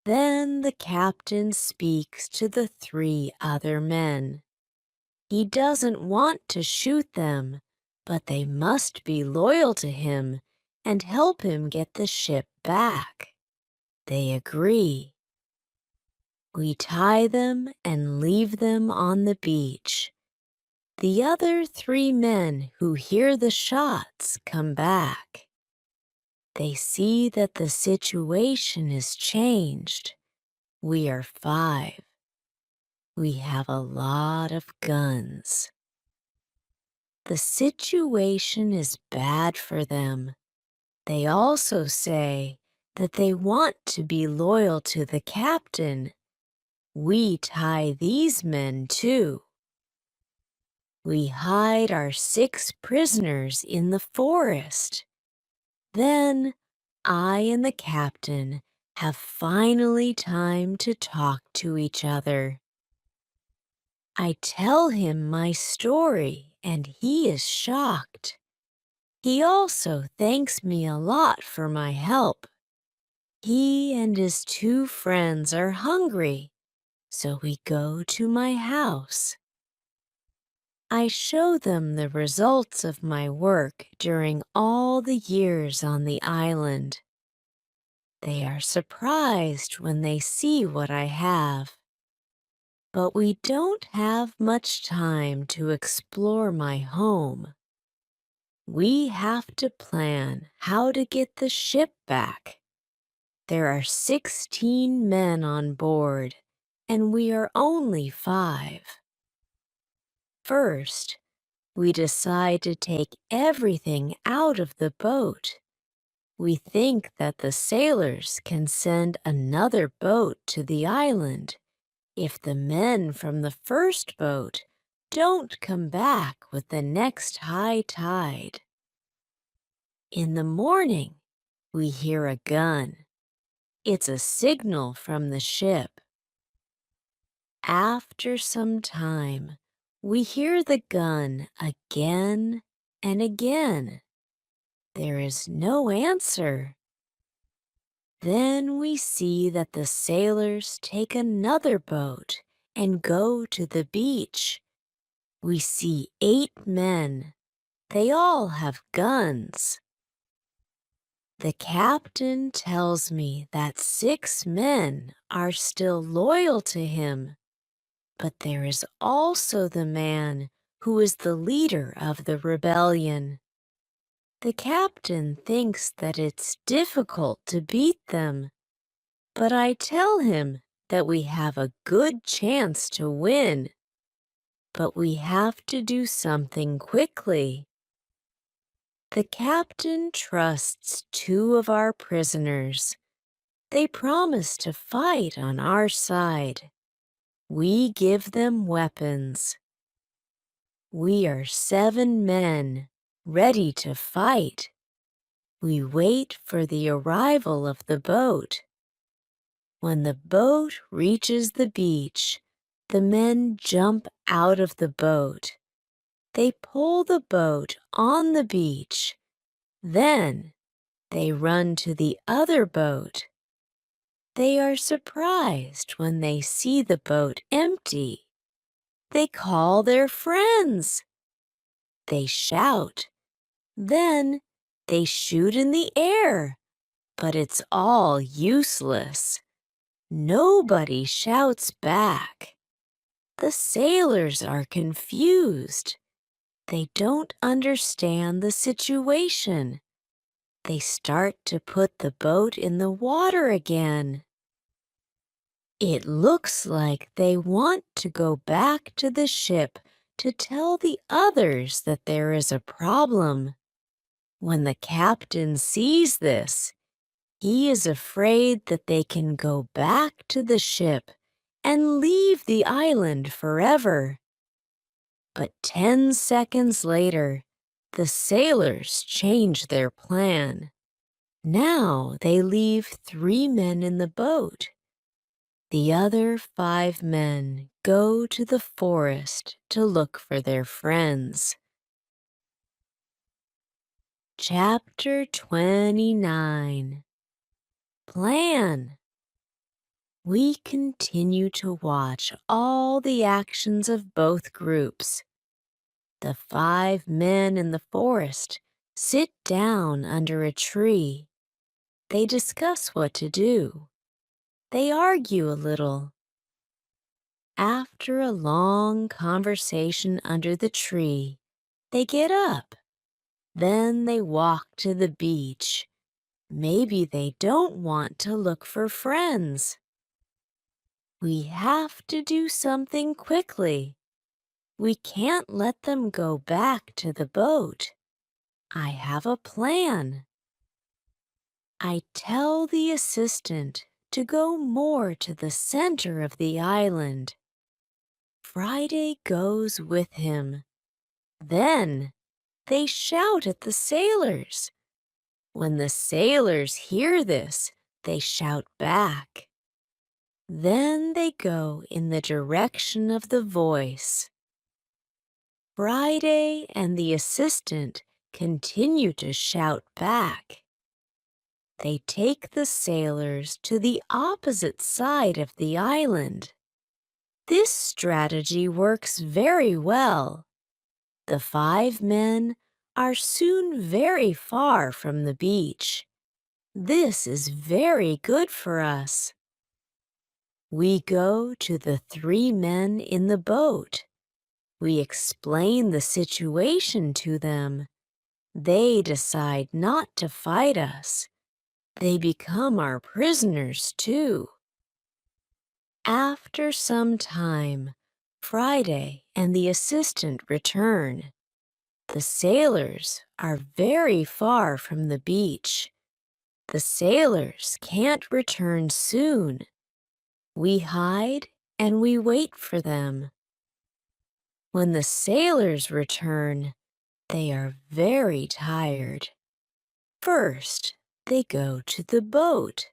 Then the captain speaks to the three other men. He doesn't want to shoot them, but they must be loyal to him and help him get the ship back. They agree. We tie them and leave them on the beach. The other three men who hear the shots come back. They see that the situation is changed. We are 5. We have a lot of guns. The situation is bad for them. They also say that they want to be loyal to the captain. We tie these men too. We hide our 6 prisoners in the forest. Then I and the captain have finally time to talk to each other. I tell him my story and he is shocked. He also thanks me a lot for my help. He and his 2 friends are hungry, so we go to my house. I show them the results of my work during all the years on the island. They are surprised when they see what I have. But we don't have much time to explore my home. We have to plan how to get the ship back. There are 16 men on board, and we are only 5. First, we decide to take everything out of the boat. We think that the sailors can send another boat to the island if the men from the first boat don't come back with the next high tide. In the morning, we hear a gun. It's a signal from the ship. After some time, we hear the gun again and again. There is no answer. Then we see that the sailors take another boat and go to the beach. We see 8 men. They all have guns. The captain tells me that 6 men are still loyal to him. But there is also the man who is the leader of the rebellion. The captain thinks that it's difficult to beat them, but I tell him that we have a good chance to win. But we have to do something quickly. The captain trusts two of our prisoners. They promise to fight on our side. We give them weapons. We are 7 men, ready to fight. We wait for the arrival of the boat. When the boat reaches the beach, the men jump out of the boat. They pull the boat on the beach. Then they run to the other boat. They are surprised when they see the boat empty. They call their friends. They shout. Then they shoot in the air, but it's all useless. Nobody shouts back. The sailors are confused. They don't understand the situation. They start to put the boat in the water again. It looks like they want to go back to the ship to tell the others that there is a problem. When the captain sees this, he is afraid that they can go back to the ship and leave the island forever. But 10 seconds later, the sailors change their plan. Now they leave 3 men in the boat. The other 5 men go to the forest to look for their friends. Chapter 29. Plan. We continue to watch all the actions of both groups. The 5 men in the forest sit down under a tree. They discuss what to do. They argue a little. After a long conversation under the tree, they get up. Then they walk to the beach. Maybe they don't want to look for friends. We have to do something quickly. We can't let them go back to the boat. I have a plan. I tell the assistant to go more to the center of the island. Friday goes with him. Then they shout at the sailors. When the sailors hear this, they shout back. Then they go in the direction of the voice. Friday and the assistant continue to shout back. They take the sailors to the opposite side of the island. This strategy works very well. The 5 men are soon very far from the beach. This is very good for us. We go to the 3 men in the boat. We explain the situation to them. They decide not to fight us. They become our prisoners, too. After some time, Friday and the assistant return. The sailors are very far from the beach. The sailors can't return soon. We hide and we wait for them. When the sailors return, they are very tired. First, they go to the boat.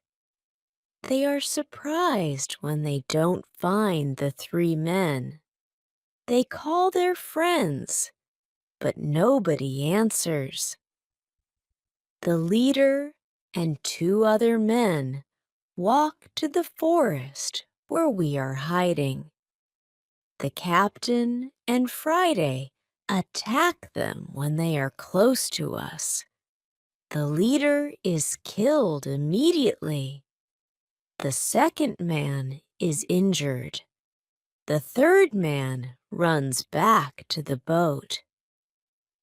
They are surprised when they don't find the 3 men. They call their friends, but nobody answers. The leader and 2 other men walk to the forest where we are hiding. The captain and Friday attack them when they are close to us. The leader is killed immediately. The second man is injured. The third man runs back to the boat.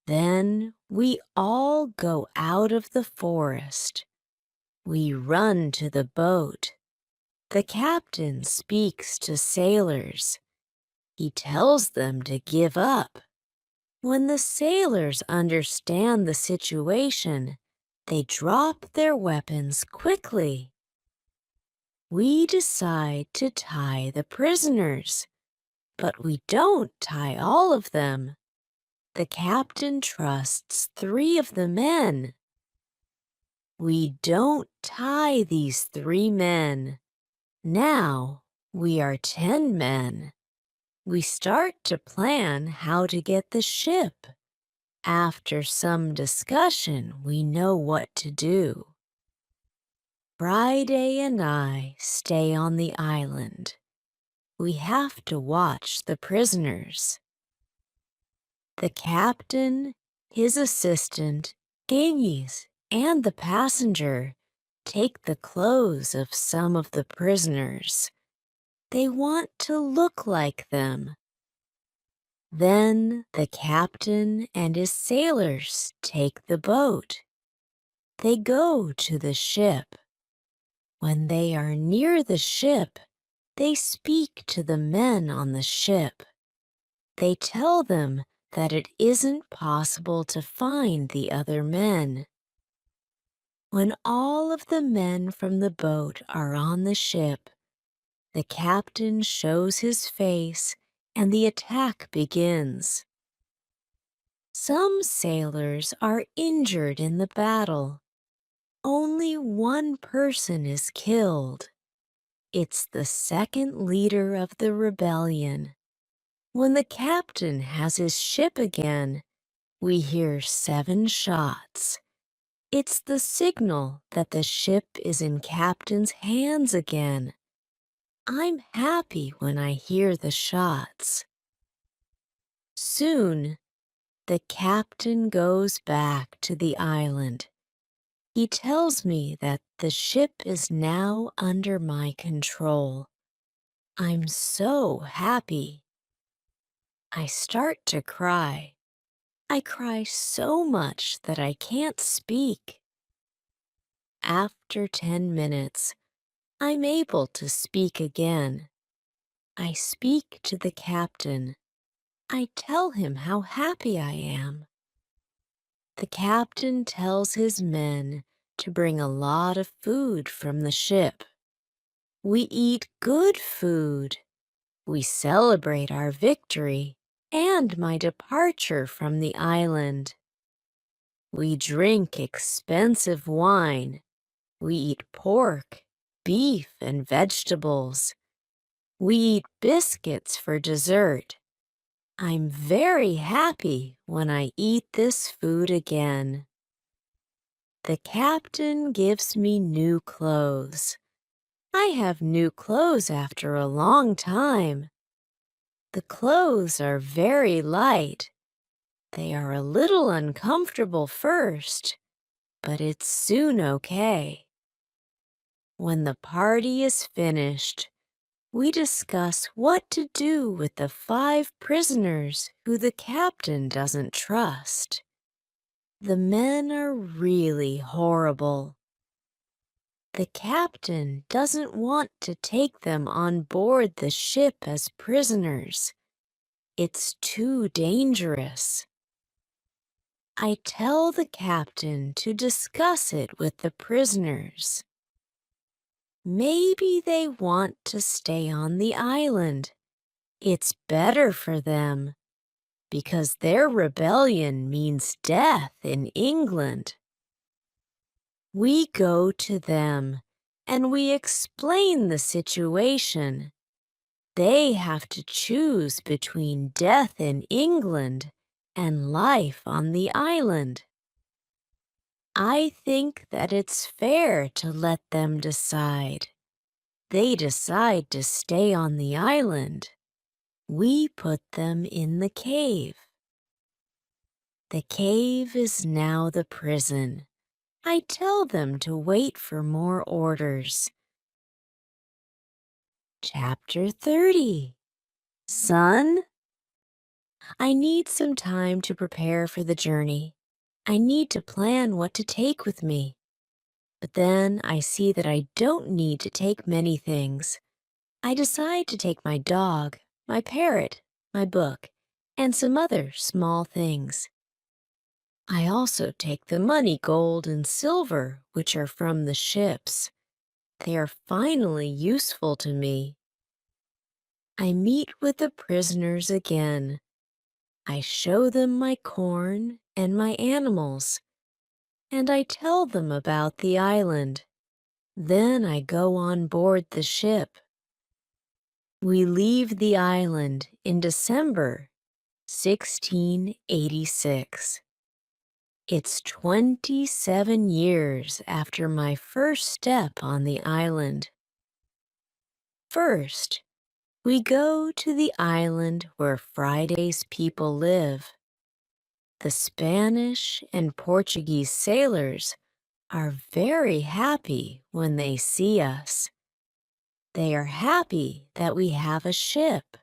Then we all go out of the forest. We run to the boat. The captain speaks to sailors. He tells them to give up. When the sailors understand the situation, they drop their weapons quickly. We decide to tie the prisoners, but we don't tie all of them. The captain trusts 3 of the men. We don't tie these 3 men. Now we are 10 men. We start to plan how to get the ship. After some discussion, we know what to do. Friday and I stay on the island. We have to watch the prisoners. The captain, his assistant, Genghis, and the passenger take the clothes of some of the prisoners. They want to look like them. Then the captain and his sailors take the boat. They go to the ship. When they are near the ship, they speak to the men on the ship. They tell them that it isn't possible to find the other men. When all of the men from the boat are on the ship, the captain shows his face and the attack begins. Some sailors are injured in the battle. Only 1 person is killed. It's the second leader of the rebellion. When the captain has his ship again, we hear 7 shots. It's the signal that the ship is in captain's hands again. I'm happy when I hear the shots. Soon, the captain goes back to the island. He tells me that the ship is now under my control. I'm so happy. I start to cry. I cry so much that I can't speak. After 10 minutes, I'm able to speak again. I speak to the captain. I tell him how happy I am. The captain tells his men to bring a lot of food from the ship. We eat good food. We celebrate our victory and my departure from the island. We drink expensive wine. We eat pork, beef, and vegetables. We eat biscuits for dessert. I'm very happy when I eat this food again. The captain gives me new clothes. I have new clothes after a long time. The clothes are very light. They are a little uncomfortable first, but it's soon okay. When the party is finished, we discuss what to do with the 5 prisoners who the captain doesn't trust. The men are really horrible. The captain doesn't want to take them on board the ship as prisoners. It's too dangerous. I tell the captain to discuss it with the prisoners. Maybe they want to stay on the island. It's better for them, because their rebellion means death in England. We go to them, and we explain the situation. They have to choose between death in England and life on the island. I think that it's fair to let them decide. They decide to stay on the island. We put them in the cave. The cave is now the prison. I tell them to wait for more orders. Chapter 30. Son, I need some time to prepare for the journey. I need to plan what to take with me. But then I see that I don't need to take many things. I decide to take my dog, my parrot, my book, and some other small things. I also take the money, gold, and silver, which are from the ships. They are finally useful to me. I meet with the prisoners again. I show them my corn and my animals, and I tell them about the island. Then I go on board the ship. We leave the island in December 1686. It's 27 years after my first step on the island. First, we go to the island where Friday's people live. The Spanish and Portuguese sailors are very happy when they see us. They are happy that we have a ship.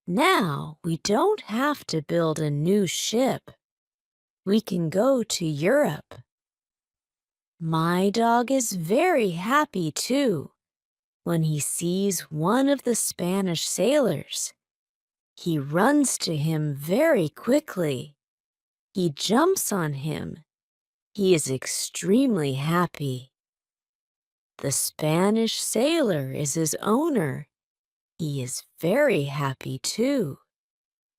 Now we don't have to build a new ship. We can go to Europe. My dog is very happy too when he sees one of the Spanish sailors. He runs to him very quickly. He jumps on him. He is extremely happy. The Spanish sailor is his owner. He is very happy too.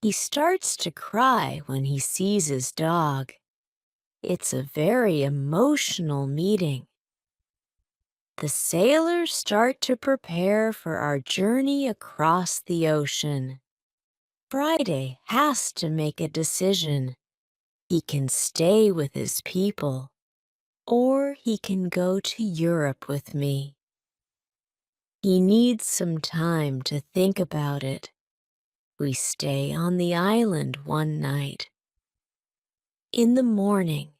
He starts to cry when he sees his dog. It's a very emotional meeting. The sailors start to prepare for our journey across the ocean. Friday has to make a decision. He can stay with his people, or he can go to Europe with me. He needs some time to think about it. We stay on the island one night. In the morning,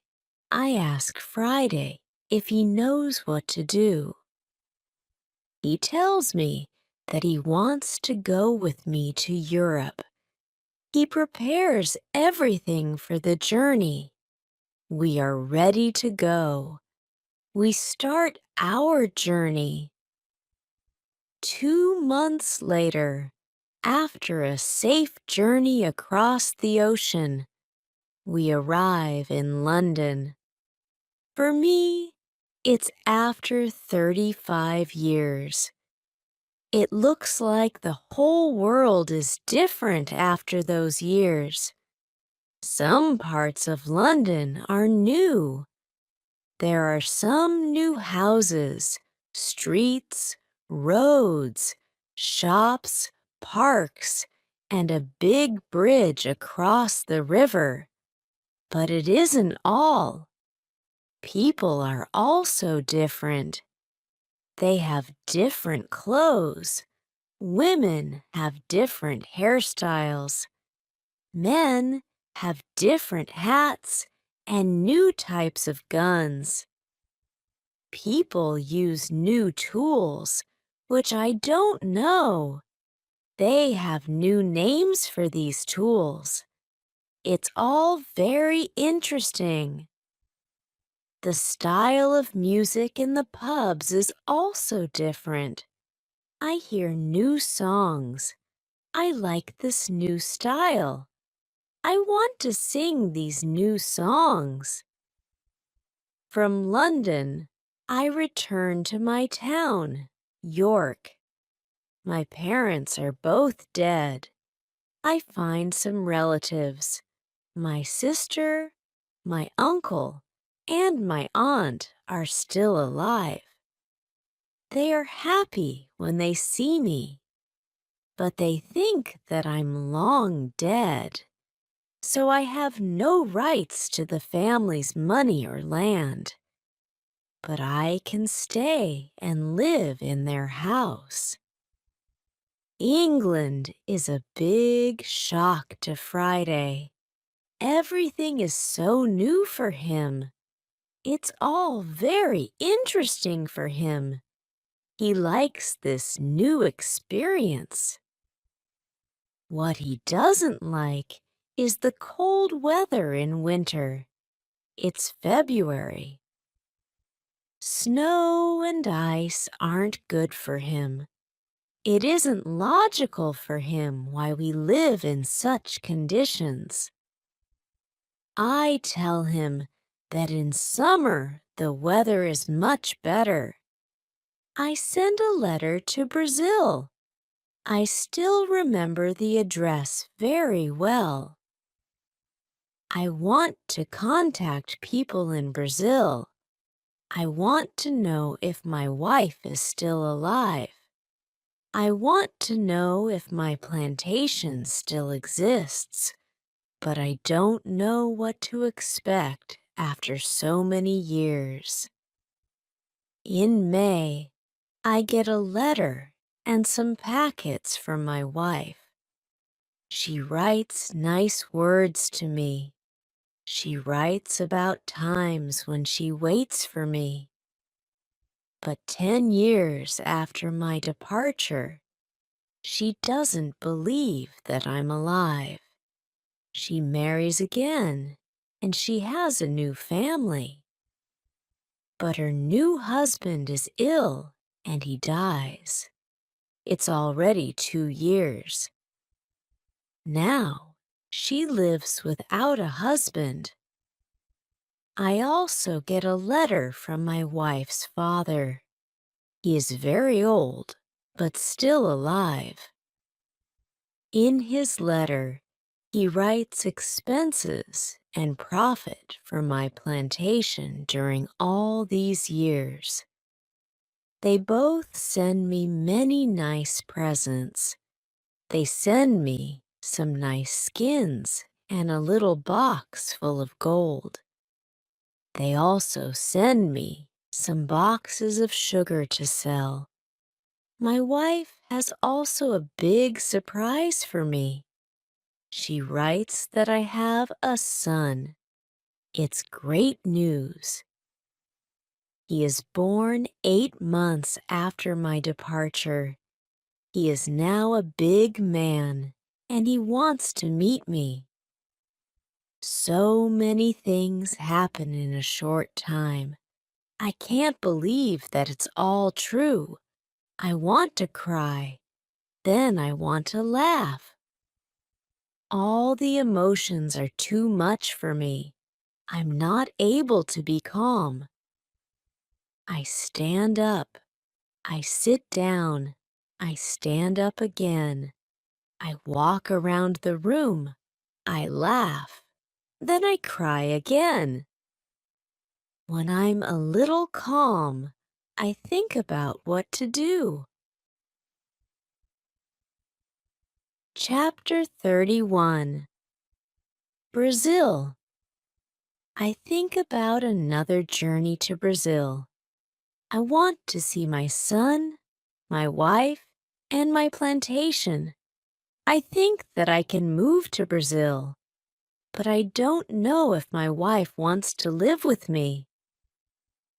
I ask Friday if he knows what to do. He tells me that he wants to go with me to Europe. He prepares everything for the journey. We are ready to go. We start our journey. 2 months later, after a safe journey across the ocean, we arrive in London. For me, it's after 35 years. It looks like the whole world is different after those years. Some parts of London are new. There are some new houses, streets, roads, shops, parks, and a big bridge across the river. But it isn't all. People are also different. They have different clothes. Women have different hairstyles. Men have different hats and new types of guns. People use new tools, which I don't know. They have new names for these tools. It's all very interesting. The style of music in the pubs is also different. I hear new songs. I like this new style. I want to sing these new songs. From London, I return to my town, York. My parents are both dead. I find some relatives. My sister, my uncle, and my aunt are still alive. They are happy when they see me, but they think that I'm long dead. So I have no rights to the family's money or land. But I can stay and live in their house. England is a big shock to Friday. Everything is so new for him. It's all very interesting for him. He likes this new experience. What he doesn't like is the cold weather in winter. It's February. Snow and ice aren't good for him. It isn't logical for him why we live in such conditions. I tell him that in summer the weather is much better. I send a letter to Brazil. I still remember the address very well. I want to contact people in Brazil. I want to know if my wife is still alive. I want to know if my plantation still exists, but I don't know what to expect after so many years. In May, I get a letter and some packets from my wife. She writes nice words to me. She writes about times when she waits for me. But 10 years after my departure, she doesn't believe that I'm alive. She marries again, and she has a new family. But her new husband is ill, and he dies. It's already 2 years. Now, she lives without a husband. I also get a letter from my wife's father. He is very old, but still alive. In his letter, he writes expenses and profit for my plantation during all these years. They both send me many nice presents. They send me some nice skins and a little box full of gold. They also send me some boxes of sugar to sell. My wife has also a big surprise for me. She writes that I have a son. It's great news. He is born 8 months after my departure. He is now a big man, and he wants to meet me. So many things happen in a short time. I can't believe that it's all true. I want to cry. Then I want to laugh. All the emotions are too much for me. I'm not able to be calm. I stand up. I sit down. I stand up again. I walk around the room. I laugh. Then I cry again. When I'm a little calm, I think about what to do. Chapter 31. Brazil. I think about another journey to Brazil. I want to see my son, my wife, and my plantation. I think that I can move to Brazil, but I don't know if my wife wants to live with me.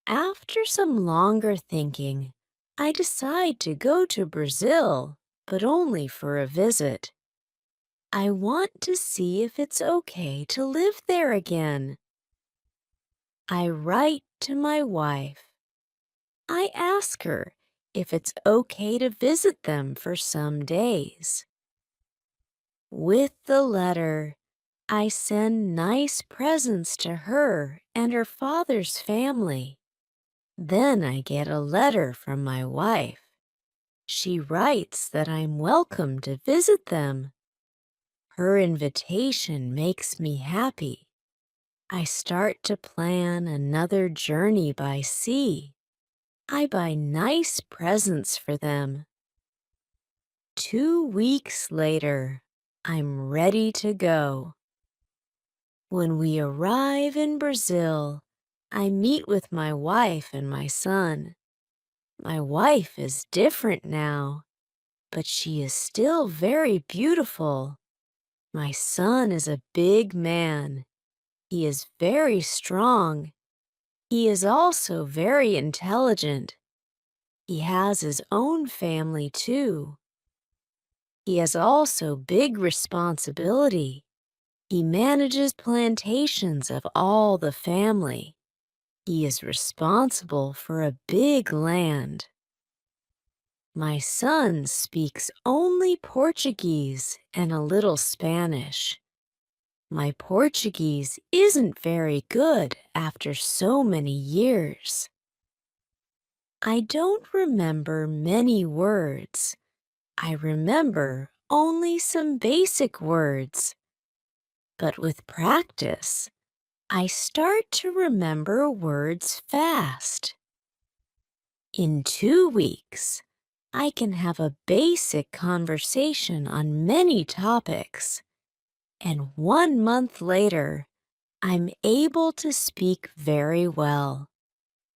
After some longer thinking, I decide to go to Brazil, but only for a visit. I want to see if it's okay to live there again. I write to my wife. I ask her if it's okay to visit them for some days. With the letter, I send nice presents to her and her father's family. Then I get a letter from my wife. She writes that I'm welcome to visit them. Her invitation makes me happy. I start to plan another journey by sea. I buy nice presents for them. 2 weeks later, I'm ready to go. When we arrive in Brazil, I meet with my wife and my son. My wife is different now, but she is still very beautiful. My son is a big man. He is very strong. He is also very intelligent. He has his own family too. He has also big responsibility. He manages plantations of all the family. He is responsible for a big land. My son speaks only Portuguese and a little Spanish. My Portuguese isn't very good after so many years. I don't remember many words. I remember only some basic words. But with practice, I start to remember words fast. In 2 weeks, I can have a basic conversation on many topics. And 1 month later, I'm able to speak very well.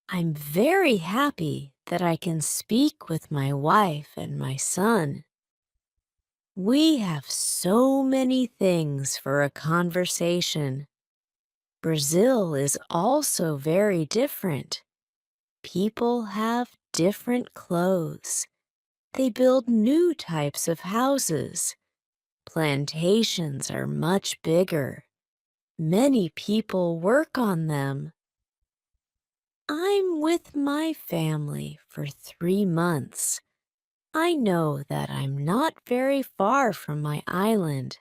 I'm very happy that I can speak with my wife and my son. We have so many things for a conversation. Brazil is also very different. People have different clothes. They build new types of houses. Plantations are much bigger. Many people work on them. I'm with my family for 3 months. I know that I'm not very far from my island.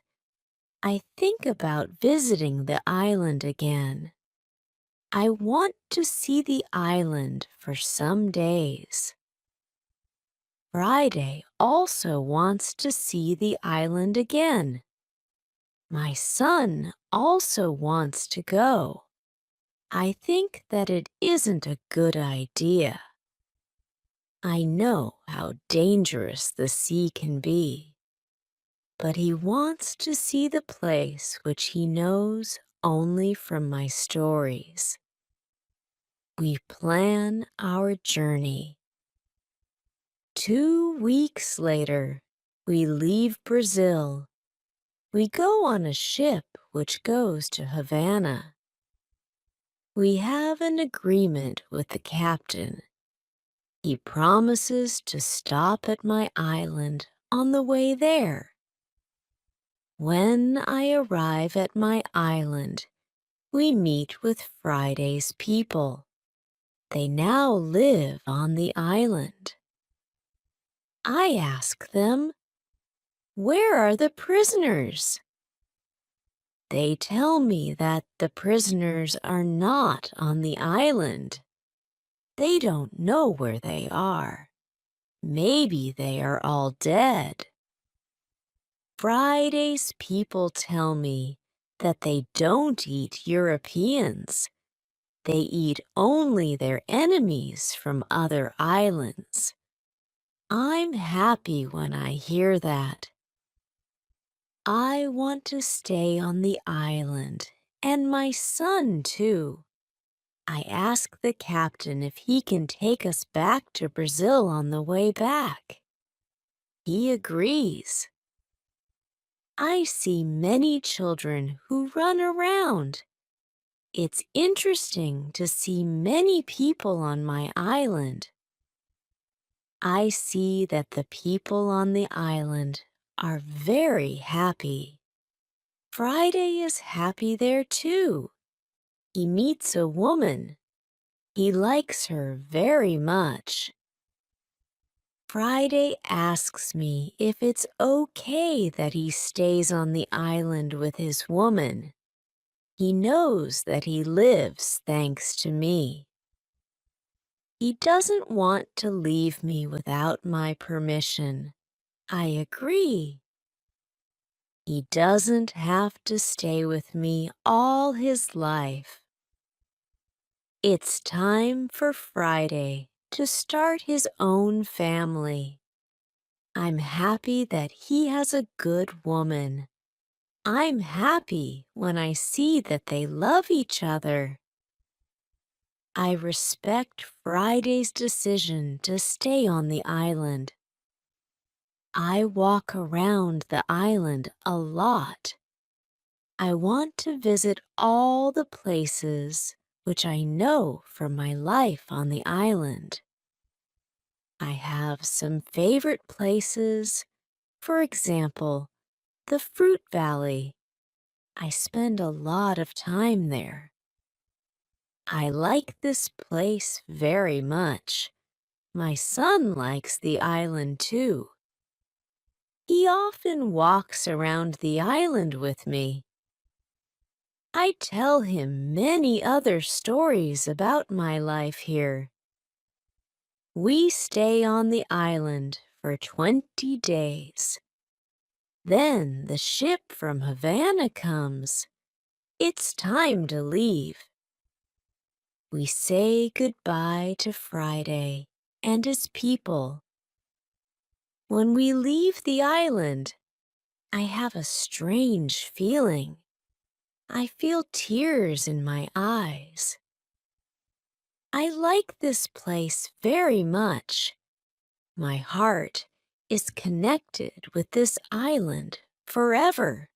I think about visiting the island again. I want to see the island for some days. Friday also wants to see the island again. My son also wants to go. I think that it isn't a good idea. I know how dangerous the sea can be, but he wants to see the place which he knows only from my stories. We plan our journey. 2 weeks later, we leave Brazil. We go on a ship which goes to Havana. We have an agreement with the captain. He promises to stop at my island on the way there. When I arrive at my island, we meet with Friday's people. They now live on the island. I ask them, "Where are the prisoners?" They tell me that the prisoners are not on the island. They don't know where they are. Maybe they are all dead. Friday's people tell me that they don't eat Europeans. They eat only their enemies from other islands. I'm happy when I hear that. I want to stay on the island, and my son too. I ask the captain if he can take us back to Brazil on the way back. He agrees. I see many children who run around. It's interesting to see many people on my island. I see that the people on the island are very happy. Friday is happy there too. He meets a woman. He likes her very much. Friday asks me if it's okay that he stays on the island with his woman. He knows that he lives thanks to me. He doesn't want to leave me without my permission. I agree. He doesn't have to stay with me all his life. It's time for Friday to start his own family. I'm happy that he has a good woman. I'm happy when I see that they love each other. I respect Friday's decision to stay on the island. I walk around the island a lot. I want to visit all the places which I know from my life on the island. I have some favorite places, For example, the Fruit Valley. I spend a lot of time there. I like this place very much. My son likes the island too. He often walks around the island with me. I tell him many other stories about my life here. We stay on the island for 20 days. Then the ship from Havana comes. It's time to leave. We say goodbye to Friday and his people. When we leave the island, I have a strange feeling. I feel tears in my eyes. I like this place very much. My heart is connected with this island forever.